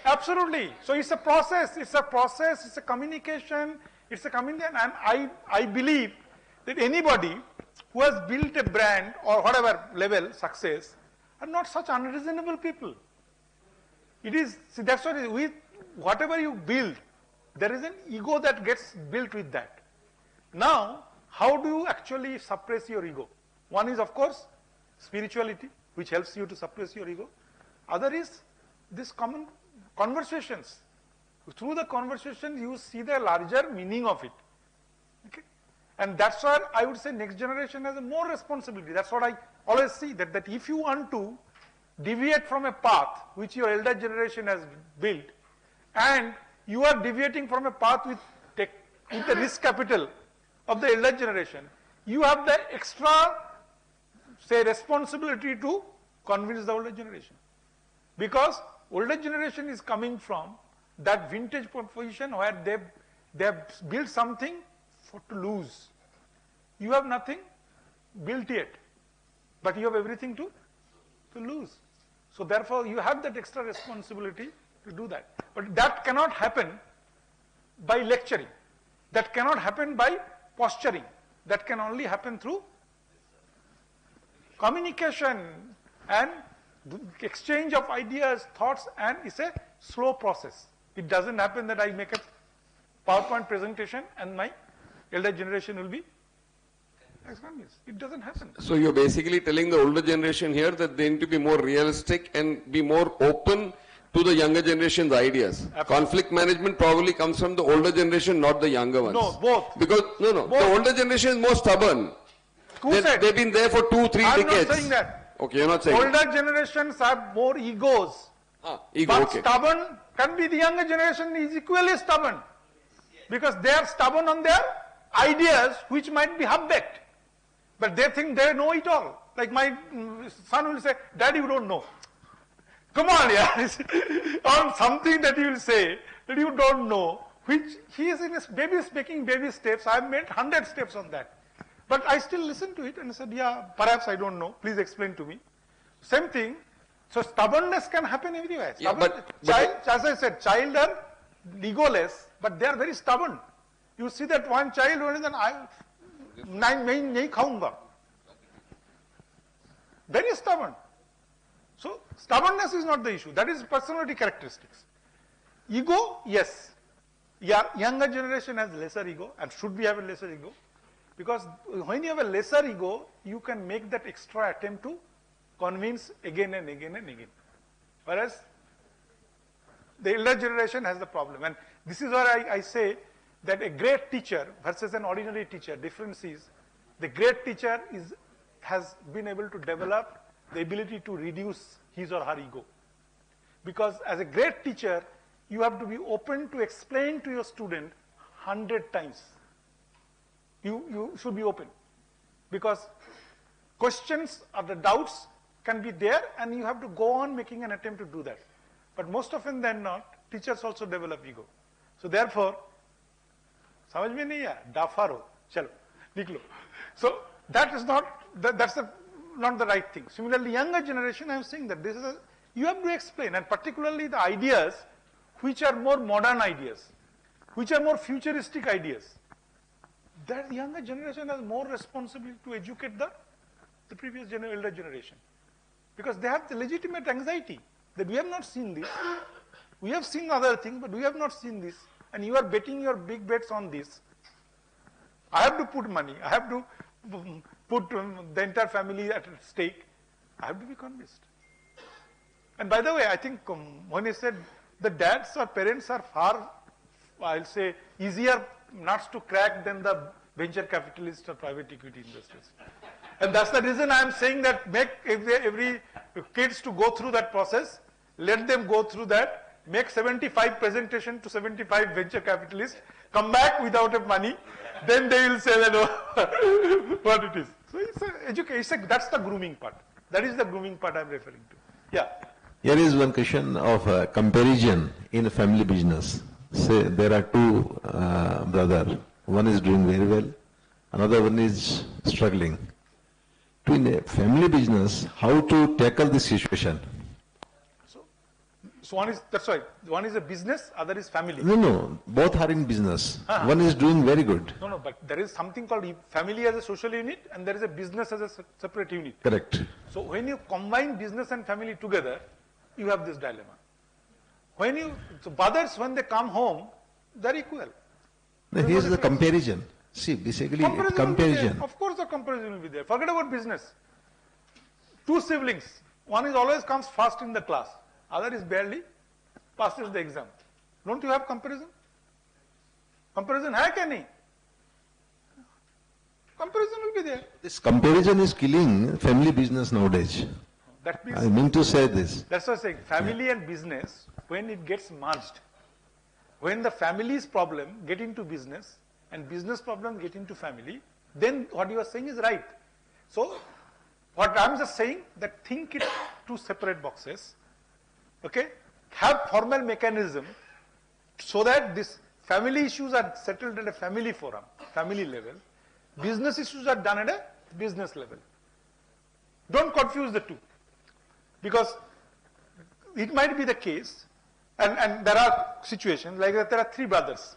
Absolutely. So it's a process, it's a communication, and I believe that anybody who has built a brand or whatever level success are not such unreasonable people. It is, see, that's what whatever you build, there is an ego that gets built with that. Now, how do you actually suppress your ego? One is, of course, spirituality, which helps you to suppress your ego. Other is this common conversations. Through the conversation, you see the larger meaning of it. Okay? And that's why I would say next generation has a more responsibility. That's what I always see, that if you want to deviate from a path which your elder generation has built, and you are deviating from a path with the risk capital of the elder generation, you have the extra, say, responsibility to convince the older generation. Because older generation is coming from that vintage position where they have built something to lose. You have nothing built yet, but you have everything to lose. So therefore, you have that extra responsibility to do that. But that cannot happen by lecturing. That cannot happen by posturing. That can only happen through communication and exchange of ideas, thoughts, and it's a slow process. It doesn't happen that I make a PowerPoint presentation and my elder generation will be convinced. It doesn't happen. So you're basically telling the older generation here that they need to be more realistic and be more open to the younger generation's ideas. Absolutely. Conflict management probably comes from the older generation, not the younger ones. No, both. Because, both. The older generation is more stubborn. They've been there for 2-3 decades. I'm not saying that. Okay, you're not saying older that. generations have more egos. Ego, but okay. stubborn can be the younger generation is equally stubborn. Because they are stubborn on their ideas which might be half-baked. But they think they know it all. Like my son will say, Daddy, you don't know. Come on, yeah. On something that you will say that you don't know, which he is in his making baby steps. I have made 100 steps on that. But I still listen to it and I said, yeah, perhaps I don't know. Please explain to me. Same thing. So stubbornness can happen everywhere. Yeah, As I said, child are egoless, but they are very stubborn. You see that one child who is nahi khaunga. Very stubborn. So stubbornness is not the issue. That is personality characteristics. Ego, yes. Yeah, younger generation has lesser ego and should be have a lesser ego. Because when you have a lesser ego, you can make that extra attempt to convince again and again and again. Whereas the elder generation has the problem. And this is where I say that a great teacher versus an ordinary teacher, difference is the great teacher has been able to develop the ability to reduce his or her ego. Because as a great teacher, you have to be open to explain to your student 100 times. You should be open. Because questions or the doubts can be there and you have to go on making an attempt to do that. But most often than not, teachers also develop ego. So therefore, समझ में नहीं आया डाफारो चलो निकलो. So that is not not the right thing. Similarly, younger generation, I am saying that you have to explain, and particularly the ideas which are more modern ideas, which are more futuristic ideas. That the younger generation has more responsibility to educate the previous elder generation, because they have the legitimate anxiety that we have not seen this. We have seen other things, but we have not seen this, and you are betting your big bets on this. I have to put money. I have to put the entire family at stake. I have to be convinced. And by the way, I think when he said the dads or parents are far, I'll say, easier nuts to crack than the venture capitalists or private equity investors. And that's the reason I am saying that make every kids to go through that process, let them go through that, make 75 presentation to 75 venture capitalists, come back without a money, then they will say that, oh, what it is. So it's education, that's the grooming part. That is the grooming part I'm referring to. Yeah. Here is one question of comparison in a family business. Say there are two brothers. One is doing very well, another one is struggling. To in a family business, how to tackle this situation? So one is, that's right, one is a business, other is family. No, both are in business. One is doing very good. No, but there is something called family as a social unit and there is a business as a separate unit. Correct. So when you combine business and family together, you have this dilemma. So brothers, when they come home, they're equal. Now, here's the comparison. See, basically, comparison. Of course the comparison will be there. Forget about business. Two siblings, one is always comes first in the class, other is barely passes the exam. Don't you have comparison? Comparison hai kya nahi? Comparison will be there. This comparison is killing family business nowadays. That means I mean to say this. That's what I'm saying. Family and business, when it gets merged, when the family's problem get into business and business problem get into family, then what you are saying is right. So, what I'm just saying that think it two separate boxes, okay? Have formal mechanism so that this family issues are settled at a family forum, family level. Business issues are done at a business level. Don't confuse the two. Because it might be the case, and there are situations like that there are three brothers.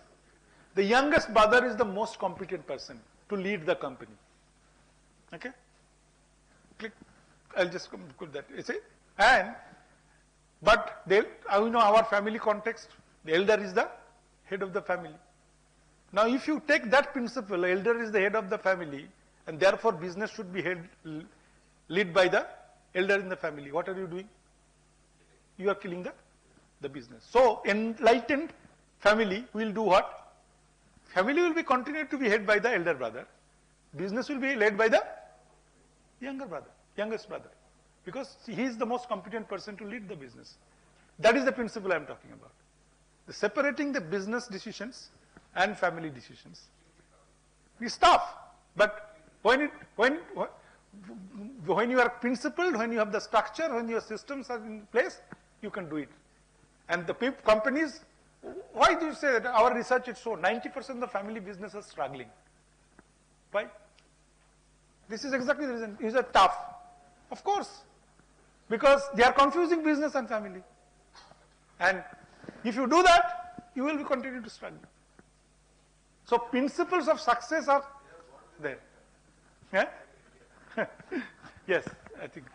The youngest brother is the most competent person to lead the company. Okay? Click. I'll just put that. You see? But we know our family context, the elder is the head of the family. Now if you take that principle, elder is the head of the family, and therefore business should be led by the elder in the family. What are you doing? You are killing the business. So enlightened family will do what? Family will be continued to be headed by the elder brother. Business will be led by the youngest brother. Because he is the most competent person to lead the business. That is the principle I am talking about. Separating the business decisions and family decisions. It's tough, but when you are principled, when you have the structure, when your systems are in place, you can do it. And the companies, why do you say that? Our research is so 90% of the family business are struggling. Why? This is exactly the reason. These are tough. Of course. Because they are confusing business and family. And if you do that, you will be continuing to struggle. So principles of success are there. Yeah? Yes, I think.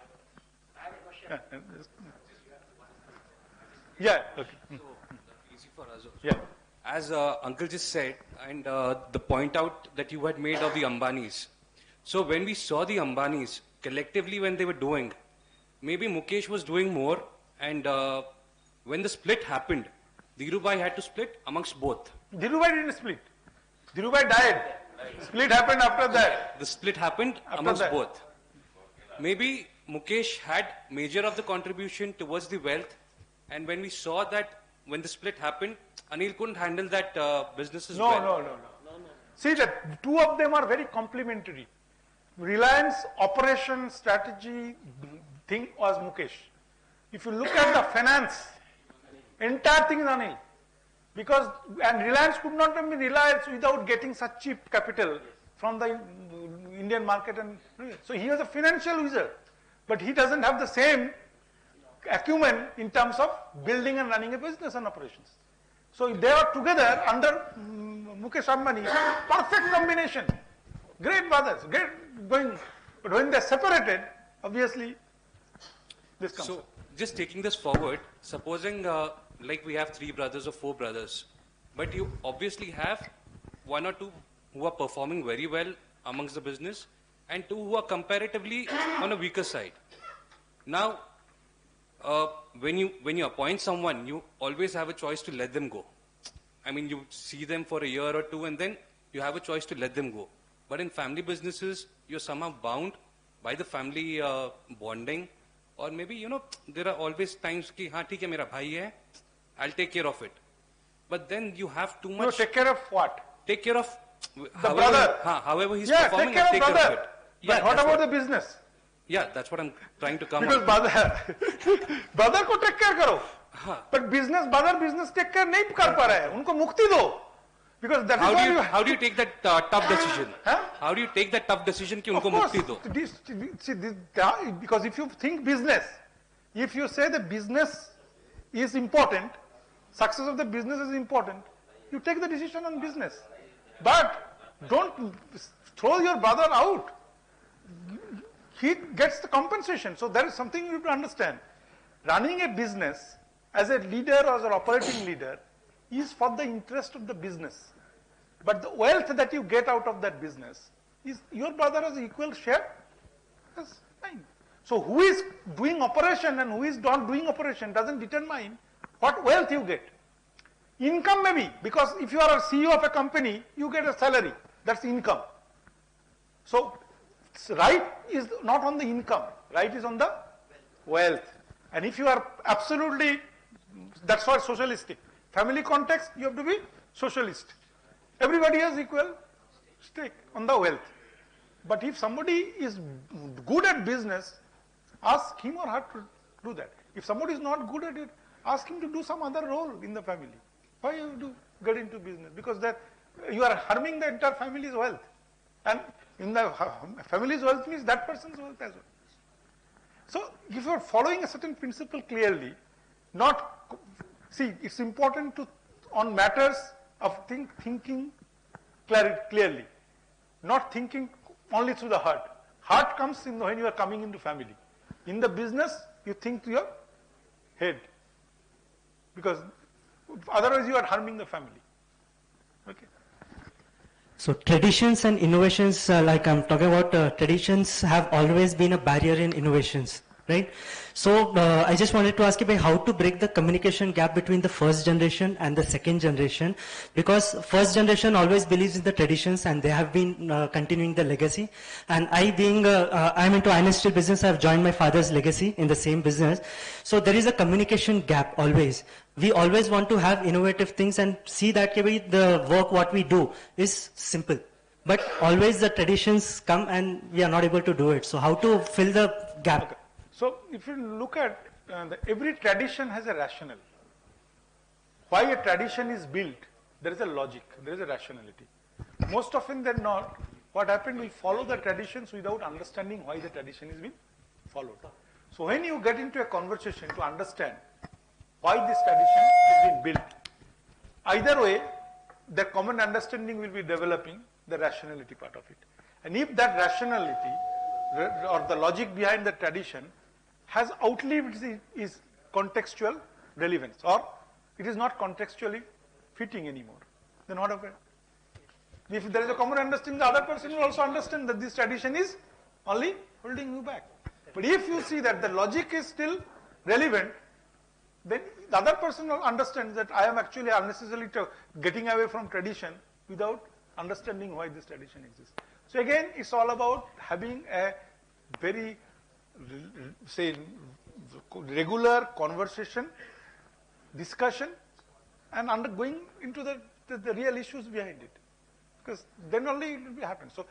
I have a question. Yeah, okay. Easy for us. Yeah. As Uncle just said, and the point out that you had made of the Ambanis. So when we saw the Ambanis, collectively when they were doing, maybe Mukesh was doing more, and when the split happened, Dhirubhai had to split amongst both. Dhirubhai didn't split. Dhirubhai died. Split happened after that. The split happened amongst both. Maybe Mukesh had major of the contribution towards the wealth, and when we saw that when the split happened, Anil couldn't handle that business as well. No. See that two of them are very complementary. Reliance operation strategy thing was Mukesh. If you look at the finance, entire thing is Anil. And Reliance could not have been Reliance without getting such cheap capital from the Indian market. So he was a financial wizard, but he doesn't have the same acumen in terms of building and running a business and operations. So they are together under Mukesh Ambani, perfect combination. Great brothers, great going. But when they're separated, obviously this comes. So just taking this forward, supposing like we have 3 brothers or 4 brothers, but you obviously have 1 or 2 who are performing very well amongst the business and 2 who are comparatively on a weaker side. Now, when you appoint someone, you always have a choice to let them go. I mean, you see them for a year or two, and then you have a choice to let them go. But in family businesses, you're somehow bound by the family bonding, or maybe there are always times ki हाँ ठीक है मेरा भाई है, I'll take care of it. But then you have too much. You take care of what? Take care of the brother. However he's yeah, performing, take care of brother. it. But what about the business? Yeah, that's what I'm trying to come. Because brother को take care करो. But brother business take care नहीं कर पा रहा है. उनको मुक्ति दो. Because that how is do why how do you take that tough decision? How do you take that tough decision कि उनको मुक्ति दो? Because if you think business, if you say the business is important, success of the business is important, you take the decision on business. But don't throw your brother out. He gets the compensation. So there is something you have to understand. Running a business as a leader or as an operating leader is for the interest of the business. But the wealth that you get out of that business is your brother has equal share. That's fine. So who is doing operation and who is not doing operation doesn't determine what wealth you get. Income maybe, because if you are a CEO of a company, you get a salary. That's income. So right is not on the income. Right is on the wealth. And if you are absolutely, that's why socialistic. Family context, you have to be socialist. Everybody has equal stake on the wealth. But if somebody is good at business, ask him or her to do that. If somebody is not good at it, ask him to do some other role in the family. Why you do get into business? Because that you are harming the entire family's wealth. And in the family's wealth means that person's wealth as well. So if you are following a certain principle clearly, it's important to, on matters of thinking clearly, not thinking only through the heart. Heart comes in when you are coming into family. In the business, you think to your head. Because otherwise you are harming the family. Okay. So traditions and innovations, like I'm talking about, traditions have always been a barrier in innovations, right? So I just wanted to ask you how to break the communication gap between the first generation and the second generation, because first generation always believes in the traditions and they have been continuing the legacy. And I being, I'm into iron and steel business, I've joined my father's legacy in the same business. So there is a communication gap always. We always want to have innovative things and see that the work what we do is simple. But always the traditions come and we are not able to do it. So how to fill the gap? Okay. So if you look at, every tradition has a rationale. Why a tradition is built, there is a logic, there is a rationality. Most often than not, what happened, we follow the traditions without understanding why the tradition is being followed. So when you get into a conversation to understand why this tradition is being built, either way, the common understanding will be developing the rationality part of it. And if that rationality or the logic behind the tradition has outlived its contextual relevance, or it is not contextually fitting anymore, then what happens? If there is a common understanding, the other person will also understand that this tradition is only holding you back. But if you see that the logic is still relevant, then the other person will understand that I am actually unnecessarily getting away from tradition without understanding why this tradition exists. So again, it's all about having a very, say, regular conversation, discussion, and going into the real issues behind it. Because then only it will happen. So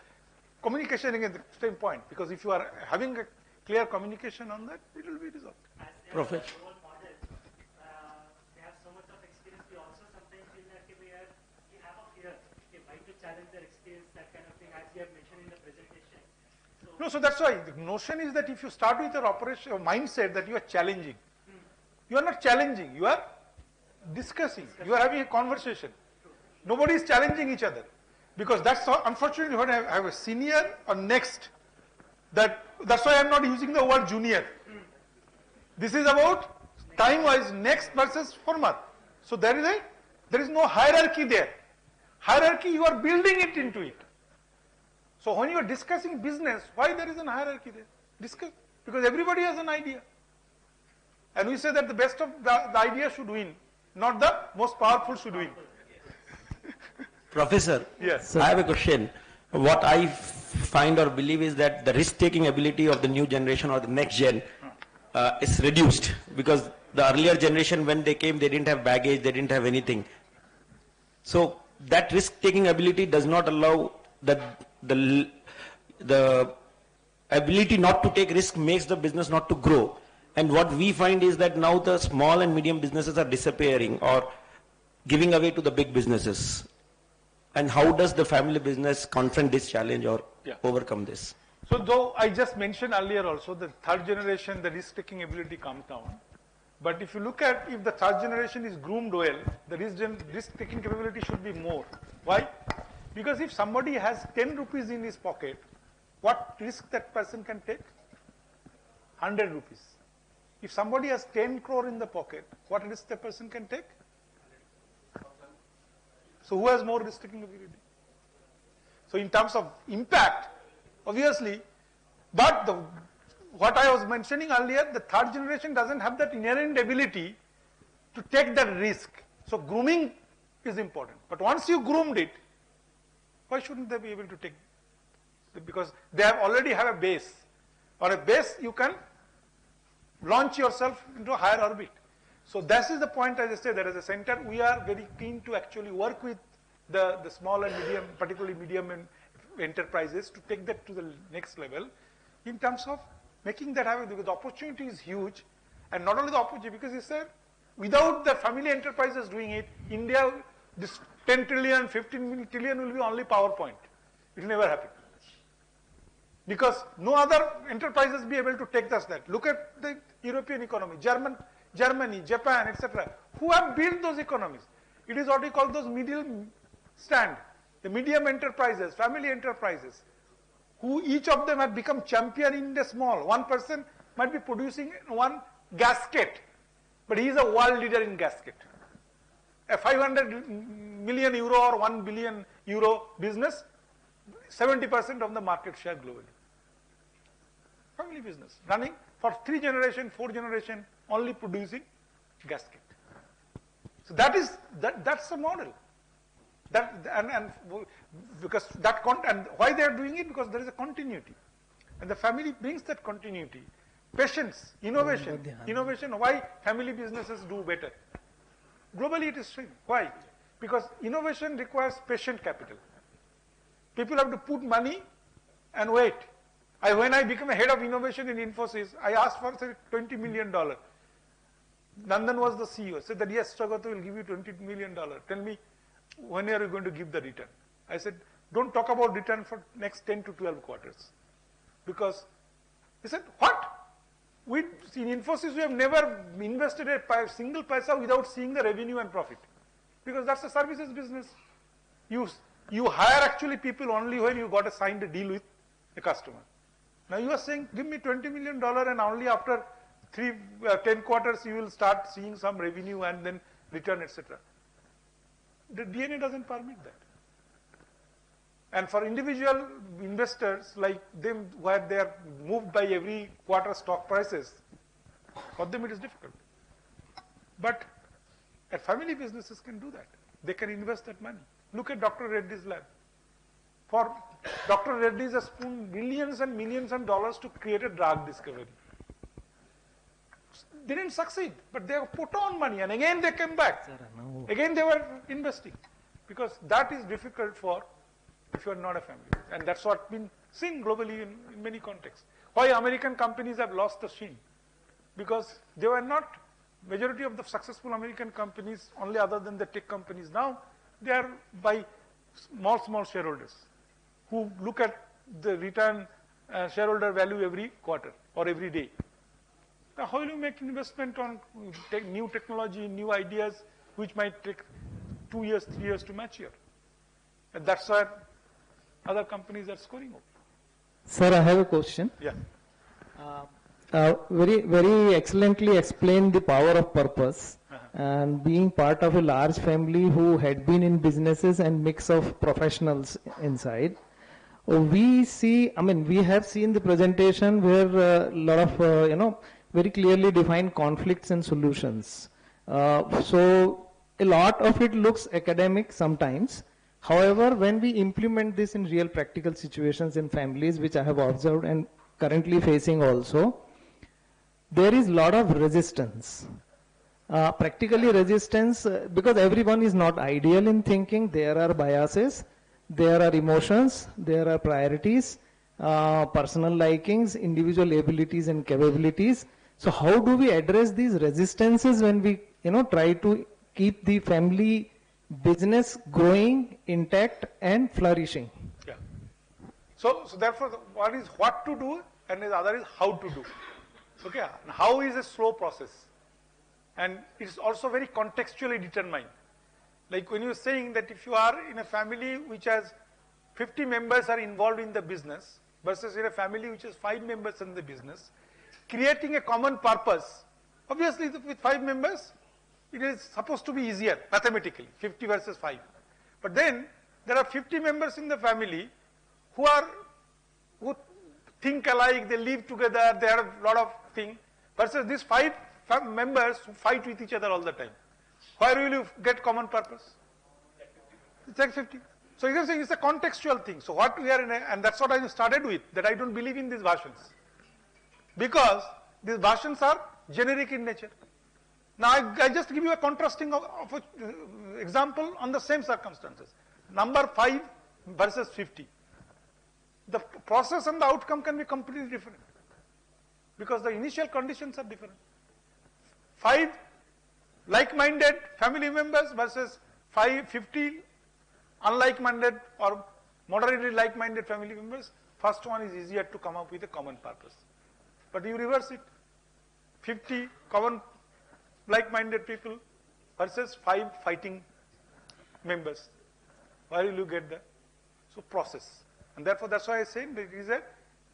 communication, again, the same point. Because if you are having a clear communication on that, it will be resolved. Professor. No, so that's why the notion is that if you start with your operation, mindset that you are challenging, you are not challenging, you are discussing, you are having a conversation. Nobody is challenging each other. Because that's how, unfortunately, when I have a senior or next, that's why I'm not using the word junior. This is about time-wise next versus former. So there is no hierarchy there. Hierarchy, you are building it into it. So when you are discussing business, why there is a hierarchy there? Discuss, because everybody has an idea. And we say that the best of the idea should win, not the most powerful should win. Professor, Yes. I have a question. What I find or believe is that the risk-taking ability of the new generation or the next gen is reduced, because the earlier generation, when they came, they didn't have baggage, they didn't have anything. So that risk-taking ability does not allow the ability not to take risk makes the business not to grow. And what we find is that now the small and medium businesses are disappearing or giving away to the big businesses. And how does the family business confront this challenge or overcome this? So though I just mentioned earlier also, the third generation, the risk-taking ability comes down. But if you look at, if the third generation is groomed well, the risk-taking capability should be more. Why? Because if somebody has 10 rupees in his pocket, what risk that person can take? 100 rupees. If somebody has 10 crore in the pocket, what risk the person can take? So who has more risk-taking ability? So in terms of impact, obviously, but what I was mentioning earlier, the third generation doesn't have that inherent ability to take that risk. So grooming is important. But once you groomed it, why shouldn't they be able to take? Because they already have a base. On a base, you can launch yourself into a higher orbit. So that is the point, as I said, that as a center, we are very keen to actually work with the small and medium, particularly medium and enterprises, to take that to the next level in terms of making that happen, because the opportunity is huge. And not only the opportunity, because you said, without the family enterprises doing it, India, this 10 trillion, 15 trillion will be only PowerPoint. It will never happen. Because no other enterprises be able to take us that. Look at the European economy, Germany, Japan, etc. Who have built those economies? It is what we call those middle stand, the medium enterprises, family enterprises, who each of them have become champion in the small. One person might be producing one gasket, but he is a world leader in gasket. A 500 million euro or 1 billion euro business, 70% of the market share globally. Family business, running for 3 generation, 4 generation, only producing gasket. So that's the model. And because that and why they are doing it? Because there is a continuity, and the family brings that continuity, patience, innovation. Innovation. Why family businesses do better? Globally, it is true. Why? Because innovation requires patient capital. People have to put money and wait. When I became a head of innovation in Infosys, I asked for say $20 million. Nandan was the CEO. Said that yes, Swagato will give you $20 million. Tell me, when are you going to give the return? I said, don't talk about return for next 10 to 12 quarters. Because he said, what? In Infosys, we have never invested a single paisa without seeing the revenue and profit. Because that's a services business. You hire actually people only when you got signed a deal with a customer. Now you are saying, give me $20 million and only after 10 quarters you will start seeing some revenue and then return, etc. The DNA doesn't permit that. And for individual investors like them, where they are moved by every quarter stock prices, for them it is difficult. But family businesses can do that. They can invest that money. Look at Dr. Reddy's lab. For Dr. Reddy's has spent millions and millions of dollars to create a drug discovery. They didn't succeed, but they have put on money, and again they came back. Again they were investing, because that is difficult for if you are not a family. And that's what's been seen globally in many contexts. Why American companies have lost the sheen? Because they were not, majority of the successful American companies, only other than the tech companies now, they are by small shareholders who look at the return shareholder value every quarter or every day. Now, how will you make investment on new technology, new ideas, which might take 2 years, 3 years to mature? And that's why other companies are scoring up. Sir, I have a question. Yeah. Very excellently explained the power of purpose. And being part of a large family who had been in businesses and mix of professionals inside, we have seen the presentation where a lot of very clearly define conflicts and solutions. So a lot of it looks academic sometimes. However, when we implement this in real practical situations in families, which I have observed and currently facing also, there is a lot of resistance. Practically resistance, because everyone is not ideal in thinking, there are biases, there are emotions, there are priorities, personal likings, individual abilities and capabilities. So how do we address these resistances when we try to keep the family business growing, intact and flourishing? Yeah. So therefore, one is what to do and the other is how to do. Okay, and how is a slow process, and it's also very contextually determined. Like when you're saying that if you are in a family which has 50 members are involved in the business versus in a family which has 5 members in the business, creating a common purpose, obviously with 5 members, it is supposed to be easier mathematically, 50 versus 5. But then there are 50 members in the family who think alike, they live together, they have a lot of things, versus these 5 members who fight with each other all the time. Where will you get common purpose? It's like 50. So you can say it's a contextual thing. So what we are in, and that's what I started with, that I don't believe in these versions. Because these versions are generic in nature. Now I just give you a contrasting example on the same circumstances. Number 5 versus 50. The process and the outcome can be completely different. Because the initial conditions are different. 5 like-minded family members versus 50 unlike-minded or moderately like-minded family members. First one is easier to come up with a common purpose. But you reverse it. 50 common like-minded people versus 5 fighting members. Where will you get that? So process. And therefore that's why I say that it is a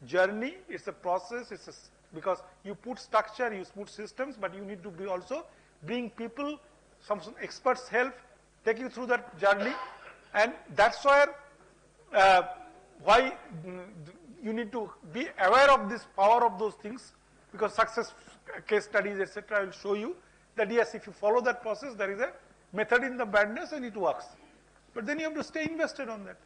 journey, it's a process, because you put structure, you put systems, but you need to be also bring people, some experts help, take you through that journey. And that's why you need to be aware of this power of those things, because success case studies, etc. will show you that yes, if you follow that process, there is a method in the madness and it works. But then you have to stay invested on that.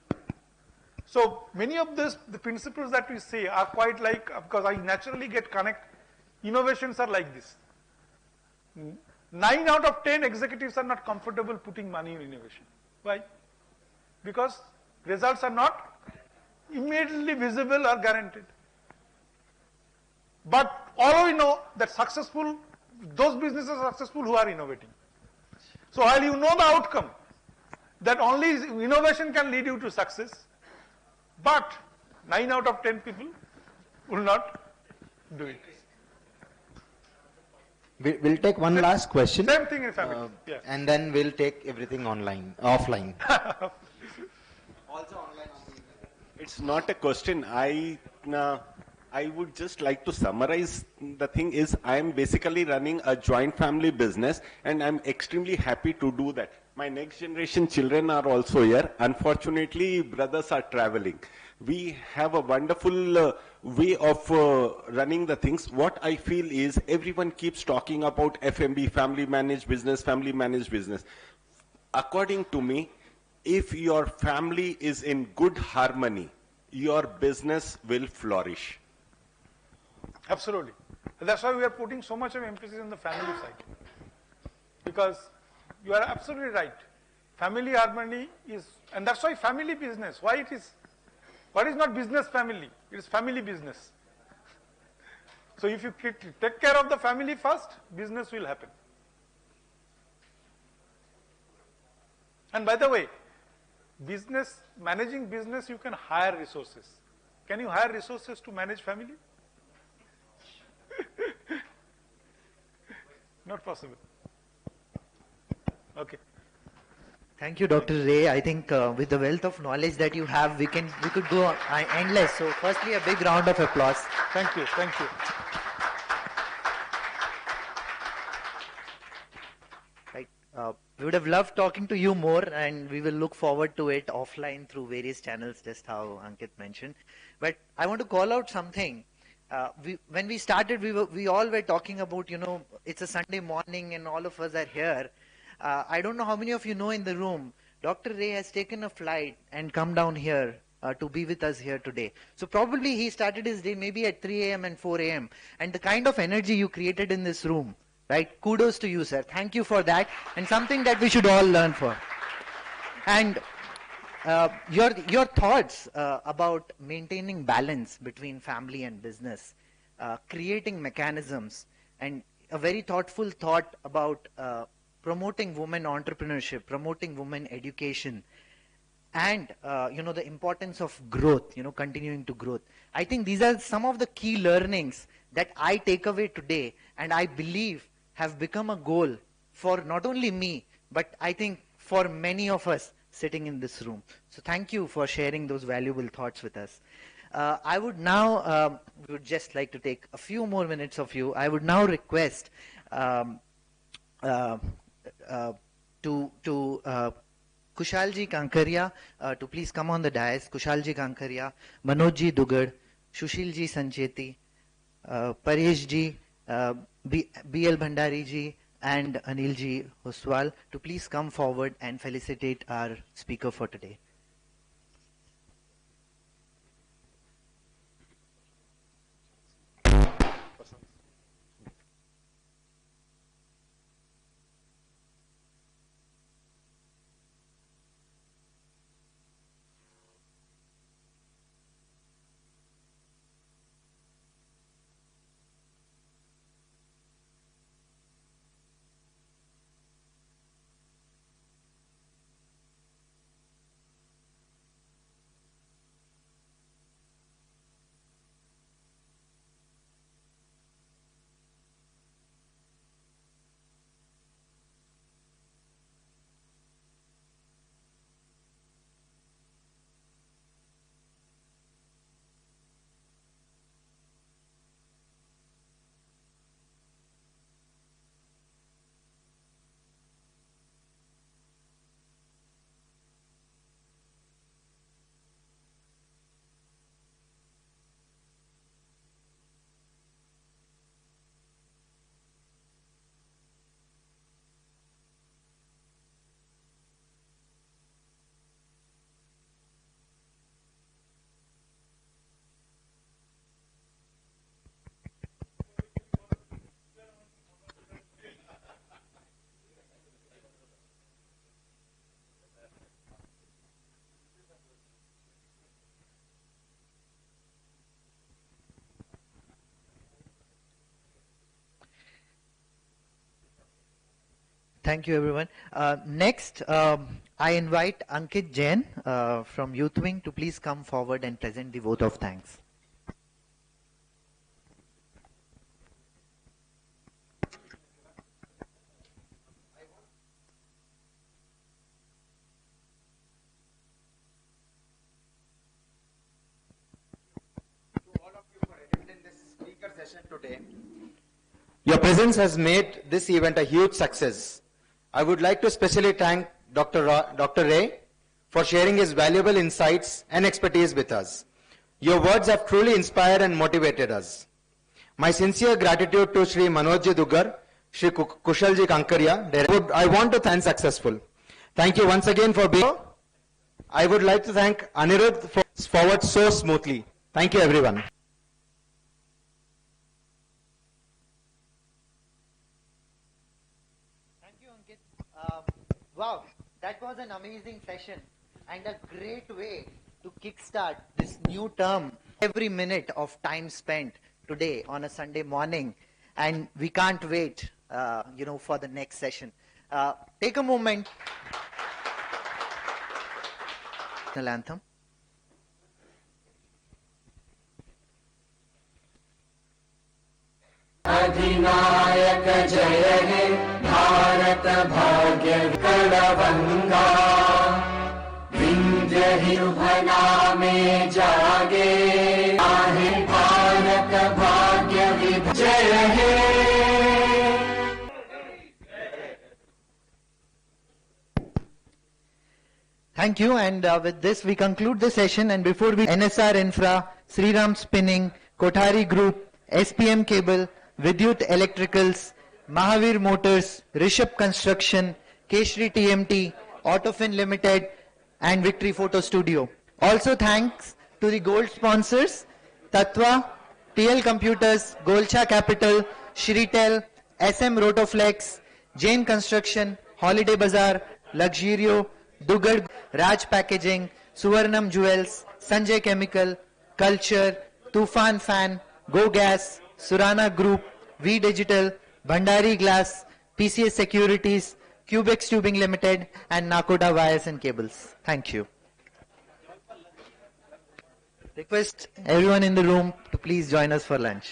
So many of the principles that we say are quite like, because I naturally get connect, innovations are like this. 9 out of 10 executives are not comfortable putting money in innovation. Why? Because results are not immediately visible or guaranteed. But all we know that those businesses are successful who are innovating. So while you know the outcome, that only innovation can lead you to success, but 9 out of 10 people will not do it. We'll take one last question. Same thing in family. Yeah. And then we'll take everything offline. Also online. It's not a question. I would just like to summarize the thing is I am basically running a joint family business and I'm extremely happy to do that. My next generation children are also here. Unfortunately, brothers are traveling. We have a wonderful way of running the things. What I feel is everyone keeps talking about FMB, family managed business, family managed business. According to me, if your family is in good harmony, your business will flourish. Absolutely. That's why we are putting so much of emphasis on the family side. Because you are absolutely right. Family harmony is, and that's why family business, what is not business family? It is family business. So if you take care of the family first, business will happen. And by the way, managing business, you can hire resources. Can you hire resources to manage family? Not possible. Okay. Thank you, Dr. Ray. I think with the wealth of knowledge that you have, we could go endless. So firstly, a big round of applause. Thank you. Thank you. Right. We would have loved talking to you more, and we will look forward to it offline through various channels, just how Ankit mentioned. But I want to call out something. When we started, we all were talking about, it's a Sunday morning and all of us are here. I don't know how many of you know in the room, Dr. Ray has taken a flight and come down here to be with us here today. So probably he started his day maybe at 3 a.m. and 4 a.m. And the kind of energy you created in this room, right? Kudos to you, sir. Thank you for that, and something that we should all learn for. And your thoughts about maintaining balance between family and business, creating mechanisms, and a very thoughtful thought about promoting women entrepreneurship, promoting women education, and the importance of growth, continuing to growth. I think these are some of the key learnings that I take away today, and I believe have become a goal for not only me, but I think for many of us sitting in this room. So thank you for sharing those valuable thoughts with us. I would now, we would just like to take a few more minutes of you. I would now request Kushalji Kankaria to please come on the dais. Kushalji Kankaria, Manojji Dugad, Sushilji Sancheti, Pareshji, B.L. Bhandariji, and Anilji Oswal to please come forward and felicitate our speaker for today. Thank you, everyone. Next, I invite Ankit Jain from Youth Wing to please come forward and present the vote of thanks. Today. Your presence has made this event a huge success. I would like to specially thank Dr. Ray for sharing his valuable insights and expertise with us. Your words have truly inspired and motivated us. My sincere gratitude to Shri Manojji Duggar, Shri Kushalji Kankaria. I want to thank successful. Thank you once again for being here. I would like to thank Anirudh for forward so smoothly. Thank you, everyone. Wow, that was an amazing session and a great way to kickstart this new term. Every minute of time spent today on a Sunday morning, and we can't wait, for the next session. Take a moment. National anthem. अधिनायक जय हे भारत भाग्य विकलवंगा विंध्य हिरुभना में जागे आहे भारत भाग्य विध जय हे. Thank you, and with this we conclude the session. And before we NSR Infra, Sriram Spinning, Kothari Group, SPM Cable, Vidyut Electricals, Mahavir Motors, Rishabh Construction, Keshri TMT, Autofin Limited, and Victory Photo Studio. Also thanks to the gold sponsors, Tatva, TL Computers, Golcha Capital, Shritel, SM Rotoflex, Jain Construction, Holiday Bazaar, Luxurio, Dugard, Raj Packaging, Suvarnam Jewels, Sanjay Chemical, Culture, Tufan Fan, Go Gas, Surana Group, V Digital, Bhandari Glass, PCS Securities, Cubex Tubing Limited, and Nakoda Wires and Cables. Thank you. Request everyone in the room to please join us for lunch.